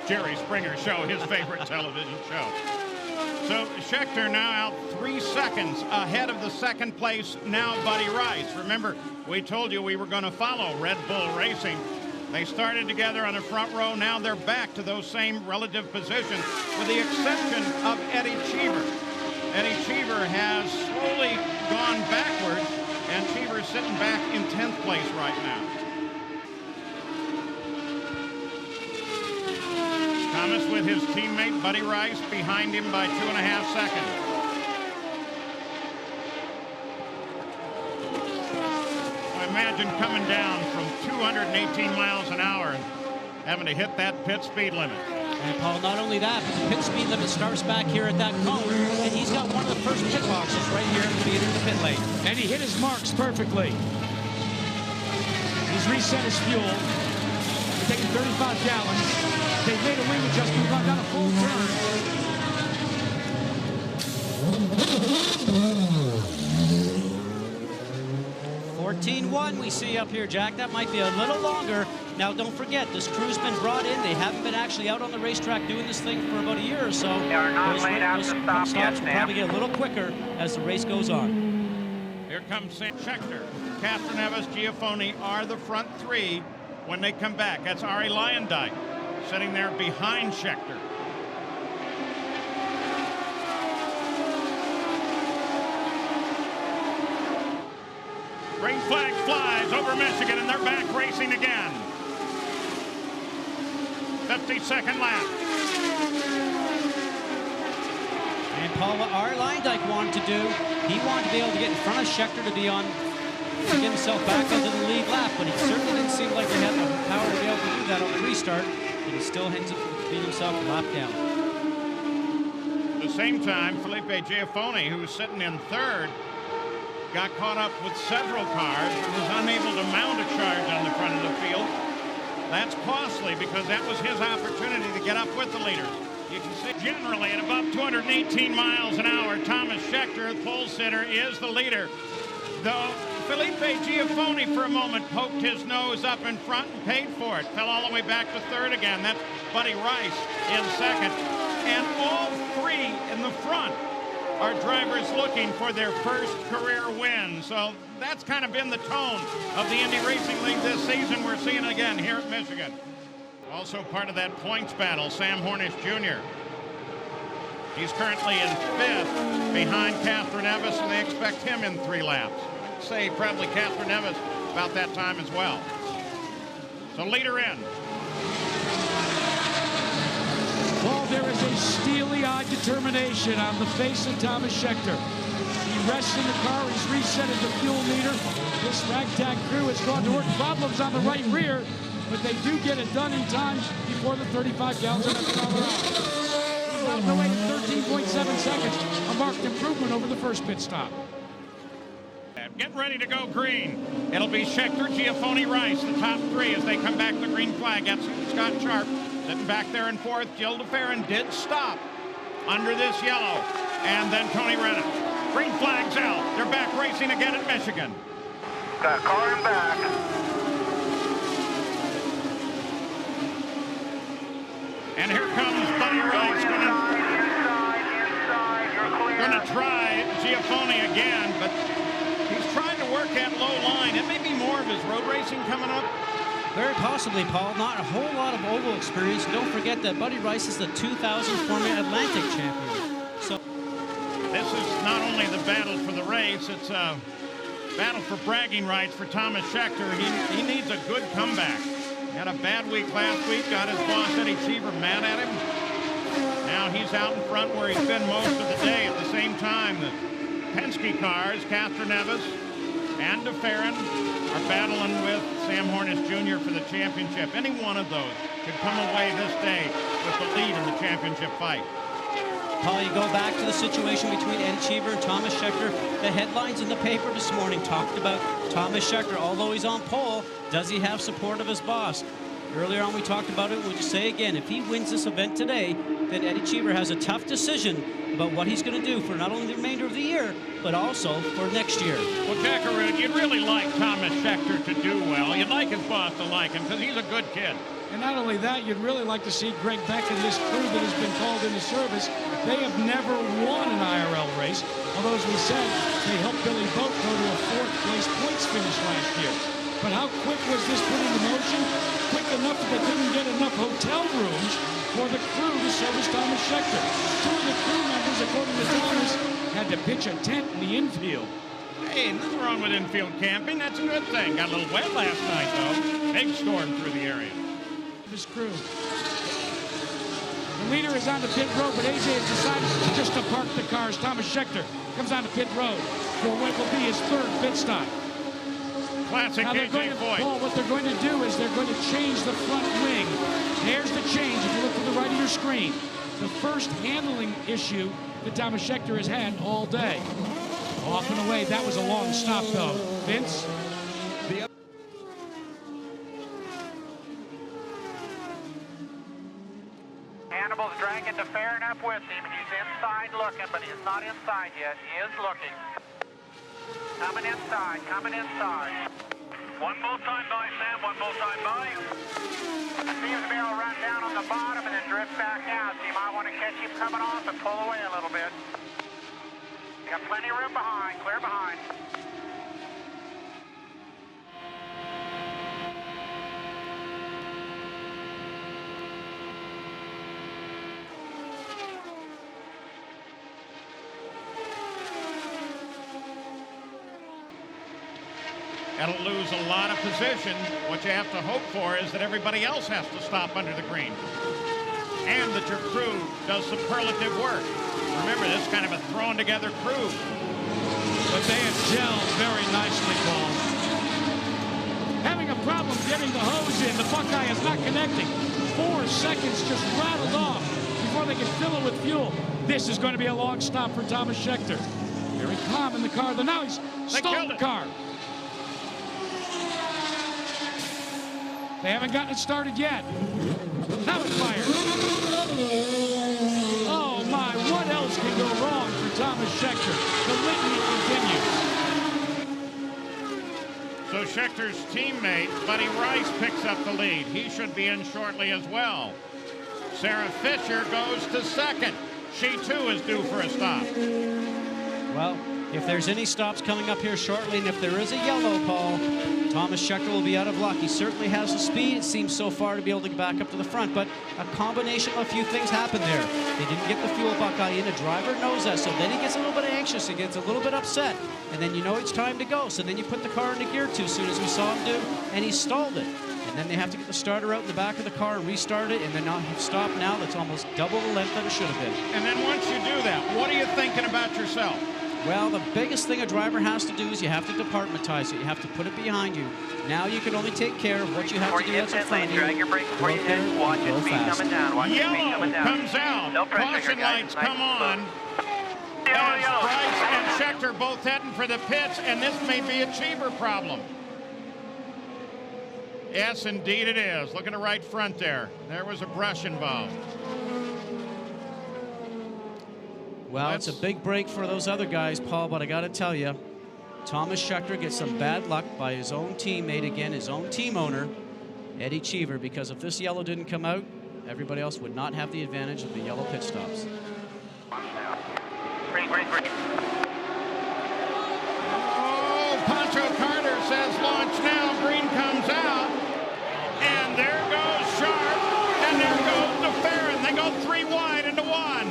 Jerry Springer Show, his favorite television show. So Scheckter now out 3 seconds ahead of the second place, now Buddy Rice. Remember, we told you we were going to follow Red Bull Racing. They started together on the front row. Now they're back to those same relative positions, with the exception of Eddie Cheever. Eddie Cheever has slowly gone backwards, and Cheever's sitting back in 10th place right now. Tomas with his teammate Buddy Rice behind him by 2.5 seconds. Imagine coming down from 218 miles an hour and having to hit that pit speed limit. And Paul, not only that, but the pit speed limit starts back here at that cone, and he's got one of the first pit boxes right here at the beginning of the pit lane. And he hit his marks perfectly. He's reset his fuel. He's taking 35 gallons. They've made a wing adjustment, got down a full turn. 14-1 we see up here, Jack. That might be a little longer. Now, don't forget, this crew's been brought in. They haven't been actually out on the racetrack doing this thing for about a year or so. They are not laid out to stop yet, will probably get a little quicker as the race goes on. Here comes Scheckter. Castroneves, Giafoni are the front three when they come back. That's Ari Lyondike sitting there behind Scheckter. Green flag flies over Michigan, and they're back racing again. 52nd lap. And Paul, what our line dyke wanted to do, he wanted to be able to get in front of Scheckter to be on, to get himself back onto the lead lap, but he certainly didn't seem like he had the power to be able to do that on the restart, and he still ends up being himself a lap down. At the same time, Felipe Giafone, who was sitting in third, got caught up with several cars and was unable to mount a charge on the front of the field. That's costly because that was his opportunity to get up with the leaders. You can see generally at about 218 miles an hour, Tomas Scheckter, the pole sitter, is the leader. Though Felipe Giafone for a moment poked his nose up in front and paid for it. Fell all the way back to third again. That's Buddy Rice in second. And all three in the front are drivers looking for their first career win. So that's kind of been the tone of the Indy Racing League this season. We're seeing it again here at Michigan. Also part of that points battle, Sam Hornish Jr. He's currently in fifth behind Catherine Evis, and they expect him in 3 laps. I'd say probably Catherine Evis about that time as well. So leader in. Well, there is a steely-eyed determination on the face of Tomas Scheckter. He rests in the car. He's resetted the fuel meter. This ragtag crew has gone to work. Problems on the right rear, but they do get it done in time before the 35 gallons per hour. He's out of the way in 13.7 seconds, a marked improvement over the first pit stop. Getting ready to go green. It'll be Scheckter, Giafone, Rice, the top 3 as they come back to the green flag. That's Scott Sharp sitting back there in 4th. Jill DeFerrin did stop under this yellow. And then Tony Rennan. Green flag's out. They're back racing again at Michigan. Got a car in back. And here comes Buddy Rice. Going to try Giafone again, but he's trying to work that low line. It may be more of his road racing coming up. Very possibly, Paul. Not a whole lot of oval experience. Don't forget that Buddy Rice is the 2000 Formula Atlantic champion. So this is not only the battle for the race, it's a battle for bragging rights for Tomas Scheckter. He needs a good comeback. Had a bad week last week, got his boss Eddie Cheever mad at him. Now he's out in front where he's been most of the day. At the same time, the Penske cars, Catherine Evis and DeFerrin, are battling with Sam Hornish Jr. for the championship. Any one of those could come away this day with the lead in the championship fight. Paul, you go back to the situation between Eddie Cheever and Tomas Scheckter. The headlines in the paper this morning talked about Tomas Scheckter. Although he's on pole, does he have support of his boss? Earlier on we talked about it. We'll just say again, if he wins this event today, then Eddie Cheever has a tough decision about what he's going to do for not only the remainder of the year, but also for next year. Well, Jackaroo, you'd really like Tomas Scheckter to do well. You'd like his boss to like him because he's a good kid. And not only that, you'd really like to see Greg Beck and this crew that has been called into service. They have never won an IRL race, although, as we said, they helped Billy Boat go to a 4th place points finish last year. But how quick was this put into motion? Quick enough that they didn't get enough hotel rooms for the crew to service Tomas Scheckter. 2 of the crew members, according to Thomas, had to pitch a tent in the infield. Hey, nothing wrong with infield camping. That's a good thing. Got a little wet last night, though. Big storm through the area. His crew. The leader is on the pit road, but AJ has decided just to park the cars. Tomas Scheckter comes on the pit road for what will be his 3rd pit stop. Classic AJ Foyt. Paul, what they're going to do is they're going to change the front wing. There's the change if you look to the right of your screen. The first handling issue that Tomas Scheckter has had all day. Off and away. That was a long stop, though. Vince? Hannibal's dragging DeFerrin up with him. He's inside looking, but he's not inside yet. He is looking. Coming inside, coming inside. One more time by, Sam, one more time by. Seems to be able to run down on the bottom and then drift back out. So you might want to catch him coming off and pull away a little bit. You got plenty of room behind, clear behind. That'll lose a lot of position. What you have to hope for is that everybody else has to stop under the green. and that your crew does superlative work. Remember, this kind of a thrown together crew. But they have gelled very nicely, Paul. Having a problem getting the hose in. The Buckeye is not connecting. 4 seconds just rattled off before they can fill it with fuel. This is going to be a long stop for Tomas Scheckter. Very calm in the car. Now he's stalled the car. They haven't gotten it started yet. Now it's fired. Oh my, what else can go wrong for Tomas Scheckter? The litany continues. So Schecter's teammate, Buddy Rice, picks up the lead. He should be in shortly as well. Sarah Fisher goes to second. She too is due for a stop. Well, if there's any stops coming up here shortly, and if there is a yellow, Paul, Tomas Scheckter will be out of luck. He certainly has the speed, it seems so far, to be able to get back up to the front, but a combination of a few things happened there. They didn't get the fuel Buckeye in. The driver knows that, so then he gets a little bit anxious, he gets a little bit upset, and then you know it's time to go. So then you put the car into gear too soon, as we saw him do, and he stalled it. And then they have to get the starter out in the back of the car and restart it, and then not stop now. That's almost double the length that it should have been. And then once you do that, what are you thinking about yourself? Well, the biggest thing a driver has to do is you have to departmentize it. You have to put it behind you. Now you can only take care of what you have to do that's in front of you. Drag your brakes before you hit. Watch your speed coming down. Watch your speed coming down. Comes out. No pressure, Caution lights come on. As Price and Scheckter both heading for the pits, and this may be a Cheever problem. Yes, indeed it is. Look at the right front there. There was a brush involved. Well, it's a big break for those other guys, Paul, but I got to tell you, Tomas Scheckter gets some bad luck by his own teammate again, his own team owner, Eddie Cheever, because if this yellow didn't come out, everybody else would not have the advantage of the yellow pit stops. Green. Oh, Pancho Carter says launch now. Green comes out. And there goes Sharp. And there goes DeFerrin. They go 3 wide into 1.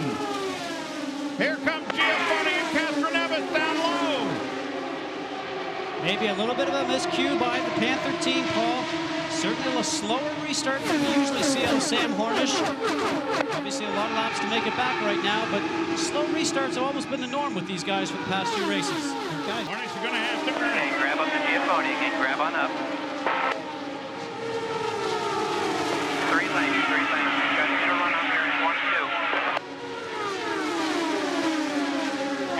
Here comes Giafoni and Castroneves down low. Maybe a little bit of a miscue by the Panther team, Paul. Certainly a slower restart than we usually see out of Sam Hornish. Obviously a lot of laps to make it back right now, but slow restarts have almost been the norm with these guys for the past 2 races. Guys, Hornish is going to have to earn it. Okay, grab up to Giafoni again. Grab on up. 3 lanes. Try to get a run up here in 1-2.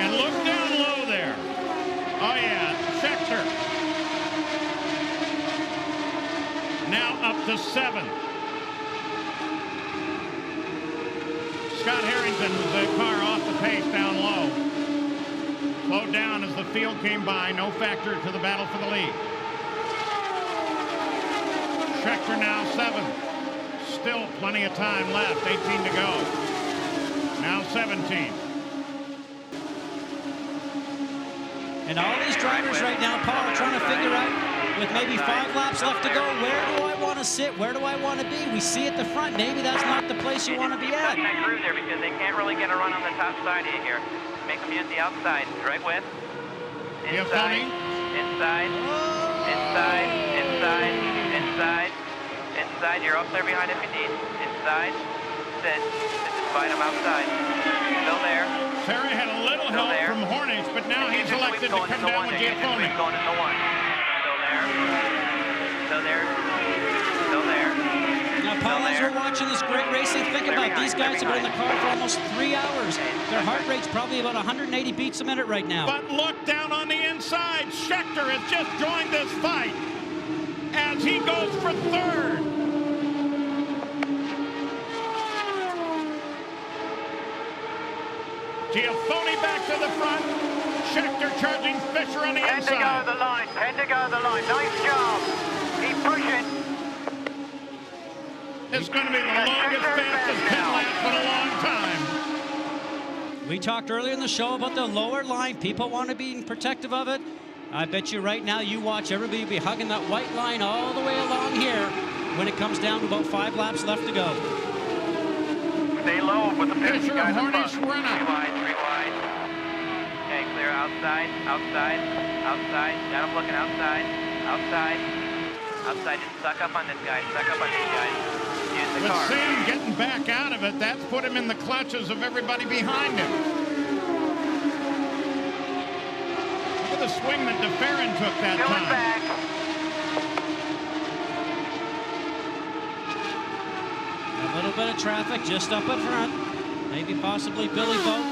And look down low there. Oh yeah, Scheckter. Now up to 7. Scott Harrington with the car off the pace down low. Slowed down as the field came by. No factor to the battle for the lead. Scheckter now 7. Still plenty of time left. 18 to go. Now 17. And all these drivers right now, Paul, are trying to figure out, with maybe 5 laps left to go, where do I want to sit? Where do I want to be? We see at the front, maybe that's not the place you want to be at. That through there because they can't really get a run on the top side of you here. Make them use the outside. Right with. Inside. You're up there behind if you need. Inside. Sit. Just fight them outside. Still there. Terry had a little help from Hornish, but now he's elected to come down with Giafoni. Going into 1. Still there. Now, Paul, as we're watching this great racing, think about these guys have been in the car for almost 3 hours. Their heart rate's probably about 180 beats a minute right now. But look down on the inside. Scheckter has just joined this fight as he goes for 3rd. Giafoni back to the front. Scheckter charging Fisher on the inside. Penske the line. Nice job. Keep pushing. It's going to be the longest, fastest pit lap in a long time. We talked earlier in the show about the lower line. People want to be protective of it. I bet you right now, you watch everybody be hugging that white line all the way along here when it comes down to about 5 laps left to go. Stay low with the Penske guys up front. 3 wide. Okay, clear outside. Got him looking outside. Just suck up on this guy. Suck up on these guys. Use the With car. Sam getting back out of it, that's put him in the clutches of everybody behind him. Look at the swing that DeFerrin took that time. Back. A little bit of traffic just up in front. Maybe possibly Billy Boat.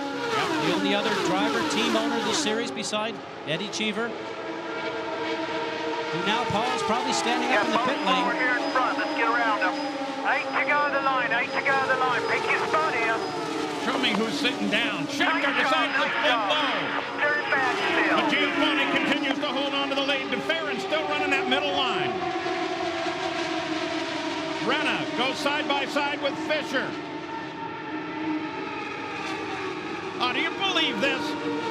The only other driver, team owner of the series beside Eddie Cheever. Who now, Paul, is probably standing up in the pit lane. Over here in front. Let's get around him. 8 to go to the line. 8 to go to the line. Pick your spot here. Show me who's sitting down. Scheckter decides to spin low. Turn back still. But Giovanni continues to hold on to the lead. DeFerrin still running that middle line. Renna goes side by side with Fisher. Oh, do you believe this?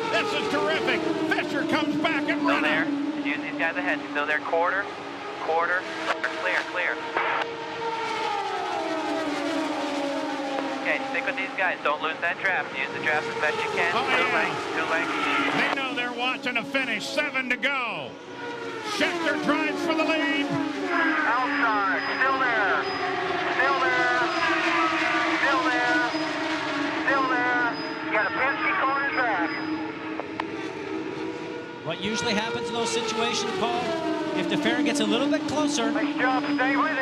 This is terrific. Fisher comes back at Still there. Renna. Use these guys ahead. Still there. Quarter. Clear. Okay, stick with these guys. Don't lose that draft. Use the draft as best you can. Oh, Too yeah. late. They know they're watching a finish. 7 to go. Scheckter drives for the lead. Outside. Still there. You got a Penske car in back. What usually happens in those situations, Paul, if DeFerrin gets a little bit closer, Nice job. Stay with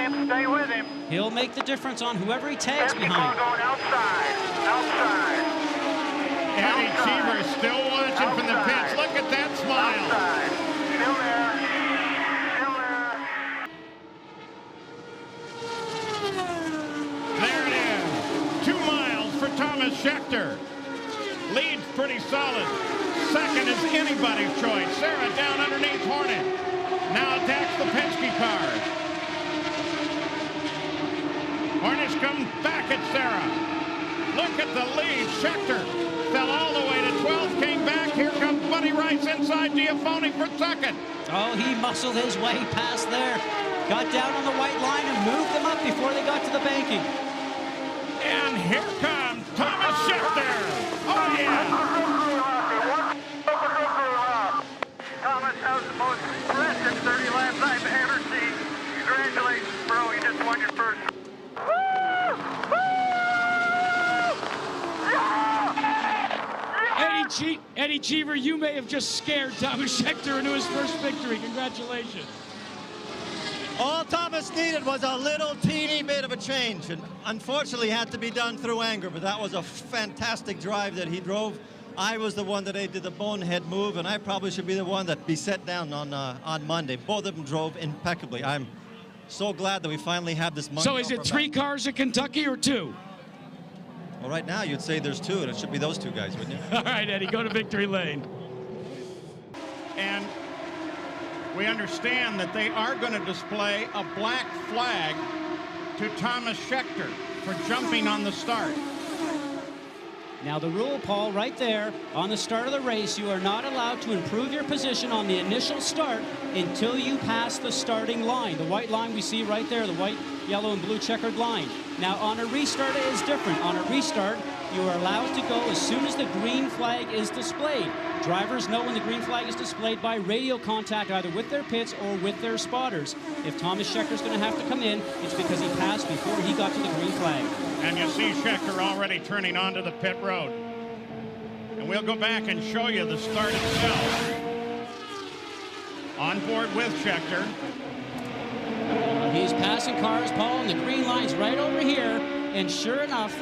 him. he'll make the difference on whoever he tags Penske car behind. going outside. Eddie Cheever still watching from the pits. Look at that smile. Still there. There it is. 2 miles for Tomas Scheckter. Lead's pretty solid. Second is anybody's choice. Sarah down underneath Hornish. Now attacks the Penske cars. Hornish comes back at Sarah. Look at the lead. Scheckter fell all the way to 12th, came back. Here comes Buddy Rice inside Giovanni for second. Oh, he muscled his way past there. Got down on the white line and moved them up before they got to the banking. And here comes Tomas Scheckter. Oh, yeah. Thomas, that was the most impressive 30 laps I've ever seen. Congratulations, bro. You just won your first. Eddie Cheever, you may have just scared Tomas Scheckter into his first victory. Congratulations. All Thomas needed was a little teeny bit of a change, and unfortunately had to be done through anger, but that was a fantastic drive that he drove. I was the one that did the bonehead move, and I probably should be the one that be set down on Monday. Both of them drove impeccably. I'm so glad that we finally have this Monday. So is it 3 cars at Kentucky or 2? Well, right now you'd say there's 2, and it should be those 2 guys, wouldn't you? All right, Eddie, go to victory lane. And we understand that they are going to display a black flag to Tomas Scheckter for jumping on the start. Now the rule, Paul, right there, on the start of the race, you are not allowed to improve your position on the initial start until you pass the starting line. The white line we see right there, the white, yellow, and blue checkered line. Now on a restart, it is different. On a restart, you are allowed to go as soon as the green flag is displayed. Drivers know when the green flag is displayed by radio contact, either with their pits or with their spotters. If Tomas Scheckter's going to have to come in, it's because he passed before he got to the green flag. And you see Scheckter already turning onto the pit road. And we'll go back and show you the start itself. On board with Scheckter. He's passing cars, Paul, and the green line's right over here. And sure enough,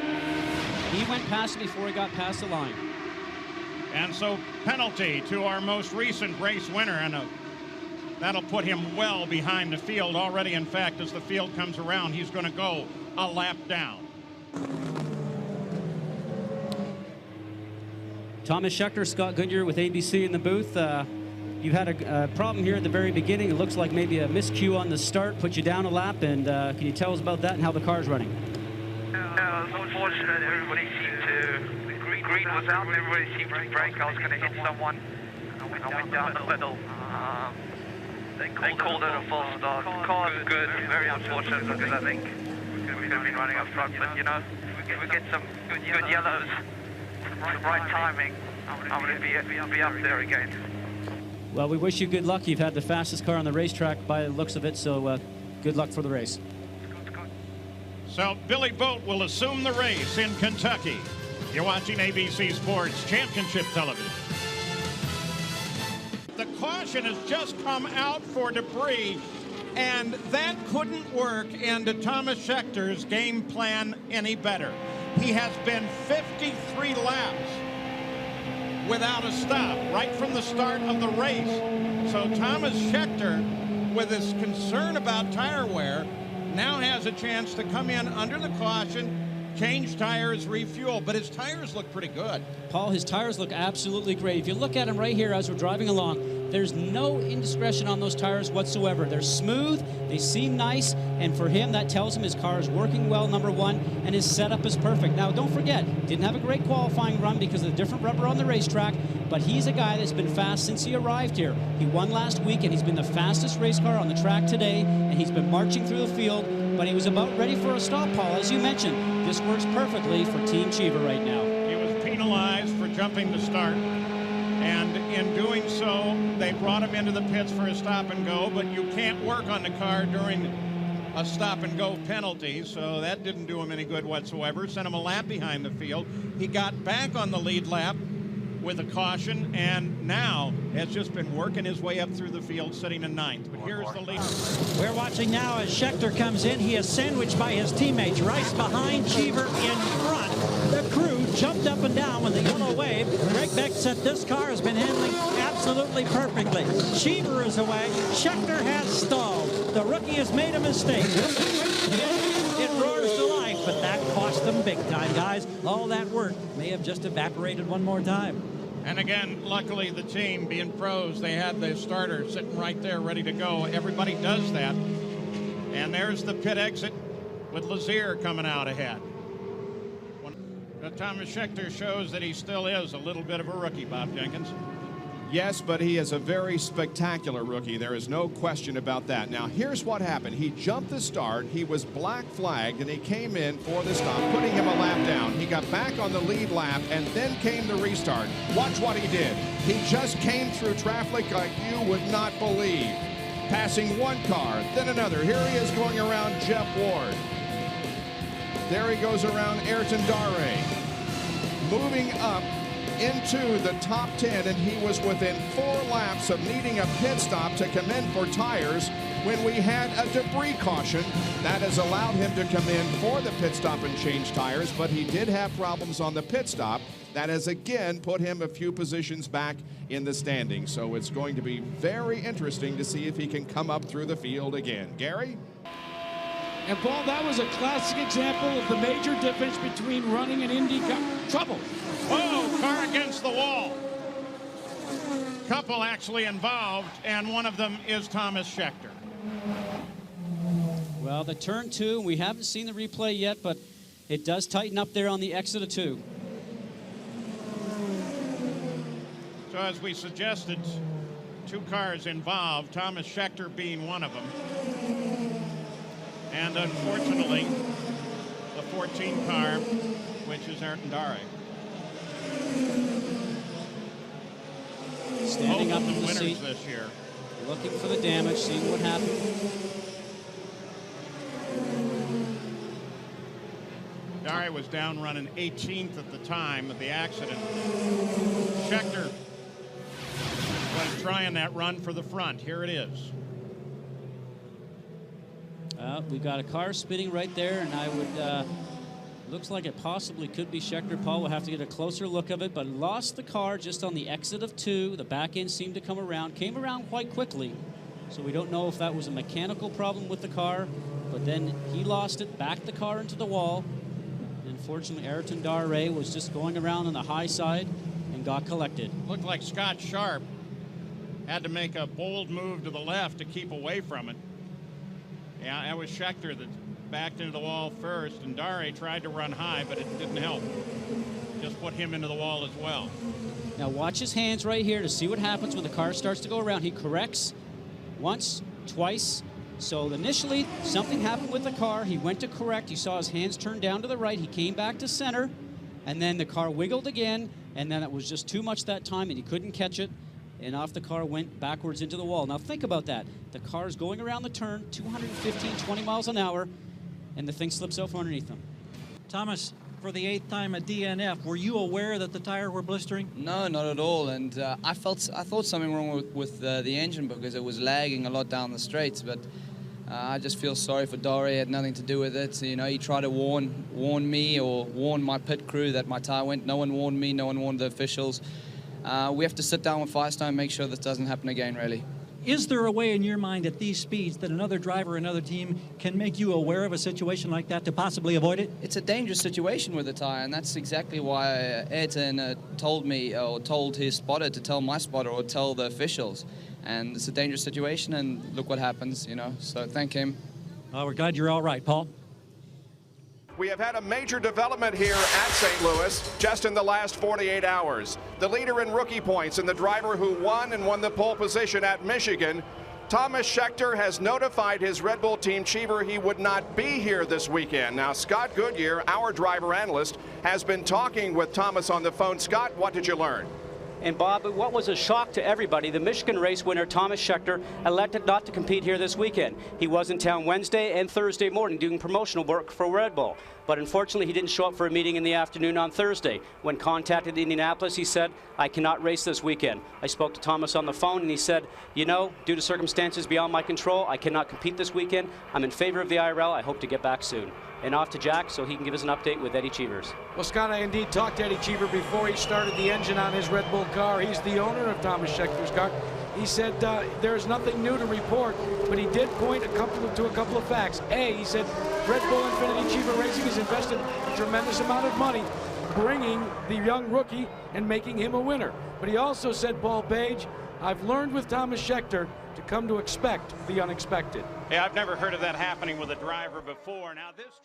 he went past it before he got past the line. And so penalty to our most recent race winner, and that'll put him well behind the field already. In fact, as the field comes around, he's going to go a lap down. Tomas Scheckter, Scott Goodyear with ABC in the booth. You had a problem here at the very beginning. It looks like maybe a miscue on the start put you down a lap. And can you tell us about that and how the car's running? It was unfortunate. Everybody seemed to. Green was out and everybody seemed to brake. I was going to hit someone. I went down a little. They called it a false start. The car's good. Very unfortunate because I think we could have been running up front. But, you know, if we get some good yellows, the right timing, I'm going to be up there again. Well, we wish you good luck. You've had the fastest car on the racetrack by the looks of it, so good luck for the race. So Billy Boat will assume the race in Kentucky. You're watching ABC Sports Championship Television. The caution has just come out for debris, and that couldn't work into Tomas Scheckter's game plan any better. He has been 53 laps without a stop right from the start of the race. So Tomas Scheckter, with his concern about tire wear, now has a chance to come in under the caution, change tires, refuel, but his tires look pretty good. Paul, his tires look absolutely great. If you look at him right here as we're driving along, there's no indiscretion on those tires whatsoever. They're smooth, they seem nice, and for him, that tells him his car is working well, number one, and his setup is perfect. Now, don't forget, didn't have a great qualifying run because of the different rubber on the racetrack, but he's a guy that's been fast since he arrived here. He won last week, and he's been the fastest race car on the track today, and he's been marching through the field, but he was about ready for a stop, Paul. As you mentioned, this works perfectly for Team Cheever right now. He was penalized for jumping the start, and in doing so, they brought him into the pits for a stop and go, but you can't work on the car during a stop and go penalty, so that didn't do him any good whatsoever. Sent him a lap behind the field. He got back on the lead lap with a caution, and now has just been working his way up through the field, sitting in ninth. But here's the lead. We're watching now as Scheckter comes in. He is sandwiched by his teammates. Rice behind, Cheever in front. The crew jumped up and down with the yellow wave. Greg Beck said this car has been handling absolutely perfectly. Cheever is away. Scheckter has stalled. The rookie has made a mistake. It roars to life, but that cost them big time, guys. All that work may have just evaporated one more time. And again, luckily the team, being pros, they had the starter sitting right there ready to go. Everybody does that. And there's the pit exit with Lazier coming out ahead. Tomas Scheckter shows that he still is a little bit of a rookie, Bob Jenkins. Yes, but he is a very spectacular rookie. There is no question about that. Now, here's what happened. He jumped the start. He was black flagged, and he came in for the stop, putting him a lap down. He got back on the lead lap, and then came the restart. Watch what he did. He just came through traffic like you would not believe. Passing one car, then another. Here he is going around Jeff Ward. There he goes around Ayrton Dare. Moving up into the top 10, and he was within 4 laps of needing a pit stop to come in for tires when we had a debris caution that has allowed him to come in for the pit stop and change tires, but he did have problems on the pit stop. That has again put him a few positions back in the standings, so it's going to be very interesting to see if he can come up through the field again. Gary? And Paul, that was a classic example of the major difference between running an IndyCar. Trouble. Oh, car against the wall. Couple actually involved, and one of them is Tomas Scheckter. Well, the turn 2, we haven't seen the replay yet, but it does tighten up there on the exit of 2. So as we suggested, 2 cars involved, Tomas Scheckter being one of them. And unfortunately, the 14 car, which is Ayrton Dare. Standing Both up of in them the winners seat, this year. looking for the damage, seeing what happened. Dare was down running 18th at the time of the accident. Scheckter was trying that run for the front. Here it is. We've got a car spinning right there, and I would, looks like it possibly could be Scheckter. Paul will have to get a closer look of it, but lost the car just on the exit of 2. The back end seemed to come around, came around quite quickly. So we don't know if that was a mechanical problem with the car, but then he lost it, backed the car into the wall. Unfortunately, Ayrton Dare was just going around on the high side and got collected. Looked like Scott Sharp had to make a bold move to the left to keep away from it. Yeah, that was Scheckter that backed into the wall first, and Dare tried to run high, but it didn't help. Just put him into the wall as well. Now watch his hands right here to see what happens when the car starts to go around. He corrects once, twice. So initially, something happened with the car. He went to correct. He saw his hands turn down to the right. He came back to center, and then the car wiggled again, and then it was just too much that time, and he couldn't catch it. And off the car went backwards into the wall. Now think about that. The car is going around the turn, 215, 20 miles an hour. and the thing slips out from underneath him. Thomas, for the 8th time a DNF, were you aware that the tire were blistering? No, not at all. And I thought something wrong with the engine because it was lagging a lot down the straights. But I just feel sorry for Dory. It had nothing to do with it. You know, he tried to warn me or warn my pit crew that my tire went. No one warned me. No one warned the officials. We have to sit down with Firestone and make sure this doesn't happen again, really. Is there a way in your mind at these speeds that another driver, another team can make you aware of a situation like that to possibly avoid it? It's a dangerous situation with the tire, and that's exactly why Ayrton told me or told his spotter to tell my spotter or tell the officials. And it's a dangerous situation, and look what happens, you know. So thank him. Well, we're glad you're all right, Paul. We have had a major development here at St. Louis just in the last 48 hours. The leader in rookie points and the driver who won the pole position at Michigan, Tomas Scheckter, has notified his Red Bull Team Cheever he would not be here this weekend. Now, Scott Goodyear, our driver analyst, has been talking with Thomas on the phone. Scott, what did you learn? And Bob, what was a shock to everybody, the Michigan race winner Tomas Scheckter elected not to compete here this weekend. He was in town Wednesday and Thursday morning doing promotional work for Red Bull. But unfortunately, he didn't show up for a meeting in the afternoon on Thursday. When contacted Indianapolis, he said, I cannot race this weekend. I spoke to Thomas on the phone, and he said, you know, due to circumstances beyond my control, I cannot compete this weekend. I'm in favor of the IRL. I hope to get back soon. And off to Jack so he can give us an update with Eddie Cheevers. Well, Scott, I indeed talked to Eddie Cheever before he started the engine on his Red Bull car. He's the owner of Tomas Scheckter's car. He said there's nothing new to report, but he did point to a couple of facts. A, he said Red Bull Infinity Cheever Racing has invested a tremendous amount of money bringing the young rookie and making him a winner. But he also said, Paul Page, I've learned with Tomas Scheckter to come to expect the unexpected. Yeah, I've never heard of that happening with a driver before. Now this